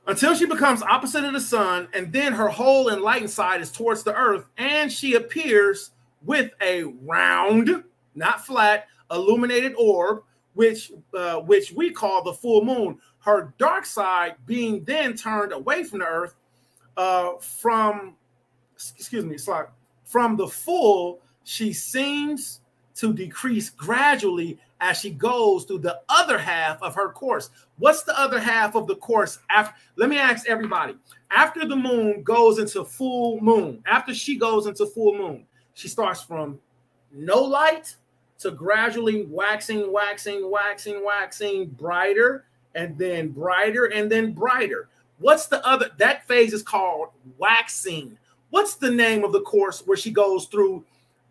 Speaker 1: Until she becomes opposite of the sun, and then her whole enlightened side is towards the earth, and she appears with a round, not flat, illuminated orb, which we call the full moon. Her dark side being then turned away from the earth from the full, she seems to decrease gradually as she goes through the other half of her course. What's the other half of the course? Let me ask everybody. After the moon goes into full moon, after she goes into full moon, she starts from no light to gradually waxing, brighter, and then brighter, and then brighter. What's the other? That phase is called waxing. What's the name of the course where she goes through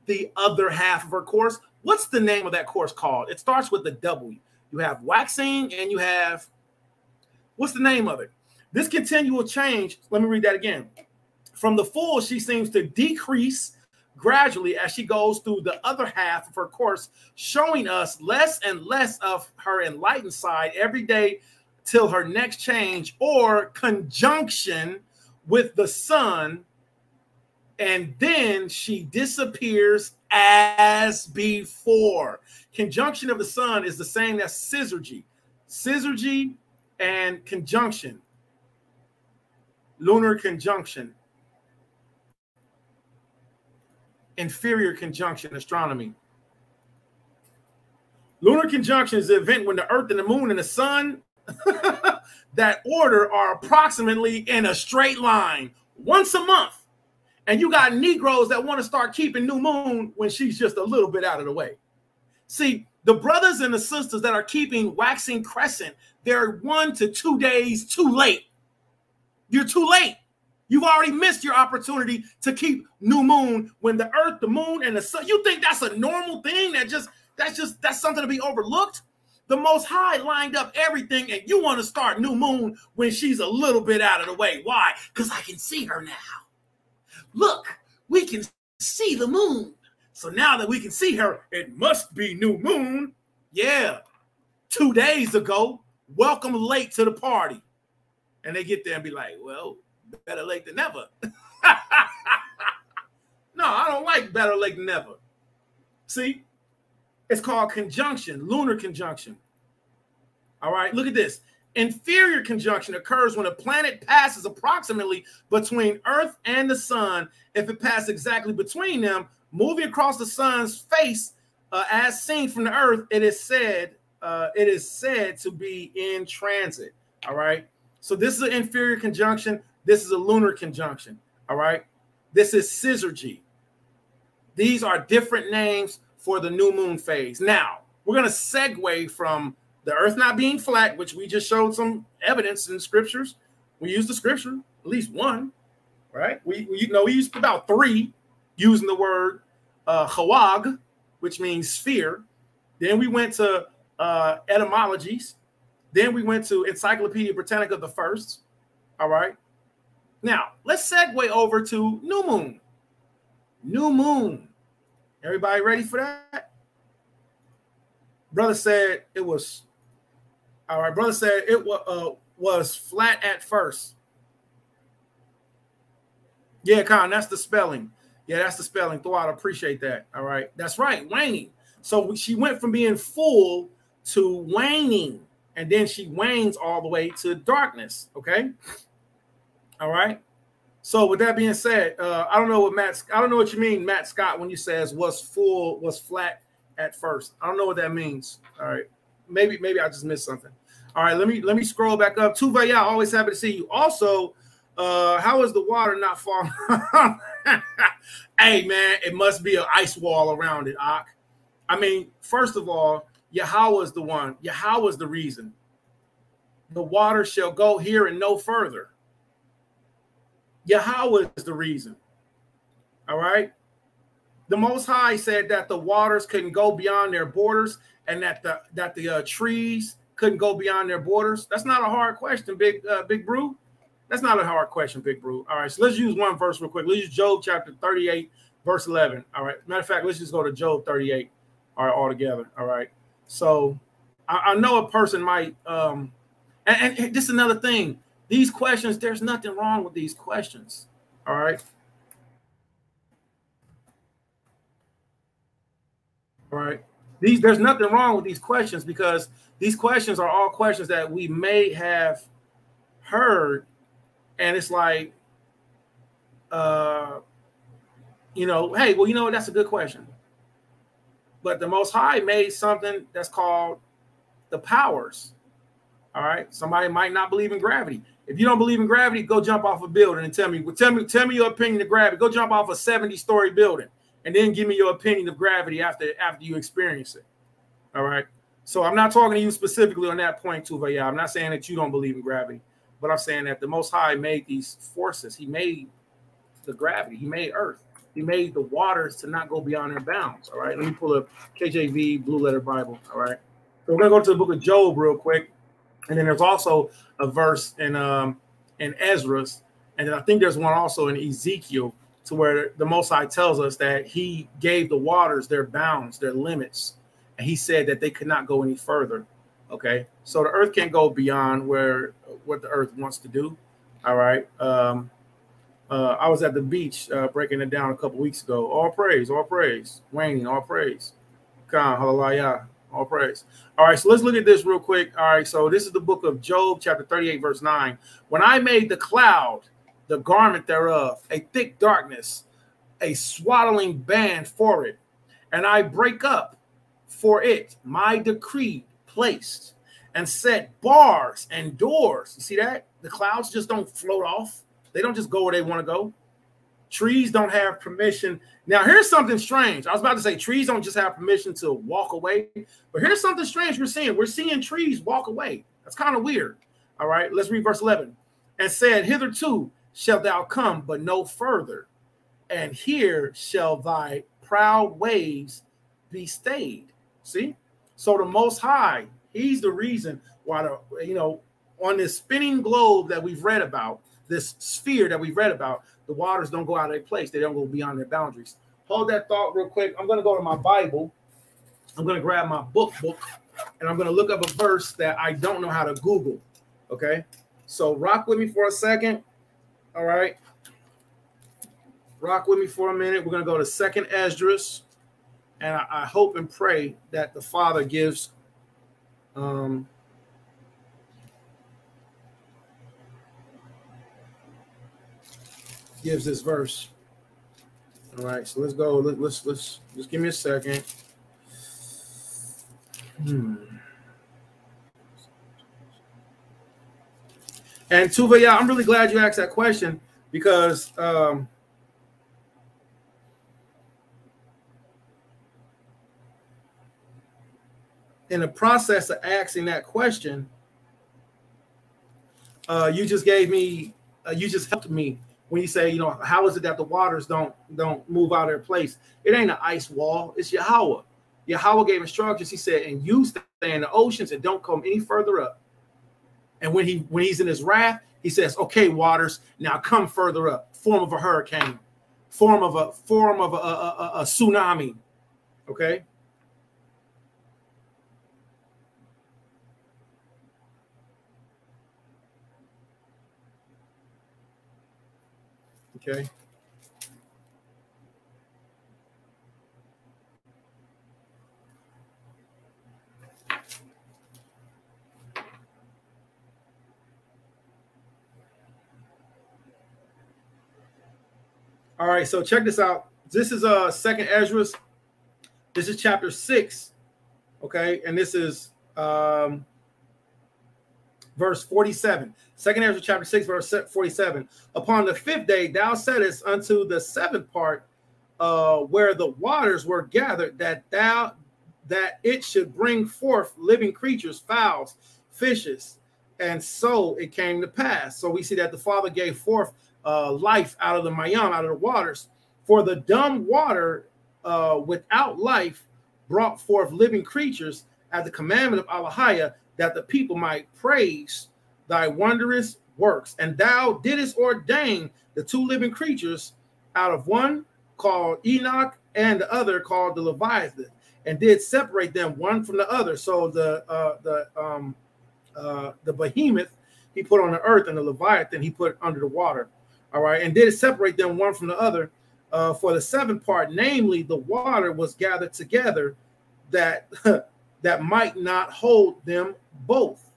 Speaker 1: the other half of her course? What's the name of that course called? It starts with the W. You have waxing and you have, what's the name of it? This continual change, let me read that again. From the full, she seems to decrease gradually as she goes through the other half of her course, showing us less and less of her enlightened side every day till her next change or conjunction with the sun. And then she disappears as before. Conjunction of the sun is the same as syzygy. Syzygy and conjunction. Lunar conjunction. Inferior conjunction, astronomy. Lunar conjunction is the event when the earth and the moon and the sun, that order, are approximately in a straight line once a month. And you got Negroes that want to start keeping new moon when she's just a little bit out of the way. See, the brothers and the sisters that are keeping waxing crescent, they're 1 to 2 days too late. You're too late. You've already missed your opportunity to keep new moon when the earth, the moon, and the sun. You think that's a normal thing? That's something to be overlooked? The Most High lined up everything, and you want to start new moon when she's a little bit out of the way. Why? Because I can see her now. Look, we can see the moon. So now that we can see her, it must be new moon. Yeah. 2 days ago, welcome late to the party. And they get there and be like, well, better late than never. No, I don't like better late than never. See, it's called conjunction, lunar conjunction. All right, look at this. Inferior conjunction occurs when a planet passes approximately between Earth and the sun. If it passes exactly between them, moving across the sun's face, as seen from the Earth, it is said to be in transit. All right. So this is an inferior conjunction. This is a lunar conjunction. All right. This is syzygy. These are different names for the new moon phase. Now we're going to segue from the earth not being flat, which we just showed some evidence in the scriptures. We used the scripture, at least one, right? We used about 3 using the word chawag, which means sphere. Then we went to etymologies. Then we went to Encyclopedia Britannica the first. All right. Now let's segue over to new moon. New moon. Everybody ready for that? Brother said it was. All right, brother said it was flat at first. Yeah, Con, that's the spelling. Yeah, that's the spelling. Thought, I appreciate that. All right, that's right, waning. So she went from being full to waning, and then she wanes all the way to darkness. Okay. All right. So with that being said, I don't know what you mean, Matt Scott, when you says was flat at first. I don't know what that means. All right. Maybe I just missed something. All right, let me scroll back up. Tuvaya, always happy to see you. Also, how is the water not falling? Hey man, it must be an ice wall around it, Ak. I mean, first of all, Yahweh is the one. Yahweh is the reason. The water shall go here and no further. Yahweh is the reason. All right. The Most High said that the waters couldn't go beyond their borders, and that the trees couldn't go beyond their borders. That's not a hard question, Big Brew. That's not a hard question, Big Brew. All right, so let's use one verse real quick. Let's use Job chapter 38, verse 11. All right. Matter of fact, let's just go to Job 38. All right, all together. All right. So I know a person might, and this is another thing. These questions, there's nothing wrong with these questions. All right. All right. There's nothing wrong with these questions, because these questions are all questions that we may have heard. And it's like, you know, hey, well, you know, that's a good question. But the Most High made something that's called the powers. All right. Somebody might not believe in gravity. If you don't believe in gravity, go jump off a building and tell me your opinion of gravity. Go jump off a 70-story building and then give me your opinion of gravity after you experience it. All right. So I'm not talking to you specifically on that point, Tuvaya. I'm not saying that you don't believe in gravity, but I'm saying that the Most High made these forces. He made the gravity. He made Earth. He made the waters to not go beyond their bounds. All right. Let me pull up KJV Blue Letter Bible. All right. So we're going to go to the book of Job real quick. And then there's also a verse in Ezra's. And then I think there's one also in Ezekiel, to where the Most High tells us that he gave the waters their bounds, their limits. And he said that they could not go any further. Okay. So the earth can't go beyond what the earth wants to do. All right. I was at the beach breaking it down a couple weeks ago. All praise, waning, all praise. Khan, hallelujah, all praise. All right, so let's look at this real quick. All right, so this is the book of Job, chapter 38, verse 9. When I made the cloud, the garment thereof, a thick darkness, a swaddling band for it, and I break up for it my decree placed, and set bars and doors. You see that? The clouds just don't float off. They don't just go where they want to go. Trees don't have permission. Now, here's something strange. I was about to say trees don't just have permission to walk away, but here's something strange we're seeing. We're seeing trees walk away. That's kind of weird. All right, let's read verse 11. And said, hitherto shalt thou come, but no further. And here shall thy proud waves be stayed. See? So the Most High, he's the reason why, on this spinning globe that we've read about, this sphere that we've read about, the waters don't go out of their place. They don't go beyond their boundaries. Hold that thought real quick. I'm going to go to my Bible. I'm going to grab my book, and I'm going to look up a verse that I don't know how to Google. Okay? So rock with me for a second. All right? Rock with me for a minute. We're going to go to 2nd Esdras, and I hope and pray that the Father gives this verse. All right, so let's go. Let's just give me a second. And Tuvaya, I'm really glad you asked that question, because in the process of asking that question, you just gave me, you just helped me. When you say, how is it that the waters don't move out of their place? It ain't an ice wall. It's Yahweh. Yahweh gave instructions. He said, and you stay in the oceans and don't come any further up. And when he's in his wrath, he says, okay, waters, now come further up. Form of a hurricane, form of a tsunami. Okay. Okay. All right, so check this out. This is Second Ezra. This is chapter 6. Okay, and this is verse 47. Second Ezra chapter 6, verse 47. Upon the 5th day, thou saidest unto the 7th part, where the waters were gathered, that it should bring forth living creatures, fowls, fishes, and so it came to pass. So we see that the Father gave forth life out of the mayam, out of the waters. For the dumb water without life brought forth living creatures at the commandment of Allahiyah, that the people might praise thy wondrous works. And thou didst ordain the 2 living creatures out of one called Enoch and the other called the Leviathan, and did separate them one from the other. So the behemoth he put on the earth, and the Leviathan he put under the water. All right, and did separate them one from the other. For the 7th part, namely the water, was gathered together, that that might not hold them both.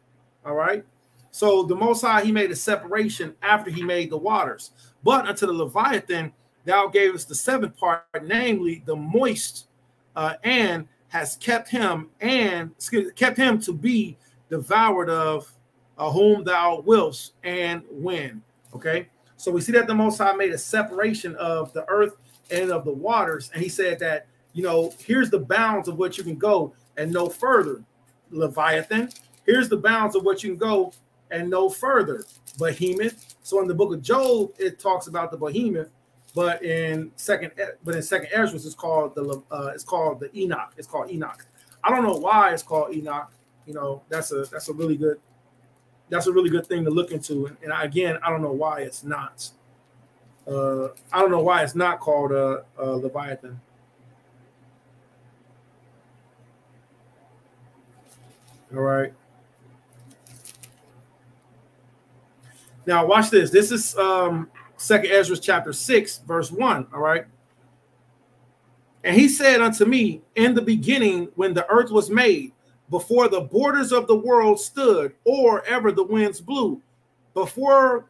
Speaker 1: All right. So the Most High, he made a separation after he made the waters. But unto the Leviathan, thou gavest the 7th part, namely the moist, and has kept him to be devoured of whom thou wilt and when. Okay. So we see that the Most High made a separation of the earth and of the waters. And he said that, you know, here's the bounds of what you can go and no further, Leviathan. Here's the bounds of what you can go and no further, behemoth. So in the book of Job, it talks about the behemoth, but in second Ezra, it's called the Enoch. It's called Enoch. I don't know why it's called Enoch. You know, that's a really good thing to look into. And again, I don't know why it's not. I don't know why it's not called Leviathan. All right. Now watch this. This is Second Ezra chapter 6, verse 1. All right. And he said unto me, in the beginning, when the earth was made, before the borders of the world stood, or ever the winds blew, before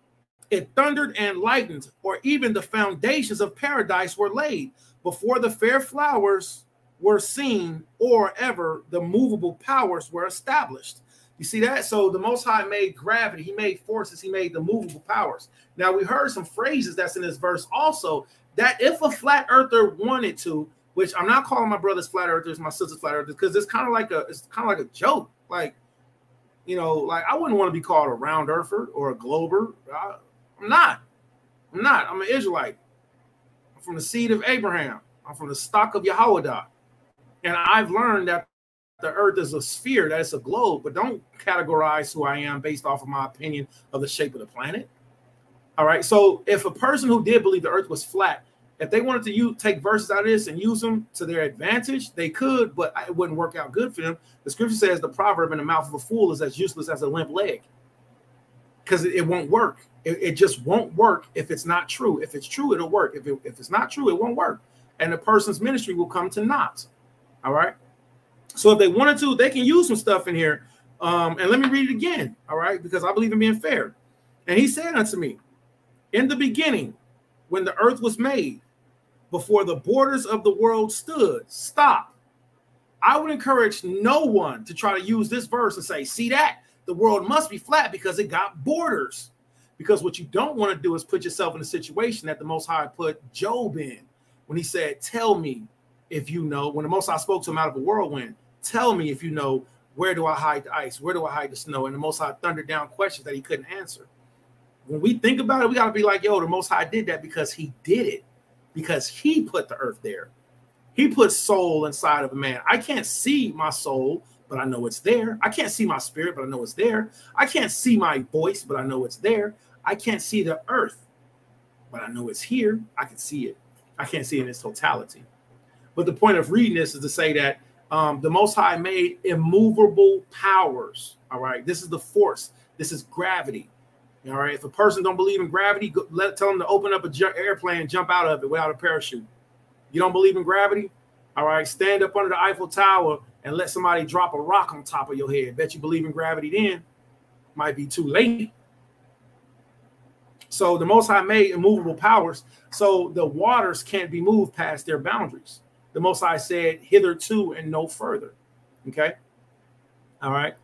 Speaker 1: it thundered and lightened, or even the foundations of paradise were laid, before the fair flowers were seen, or ever the movable powers were established. You see that? So the Most High made gravity, he made forces, he made the movable powers. Now we heard some phrases that's in this verse also, that if a flat earther wanted to, which I'm not calling my brothers flat earthers, my sisters flat earthers, because it's kind of like a joke. Like, you know, like I wouldn't want to be called a round earther or a glober. I'm not. I'm an Israelite. I'm from the seed of Abraham. I'm from the stock of Yehoiada. And I've learned that the earth is a sphere, that it's a globe, but don't categorize who I am based off of my opinion of the shape of the planet. All right. So if a person who did believe the earth was flat, if they wanted to take verses out of this and use them to their advantage, they could, but it wouldn't work out good for them. The scripture says the proverb in the mouth of a fool is as useless as a limp leg, because it won't work. It just won't work if it's not true. If it's true, it'll work. If it's not true, it won't work. And the person's ministry will come to naught. All right. So if they wanted to, they can use some stuff in here. And let me read it again. All right. Because I believe in being fair. And he said unto me, in the beginning, when the earth was made, before the borders of the world stood. Stop. I would encourage no one to try to use this verse and say, see that? The world must be flat because it got borders. Because what you don't want to do is put yourself in a situation that the Most High put Job in when he said, tell me if you know, when the Most High spoke to him out of a whirlwind, tell me if you know, where do I hide the ice? Where do I hide the snow? And the Most High thundered down questions that he couldn't answer. When we think about it, we got to be like, yo, the Most High did that because he did it. Because he put the earth there. He put soul inside of a man. I can't see my soul, but I know it's there. I can't see my spirit, but I know it's there. I can't see my voice, but I know it's there. I can't see the earth, but I know it's here. I can see it. I can't see it in its totality. But the point of reading this is to say that the Most High made immovable powers. All right. This is the force. This is gravity. All right. If a person don't believe in gravity, tell them to open up an airplane and jump out of it without a parachute. You don't believe in gravity? All right. Stand up under the Eiffel Tower and let somebody drop a rock on top of your head. Bet you believe in gravity then. Might be too late. So the Most High made immovable powers, so the waters can't be moved past their boundaries. The Most High said, hitherto and no further. Okay. All right.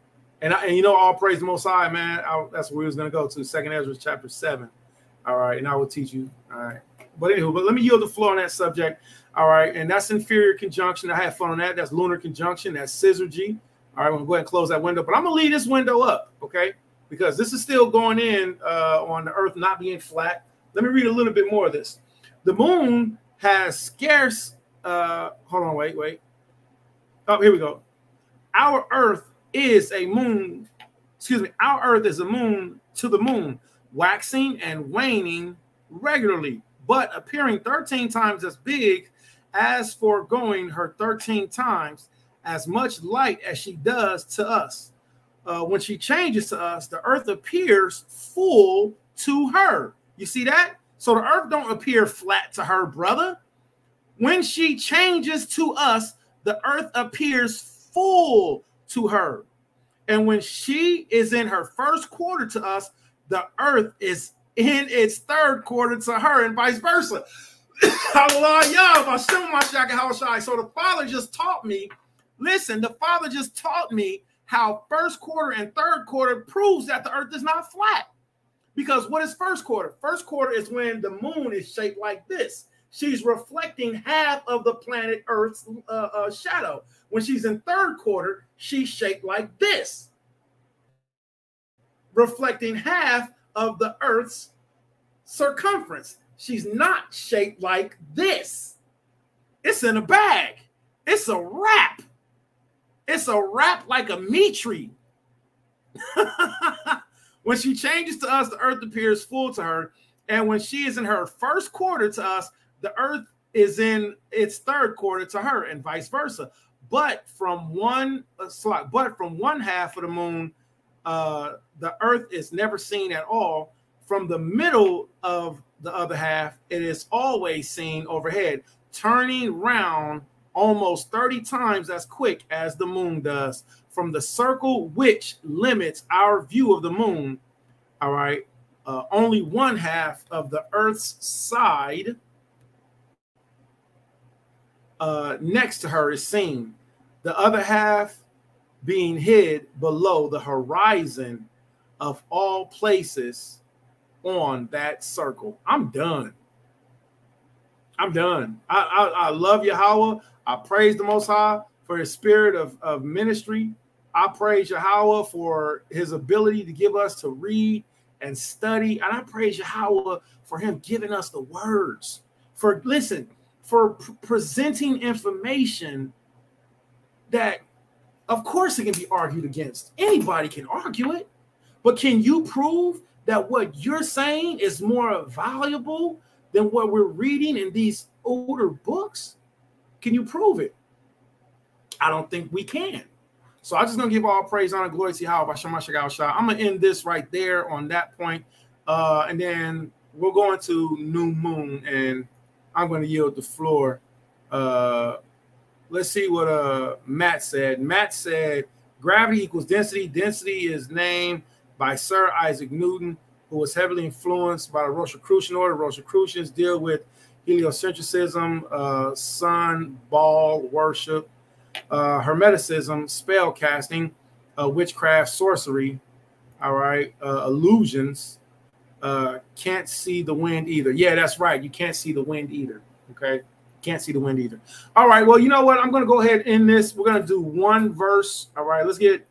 Speaker 1: And you know, all praise the Most High, man. That's where we was going to go to, 2nd Ezra chapter 7. All right. And I will teach you. All right. But anyway, let me yield the floor on that subject. All right. And that's inferior conjunction. I had fun on that. That's lunar conjunction. That's syzygy. All right. I'm going to go ahead and close that window. But I'm going to leave this window up. Okay. Because this is still going in on the earth not being flat. Let me read a little bit more of this. The moon has scarce, hold on, wait. Oh, here we go. Our earth is a moon, our earth is a moon to the moon, waxing and waning regularly, but appearing 13 times as big, as foregoing her 13 times as much light as she does to us. When she changes to us, the earth appears full to her. You see that? So the earth don't appear flat to her, brother. When she changes to us, the earth appears full to her. And when she is in her first quarter to us, the earth is in its third quarter to her, and vice versa. Hallelujah. So the Father just taught me, listen, the Father just taught me how first quarter and third quarter proves that the earth is not flat. Because what is first quarter? First quarter is when the moon is shaped like this. She's reflecting half of the planet Earth's shadow. When she's in third quarter, she's shaped like this, reflecting half of the Earth's circumference. She's not shaped like this. It's in a bag. It's a wrap. It's a wrap like a meat tree. When she changes to us, the earth appears full to her. And when she is in her first quarter to us, the earth is in its third quarter to her, and vice versa. But from one half of the moon, the earth is never seen at all. From the middle of the other half, it is always seen overhead, turning round almost 30 times as quick as the moon does. From the circle which limits our view of the moon, all right, only one half of the earth's side next to her is seen, the other half being hid below the horizon of all places on that circle. I'm done. I'm done. I love Yahweh. I praise the Most High for his spirit of ministry. I praise Yahweh for his ability to give us to read and study. And I praise Yahweh for him giving us the words. For presenting information that, of course, it can be argued against. Anybody can argue it. But can you prove that what you're saying is more valuable than what we're reading in these older books? Can you prove it? I don't think we can. So I'm just going to give all praise, honor, glory to Yahweh. I'm going to end this right there on that point. And then we'll go into new moon, and I'm going to yield the floor. Let's see what Matt said. Matt said, gravity equals density. Density is named by Sir Isaac Newton, who was heavily influenced by the Rosicrucian order. Rosicrucians deal with heliocentrism, sun, ball worship, Hermeticism, spell casting, witchcraft, sorcery, all right, illusions, can't see the wind either. Yeah, that's right. You can't see the wind either. Okay, can't see the wind either. All right, well, you know what? I'm going to go ahead and end this. We're going to do one verse. All right, let's get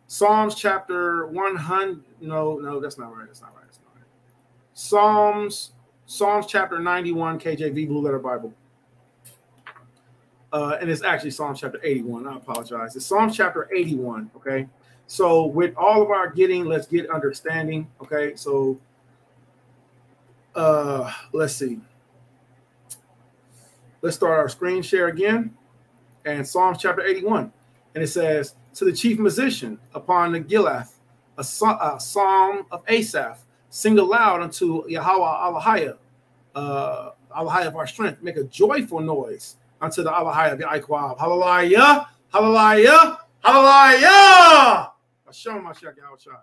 Speaker 1: Psalms chapter 100. No, that's not right. That's not right. That's not right. Psalms chapter 91, KJV, Blue Letter Bible. And it's actually Psalms chapter 81. I apologize. It's Psalms chapter 81. Okay. So with all of our getting, let's get understanding. Okay. So let's see. Let's start our screen share again. And Psalms chapter 81. And it says, to the chief musician upon the Gilath, a psalm of Asaph, sing aloud unto Yahweh Elohim, Elohim of our strength. Make a joyful noise unto the Elohim of the Ikwab. Hallelujah, hallelujah, hallelujah. Hashem Mashiach Yahushua.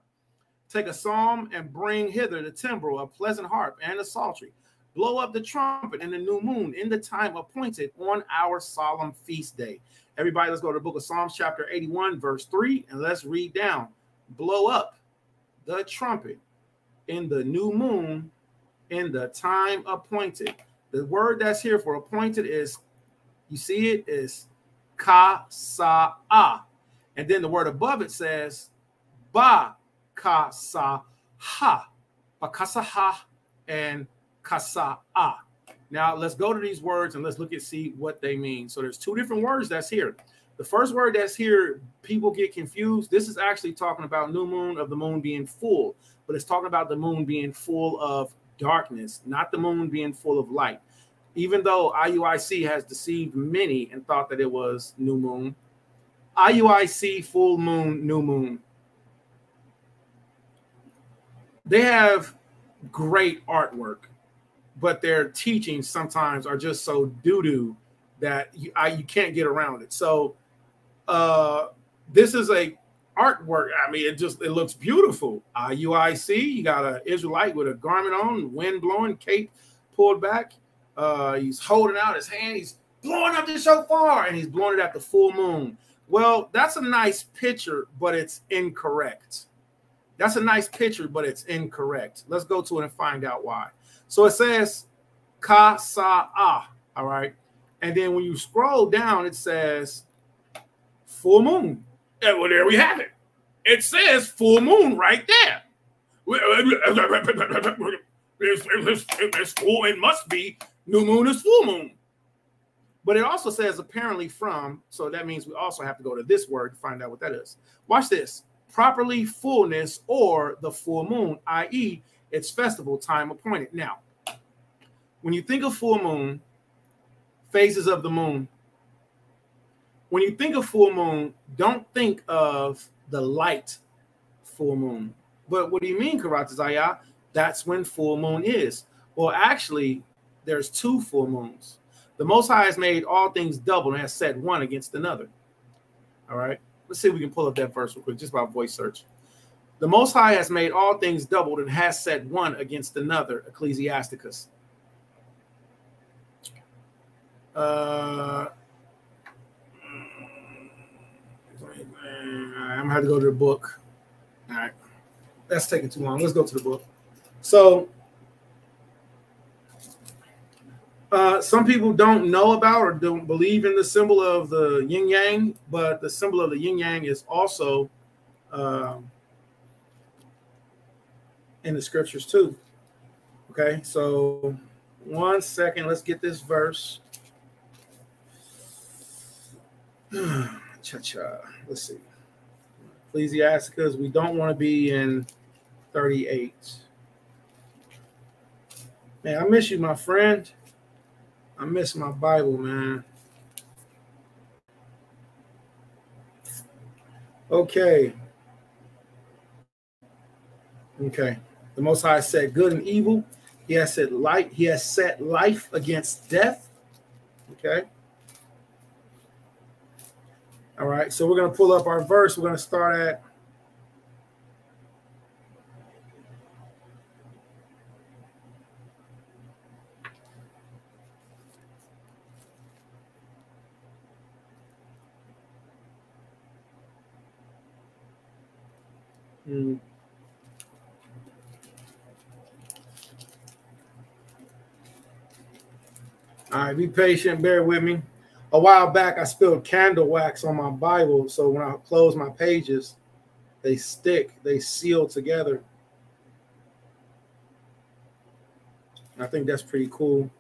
Speaker 1: Take a psalm and bring hither the timbrel, a pleasant harp, and a psaltery. Blow up the trumpet in the new moon, in the time appointed on our solemn feast day. Everybody, let's go to the book of Psalms, chapter 81, verse 3, and let's read down. Blow up the trumpet in the new moon, in the time appointed. The word that's here for appointed is, you see it, is ka-sa-ah. And then the word above it says ba-ka-sa-ha. Ba-ka-sa-ha and ka-sa-ah. Now, let's go to these words and let's look and see what they mean. So there's two different words that's here. The first word that's here, people get confused. This is actually talking about new moon, of the moon being full, but it's talking about the moon being full of darkness, not the moon being full of light. Even though IUIC has deceived many and thought that it was new moon, IUIC, full moon, new moon, they have great artwork, but their teachings sometimes are just so doo-doo that you can't get around it. So this is a artwork. I mean, it looks beautiful. IUIC, you got an Israelite with a garment on, wind blowing, cape pulled back. He's holding out his hand. He's blowing up the shofar, and he's blowing it at the full moon. Well, that's a nice picture, but it's incorrect. That's a nice picture, but it's incorrect. Let's go to it and find out why. So it says ka-sa-ah, all right? And then when you scroll down, it says full moon. And well, there we have it. It says full moon right there. It's full, it must be new moon is full moon. But it also says apparently from, so that means we also have to go to this word to find out what that is. Watch this. Properly fullness or the full moon, i.e., its festival time appointed. Now, when you think of full moon, phases of the moon, when you think of full moon, don't think of the light full moon. But what do you mean, Karatazaya? That's when full moon is. Well, actually, there's two full moons. The Most High has made all things double and has set one against another. All right. Let's see if we can pull up that verse real quick, just by voice search. The Most High has made all things doubled and has set one against another, Ecclesiasticus. I'm gonna have to go to the book. All right, that's taking too long. Let's go to the book. So some people don't know about or don't believe in the symbol of the yin yang, but the symbol of the yin yang is also in the scriptures too. Okay, so 1 second, let's get this verse. Let's see. Ecclesiasticus, we don't want to be in 38. Man, I miss you, my friend. I miss my Bible, man. Okay. Okay. The Most High said good and evil. He has said light. He has set life against death. Okay. All right. So we're going to pull up our verse. We're going to start at all right, be patient, bear with me. A while back, I spilled candle wax on my Bible, so when I close my pages, they stick, they seal together. I think that's pretty cool.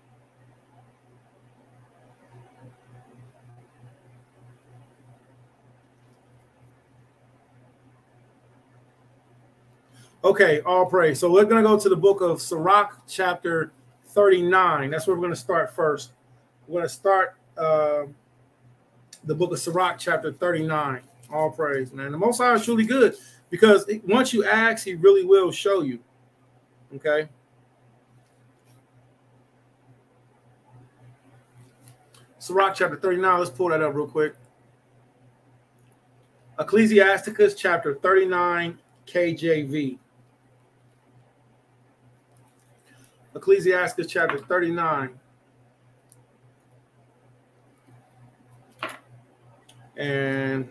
Speaker 1: Okay, all praise. So we're going to go to the book of Sirach, chapter 39. That's where we're going to start first. We're going to start the book of Sirach, chapter 39. All praise, man. The Most High is truly good because once you ask, he really will show you. Okay. Sirach, chapter 39. Let's pull that up real quick. Ecclesiasticus, chapter 39, KJV. Ecclesiastes chapter 39. And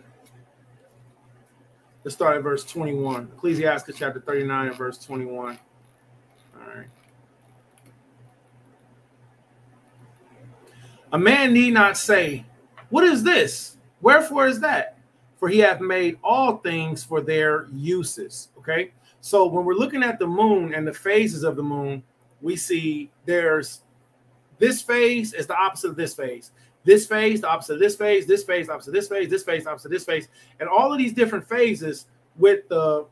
Speaker 1: let's start at verse 21. Ecclesiastes chapter 39 and verse 21. All right. A man need not say, what is this? Wherefore is that? For he hath made all things for their uses. Okay. So when we're looking at the moon and the phases of the moon, we see there's this phase is the opposite of this phase. This phase, the opposite of this phase, this phase, opposite of this phase, this phase, opposite of this phase. And all of these different phases with the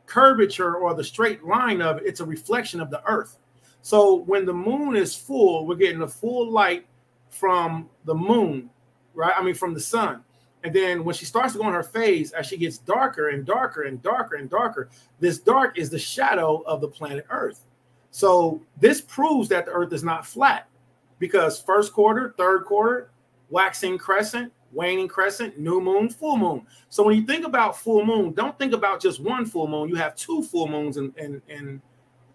Speaker 1: curvature or the straight line of it, it's a reflection of the earth. So when the moon is full, we're getting the full light from the moon, right? I mean, from the sun. And then when she starts to go in her phase, as she gets darker and darker and darker and darker, this dark is the shadow of the planet Earth. So this proves that the earth is not flat, because first quarter, third quarter, waxing crescent, waning crescent, new moon, full moon. So when you think about full moon, don't think about just one full moon. You have two full moons in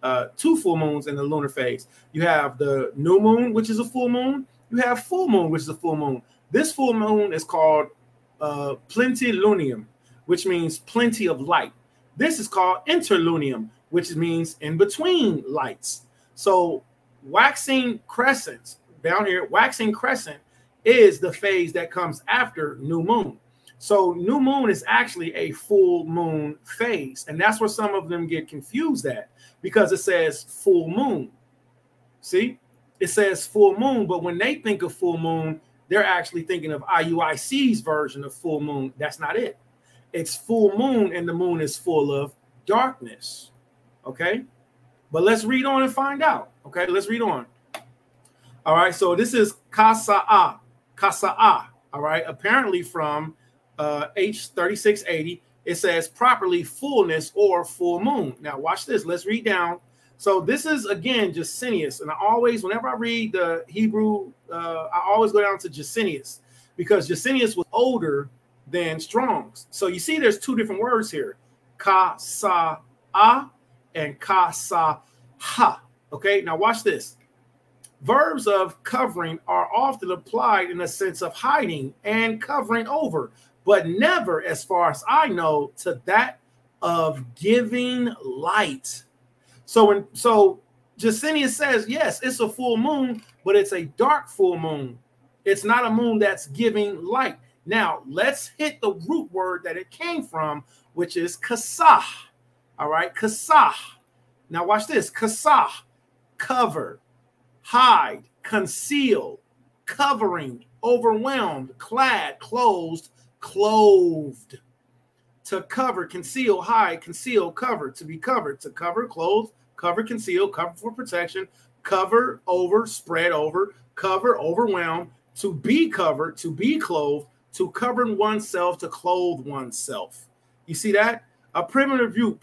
Speaker 1: the lunar phase. You have the new moon, which is a full moon. You have full moon, which is a full moon. This full moon is called plentilunium, which means plenty of light. This is called interlunium, which means in between lights. So waxing crescents down here, waxing crescent is the phase that comes after new moon. So new moon is actually a full moon phase. And that's where some of them get confused at, because it says full moon. See, it says full moon, but when they think of full moon, they're actually thinking of IUIC's version of full moon. That's not it. It's full moon, and the moon is full of darkness. Okay, but let's read on and find out. Okay, let's read on. All right, so this is Kasa'a. All right, apparently from H3680, it says properly fullness or full moon. Now watch this. Let's read down. So this is, again, Jacinius. And I always, whenever I read the Hebrew, I always go down to Jacinius, because Jacinius was older than Strong's. So you see there's two different words here, Kasa'a and Kasaha. Okay, now watch this. Verbs of covering are often applied in a sense of hiding and covering over, but never, as far as I know, to that of giving light. So Jacinius says, yes, it's a full moon, but it's a dark full moon. It's not a moon that's giving light. Now, let's hit the root word that it came from, which is kasah. All right, kasah. Now, watch this. Kasah, cover, hide, conceal, covering, overwhelmed, clad, closed, clothed. To cover, conceal, hide, conceal, cover, to be covered, to cover, clothed, cover, conceal, cover for protection, cover, over, spread over, cover, overwhelm, to be covered, to be clothed, to cover oneself, to clothe oneself. You see that? A primitive root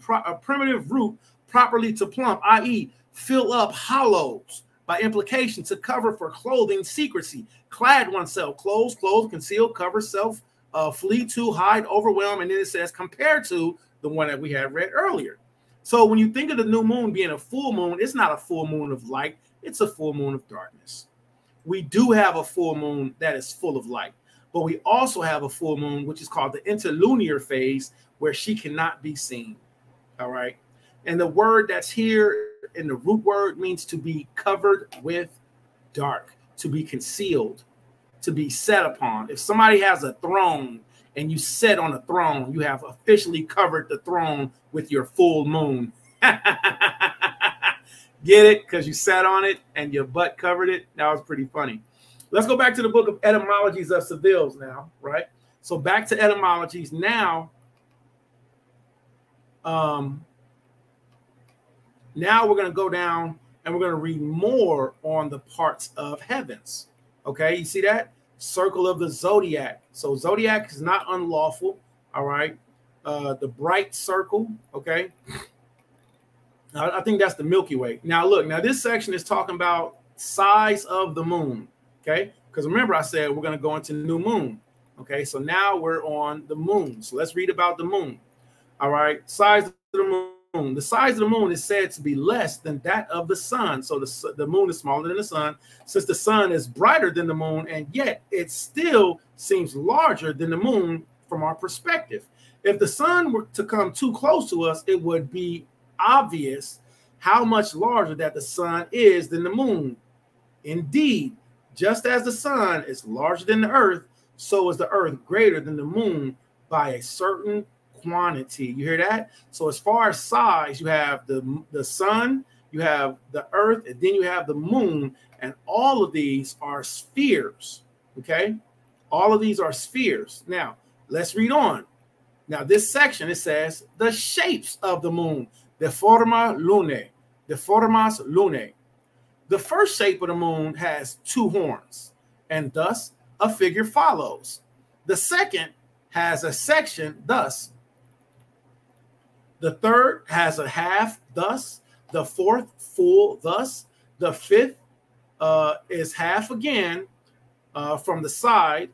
Speaker 1: properly to plump, i.e., fill up hollows, by implication, to cover for clothing, secrecy, clad oneself, clothes, conceal, cover, self, flee to, hide, overwhelm, and then it says compared to the one that we had read earlier. So when you think of the new moon being a full moon, it's not a full moon of light, it's a full moon of darkness. We do have a full moon that is full of light, but we also have a full moon, which is called the interlunar phase, where she cannot be seen. All right. And the word that's here in the root word means to be covered with dark, to be concealed, to be set upon. If somebody has a throne and you sit on a throne, you have officially covered the throne with your full moon. Get it? Because you sat on it and your butt covered it. That was pretty funny. Let's go back to the book of etymologies of Seville's now, right? So back to etymologies now. Now we're going to go down and we're going to read more on the parts of heavens. Okay, you see that? Circle of the zodiac. So zodiac is not unlawful. All right. The bright circle. Okay. I think that's the Milky Way. Now, look, now this section is talking about size of the moon. Okay. Because remember, I said we're going to go into new moon. Okay. So now we're on the moon. So let's read about the moon. All right. Size of the The size of the moon is said to be less than that of the sun. So the moon is smaller than the sun, since the sun is brighter than the moon, and yet it still seems larger than the moon from our perspective. If the sun were to come too close to us, it would be obvious how much larger that the sun is than the moon. Indeed, just as the sun is larger than the earth, so is the earth greater than the moon by a certain quantity. You hear that? So as far as size, you have the sun, you have the earth, and then you have the moon, and all of these are spheres. Okay, all of these are spheres. Now let's read on. Now this section, it says the shapes of the moon, de forma lunae, de formas lunae. The first shape of the moon has two horns, and thus a figure follows. The second has a section, thus. The third has a half, thus. The fourth, full, thus. The fifth is half again from the side,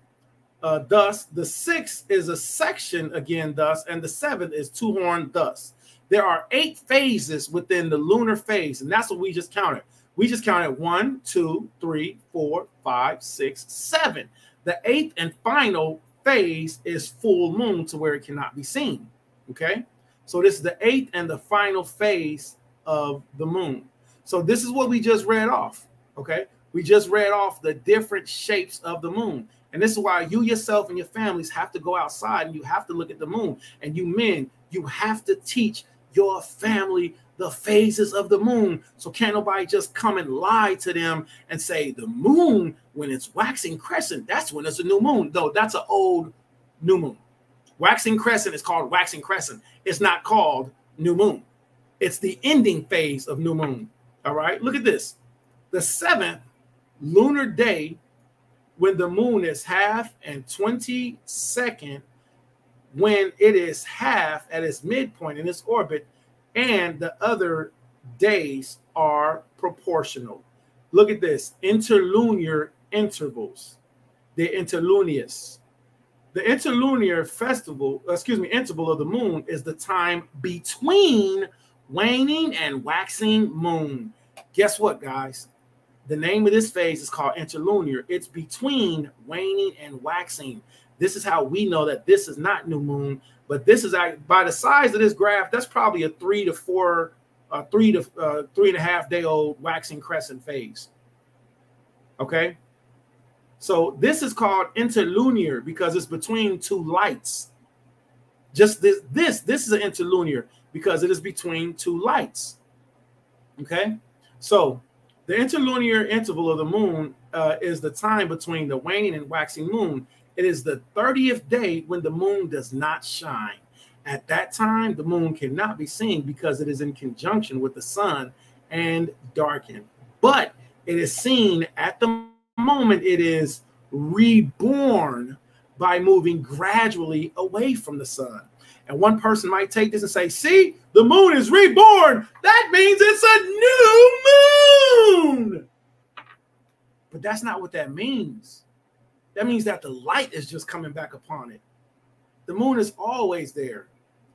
Speaker 1: thus. The sixth is a section again, thus. And the seventh is two-horned, thus. There are 8 phases within the lunar phase, and that's what we just counted. We just counted 1, 2, 3, 4, 5, 6, 7. The 8th and final phase is full moon, to where it cannot be seen. Okay, so this is the 8th and the final phase of the moon. So this is what we just read off. Okay, we just read off the different shapes of the moon, and this is why you yourself and your families have to go outside and you have to look at the moon. And you men, you have to teach your family the phases of the moon. So can't nobody just come and lie to them and say the moon, when it's waxing crescent, that's when it's a new moon. Though that's an old new moon. Waxing crescent is called waxing crescent. It's not called new moon. It's the ending phase of new moon. All right, look at this. The 7th lunar day, when the moon is half, and 22nd, when it is half at its midpoint in its orbit, and the other days are proportional. Look at this. Interlunar intervals. The interlunius. The interlunar interval of the moon is the time between waning and waxing moon. Guess what, guys? The name of this phase is called interlunar. It's between waning and waxing. This is how we know that this is not new moon. But this is, by the size of this graph, that's probably a 3 to 3.5 day old waxing crescent phase. Okay, so this is called interlunar because it's between two lights. Just this is an interlunar because it is between two lights. Okay, so the interlunar interval of the moon is the time between the waning and waxing moon. It is the 30th day when the moon does not shine. At that time, the moon cannot be seen because it is in conjunction with the sun and darkened. But it is seen at the moment it is reborn by moving gradually away from the sun. And one person might take this and say, see, the moon is reborn. That means it's a new moon. But that's not what that means. That means that the light is just coming back upon it. The moon is always there.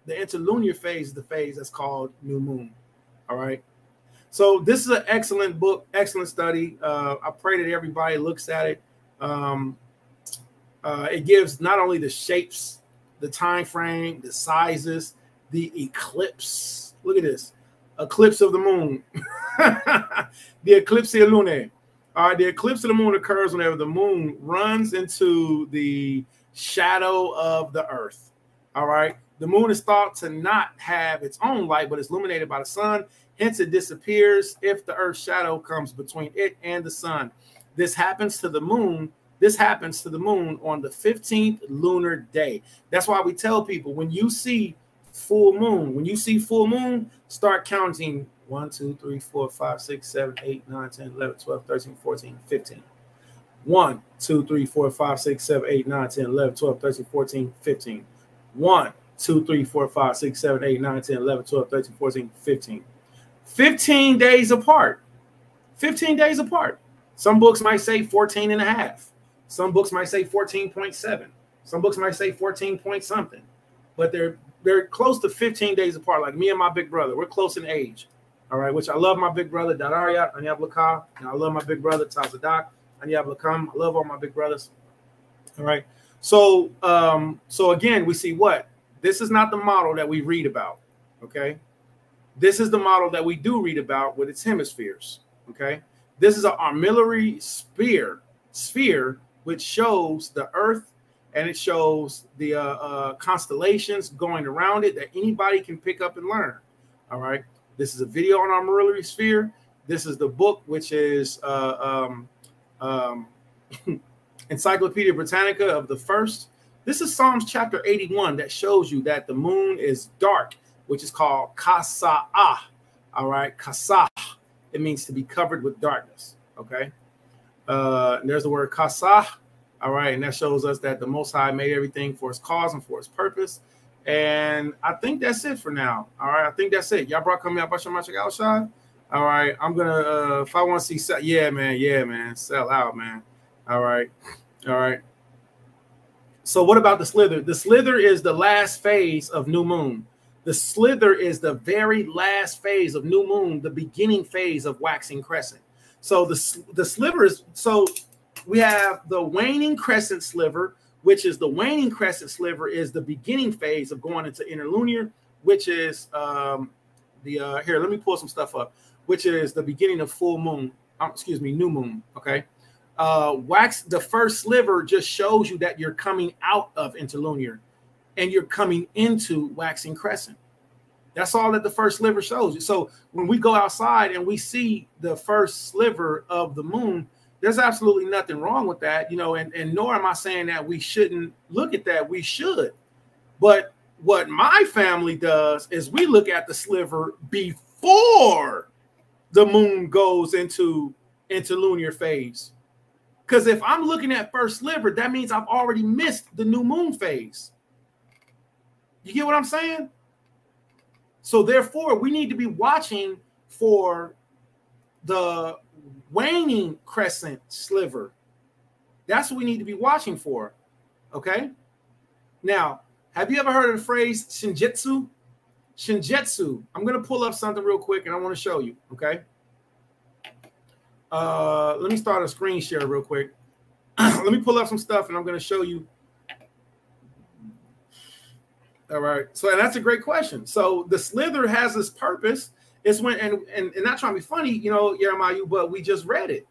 Speaker 1: The interlunar phase is the phase that's called new moon. All right. So this is an excellent book, excellent study. I pray that everybody looks at it. It gives not only the shapes, the time frame, the sizes, the eclipse. Look at this. Eclipse of the moon. The eclipse of lunae. All right, the eclipse of the moon occurs whenever the moon runs into the shadow of the earth. All right, the moon is thought to not have its own light, but it's illuminated by the sun. Hence, it disappears if the earth's shadow comes between it and the sun. This happens to the moon. This happens to the moon on the 15th lunar day. That's why we tell people when you see full moon, start counting 1, 2, 3, 4, 5, 6, 7, 8, 9, 10, 11, 12, 13, 14, 15. 1, 2, 3, 4, 5, 6, 7, 8, 9, 10, 11, 12, 13, 14, 15. 1, 2, 3, 4, 5, 6, 7, 8, 9, 10, 11, 12, 13, 14, 15. 15 days apart. 15 days apart. Some books might say 14 and a half. Some books might say 14.7. Some books might say 14 point something. But they're they're close to 15 days apart. Like me and my big brother, we're close in age. All right, which I love my big brother Darayat Anyablaka, and I love my big brother Tazadak Anyablakam. I love all my big brothers. All right. So so again, we see what? This is not the model that we read about. Okay. This is the model that we do read about with its hemispheres. Okay. This is an armillary sphere which shows the Earth, and it shows the constellations going around it that anybody can pick up and learn. All right. This is a video on armillary sphere. This is the book, which is Encyclopedia Britannica of the first. This is Psalms chapter 81 that shows you that the moon is dark, which is called kasa'ah. All right, kasa'ah. It means to be covered with darkness. Okay. And there's the word kasa'ah. All right, and that shows us that the Most High made everything for its cause and for its purpose. And I think that's it for now. All right, I think that's it. Y'all brought coming up outside. All right, I'm gonna if I want to see, yeah, man, sell out, man. All right. So what about the slither? The slither is the last phase of new moon. The slither is the very last phase of new moon, the beginning phase of waxing crescent. So the sliver is, so we have the waning crescent sliver, which is the waning crescent sliver is the beginning phase of going into interlunar, which is here, let me pull some stuff up, which is the beginning of full moon, new moon. Okay. The first sliver just shows you that you're coming out of interlunar and you're coming into waxing crescent. That's all that the first sliver shows you. So when we go outside and we see the first sliver of the moon, there's absolutely nothing wrong with that, you know, and nor am I saying that we shouldn't look at that. We should. But what my family does is we look at the sliver before the moon goes into lunar phase. Because if I'm looking at first sliver, that means I've already missed the new moon phase. You get what I'm saying? So therefore, we need to be watching for the waning crescent sliver. That's what we need to be watching for. Okay? Now, have you ever heard of the phrase shinjitsu? Shinjitsu. I'm going to pull up something real quick and I want to show you. Okay? Let me start a screen share real quick. Let me pull up some stuff and I'm going to show you. All right. So that's a great question. So the slither has this purpose. It's when, and not trying to be funny, you know, Jeremiah, but we just read it,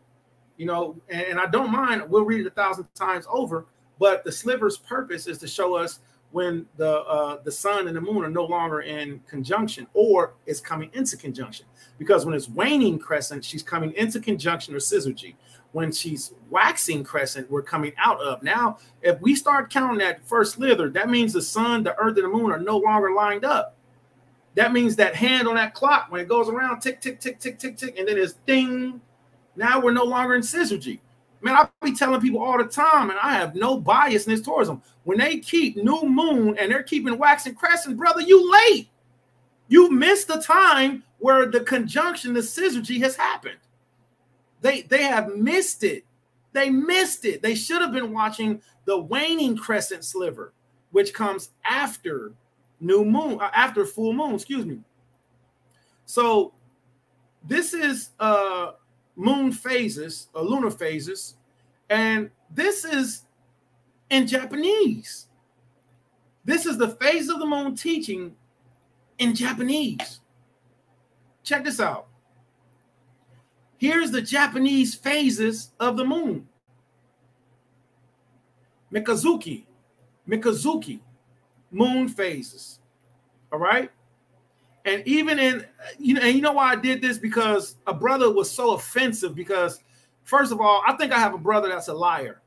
Speaker 1: you know, and I don't mind. We'll read it 1,000 times over, but the sliver's purpose is to show us when the sun and the moon are no longer in conjunction or is coming into conjunction. Because when it's waning crescent, she's coming into conjunction or syzygy. When she's waxing crescent, we're coming out of. Now, if we start counting that first slither, that means the sun, the earth, and the moon are no longer lined up. That means that hand on that clock, when it goes around, tick, tick, tick, tick, tick, tick, and then it's ding. Now we're no longer in syzygy. Man, I be telling people all the time, and I have no biasness towards them. When they keep new moon and they're keeping waxing crescent, brother, you late. You missed the time where the conjunction, the syzygy has happened. They have missed it. They missed it. They should have been watching the waning crescent sliver, which comes after new moon, after full moon, excuse me. So this is moon phases or lunar phases, and this is in Japanese. This is the phase of the moon teaching in Japanese. Check this out. Here's the Japanese phases of the moon. Mikazuki, moon phases. All right. And even in, you know why I did this? Because a brother was so offensive. Because first of all, I think I have a brother that's a liar.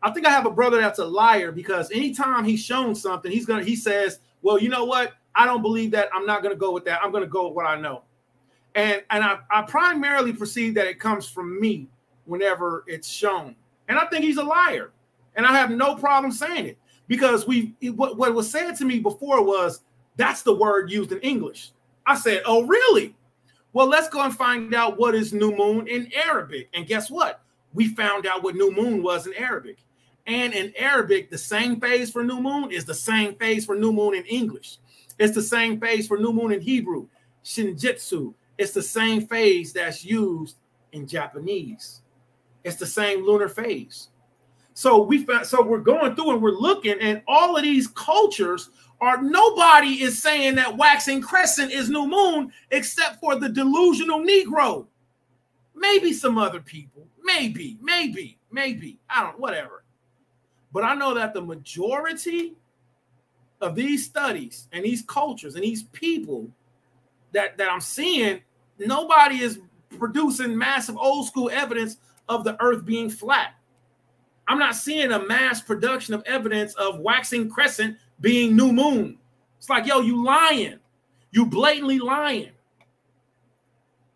Speaker 1: I think I have a brother that's a liar because anytime he's shown something, he says, well, you know what? I don't believe that. I'm not going to go with that. I'm going to go with what I know. And I primarily perceive that it comes from me whenever it's shown. And I think he's a liar. And I have no problem saying it because what was said to me before was that's the word used in English. I said, oh, really? Well, let's go and find out what is new moon in Arabic. And guess what? We found out what new moon was in Arabic. And in Arabic, the same phase for new moon is the same phase for new moon in English. It's the same phase for new moon in Hebrew, Shinjitsu. It's the same phase that's used in Japanese. It's the same lunar phase. So we're going through and we're looking, and all of these cultures nobody is saying that waxing crescent is new moon except for the delusional Negro. Maybe some other people, maybe, I don't, whatever. But I know that the majority of these studies and these cultures and these people that I'm seeing, nobody is producing massive old school evidence of the earth being flat. I'm not seeing a mass production of evidence of waxing crescent being new moon. It's like, yo, you lying. You blatantly lying.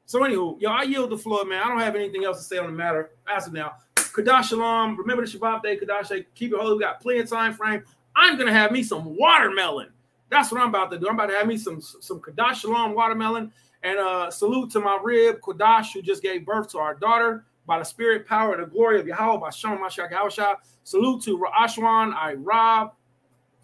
Speaker 1: So anywho, yo, I yield the floor, man. I don't have anything else to say on the matter as of now. Kadash Shalom. Remember the Shabbat day, Kadash. Keep it holy. We got plenty of time frame. I'm going to have me some watermelon. That's what I'm about to do. I'm about to have me some Kadash Shalom watermelon. And salute to my rib, Kadash, who just gave birth to our daughter by the spirit, power, and the glory of Yahweh, by Shem Mashiach Yahushua. Salute to Ashwan Rob,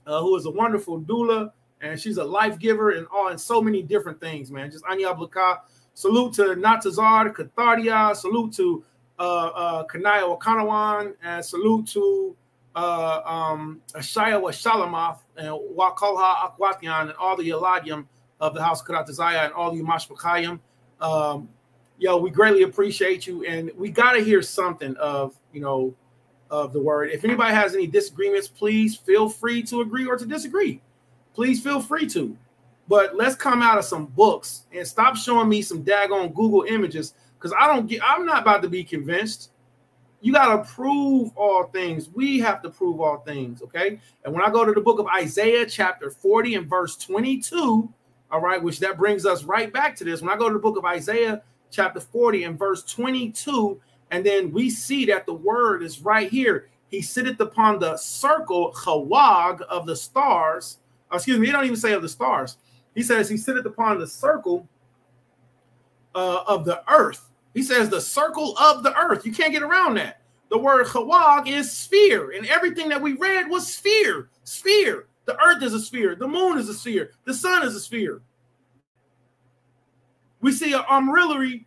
Speaker 1: who is a wonderful doula, and she's a life giver and so many different things, man. Just Anya Blaka. Salute to Natazar Kathardia. Salute to Kanaya Wakanawan, and salute to Ashaya Washalamoth and Wakolha Akwatian and all the Yaladim of the house of Karatazaya and all you Mashpakayim. Yo, we greatly appreciate you, and we got to hear something of, of the word. If anybody has any disagreements, please feel free to agree or to disagree. Please feel free to. But let's come out of some books and stop showing me some daggone Google images, because I'm not about to be convinced. You got to prove all things. We have to prove all things, okay? And when I go to the book of Isaiah, chapter 40 and verse 22, all right, which that brings us right back to this. When I go to the book of Isaiah, chapter 40 and verse 22, and then we see that the word is right here. He sitteth upon the circle, chawag, of the stars. Excuse me, he don't even say of the stars. He says he sitteth upon the circle of the earth. He says the circle of the earth. You can't get around that. The word chawag is sphere, and everything that we read was sphere. Sphere. The earth is a sphere. The moon is a sphere. The sun is a sphere. We see an armillary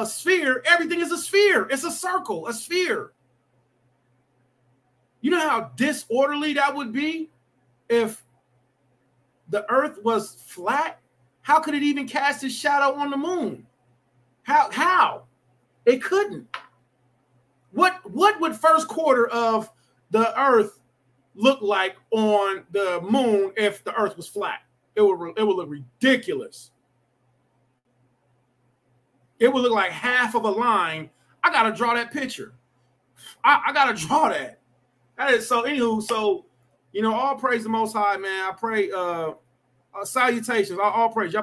Speaker 1: sphere. Everything is a sphere. It's a circle, a sphere. You know how disorderly that would be if the earth was flat? How could it even cast its shadow on the moon? How? It couldn't. What would first quarter of the earth look like on the moon if the earth was flat? It would look ridiculous. It would look like half of a line. I gotta draw that picture. I gotta draw that. That is so. Anywho, so all praise the Most High, man. I pray. Salutations. All praise.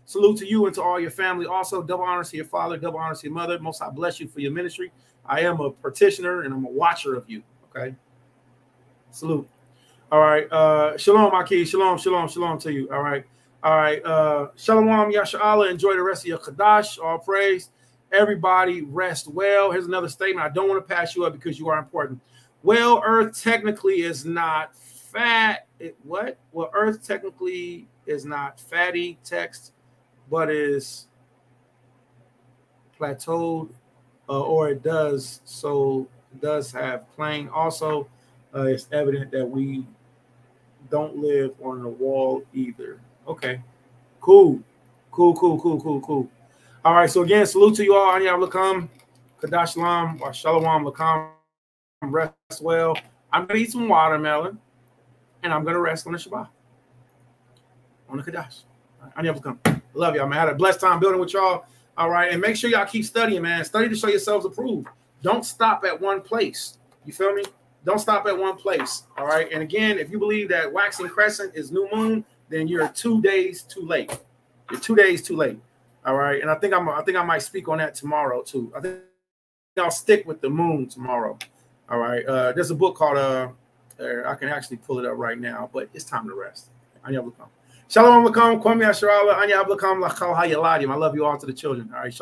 Speaker 1: Salute to you and to all your family. Also, double honors to your father, double honors to your mother. Most High bless you for your ministry. I am a petitioner and I'm a watcher of you. Okay. Salute. All right. Shalom, Aki. Shalom to you. All right. Shalom, Yasha'Allah. Enjoy the rest of your Kadash. All praise. Everybody rest well. Here's another statement. I don't want to pass you up because you are important. Well, Earth technically is not fat. What? Well, Earth technically is not fatty text, but is plateaued, or it does. So it does have plain. Also, it's evident that we don't live on the wall either. Okay, cool. All right, so again, salute to you all. Anya Lakam, Kadash Lam, or Shalom Lakam, rest well. I'm going to eat some watermelon, and I'm going to rest on the Shabbat, on the Kadash. Anya Lakam. Love y'all, man. I had a blessed time building with y'all. All right, and make sure y'all keep studying, man. Study to show yourselves approved. Don't stop at one place. You feel me? Don't stop at one place. All right, and again, if you believe that waxing crescent is new moon, then you're 2 days too late. You're 2 days too late. All right, and I think I might speak on that tomorrow too. I think I'll stick with the moon tomorrow. All right, there's a book called I can actually pull it up right now, but it's time to rest. Anya Blakam. Shalom Blakam, Kwame Asherallah, Anya Blakam, Lachal Hayaladim. I love you all to the children. All right.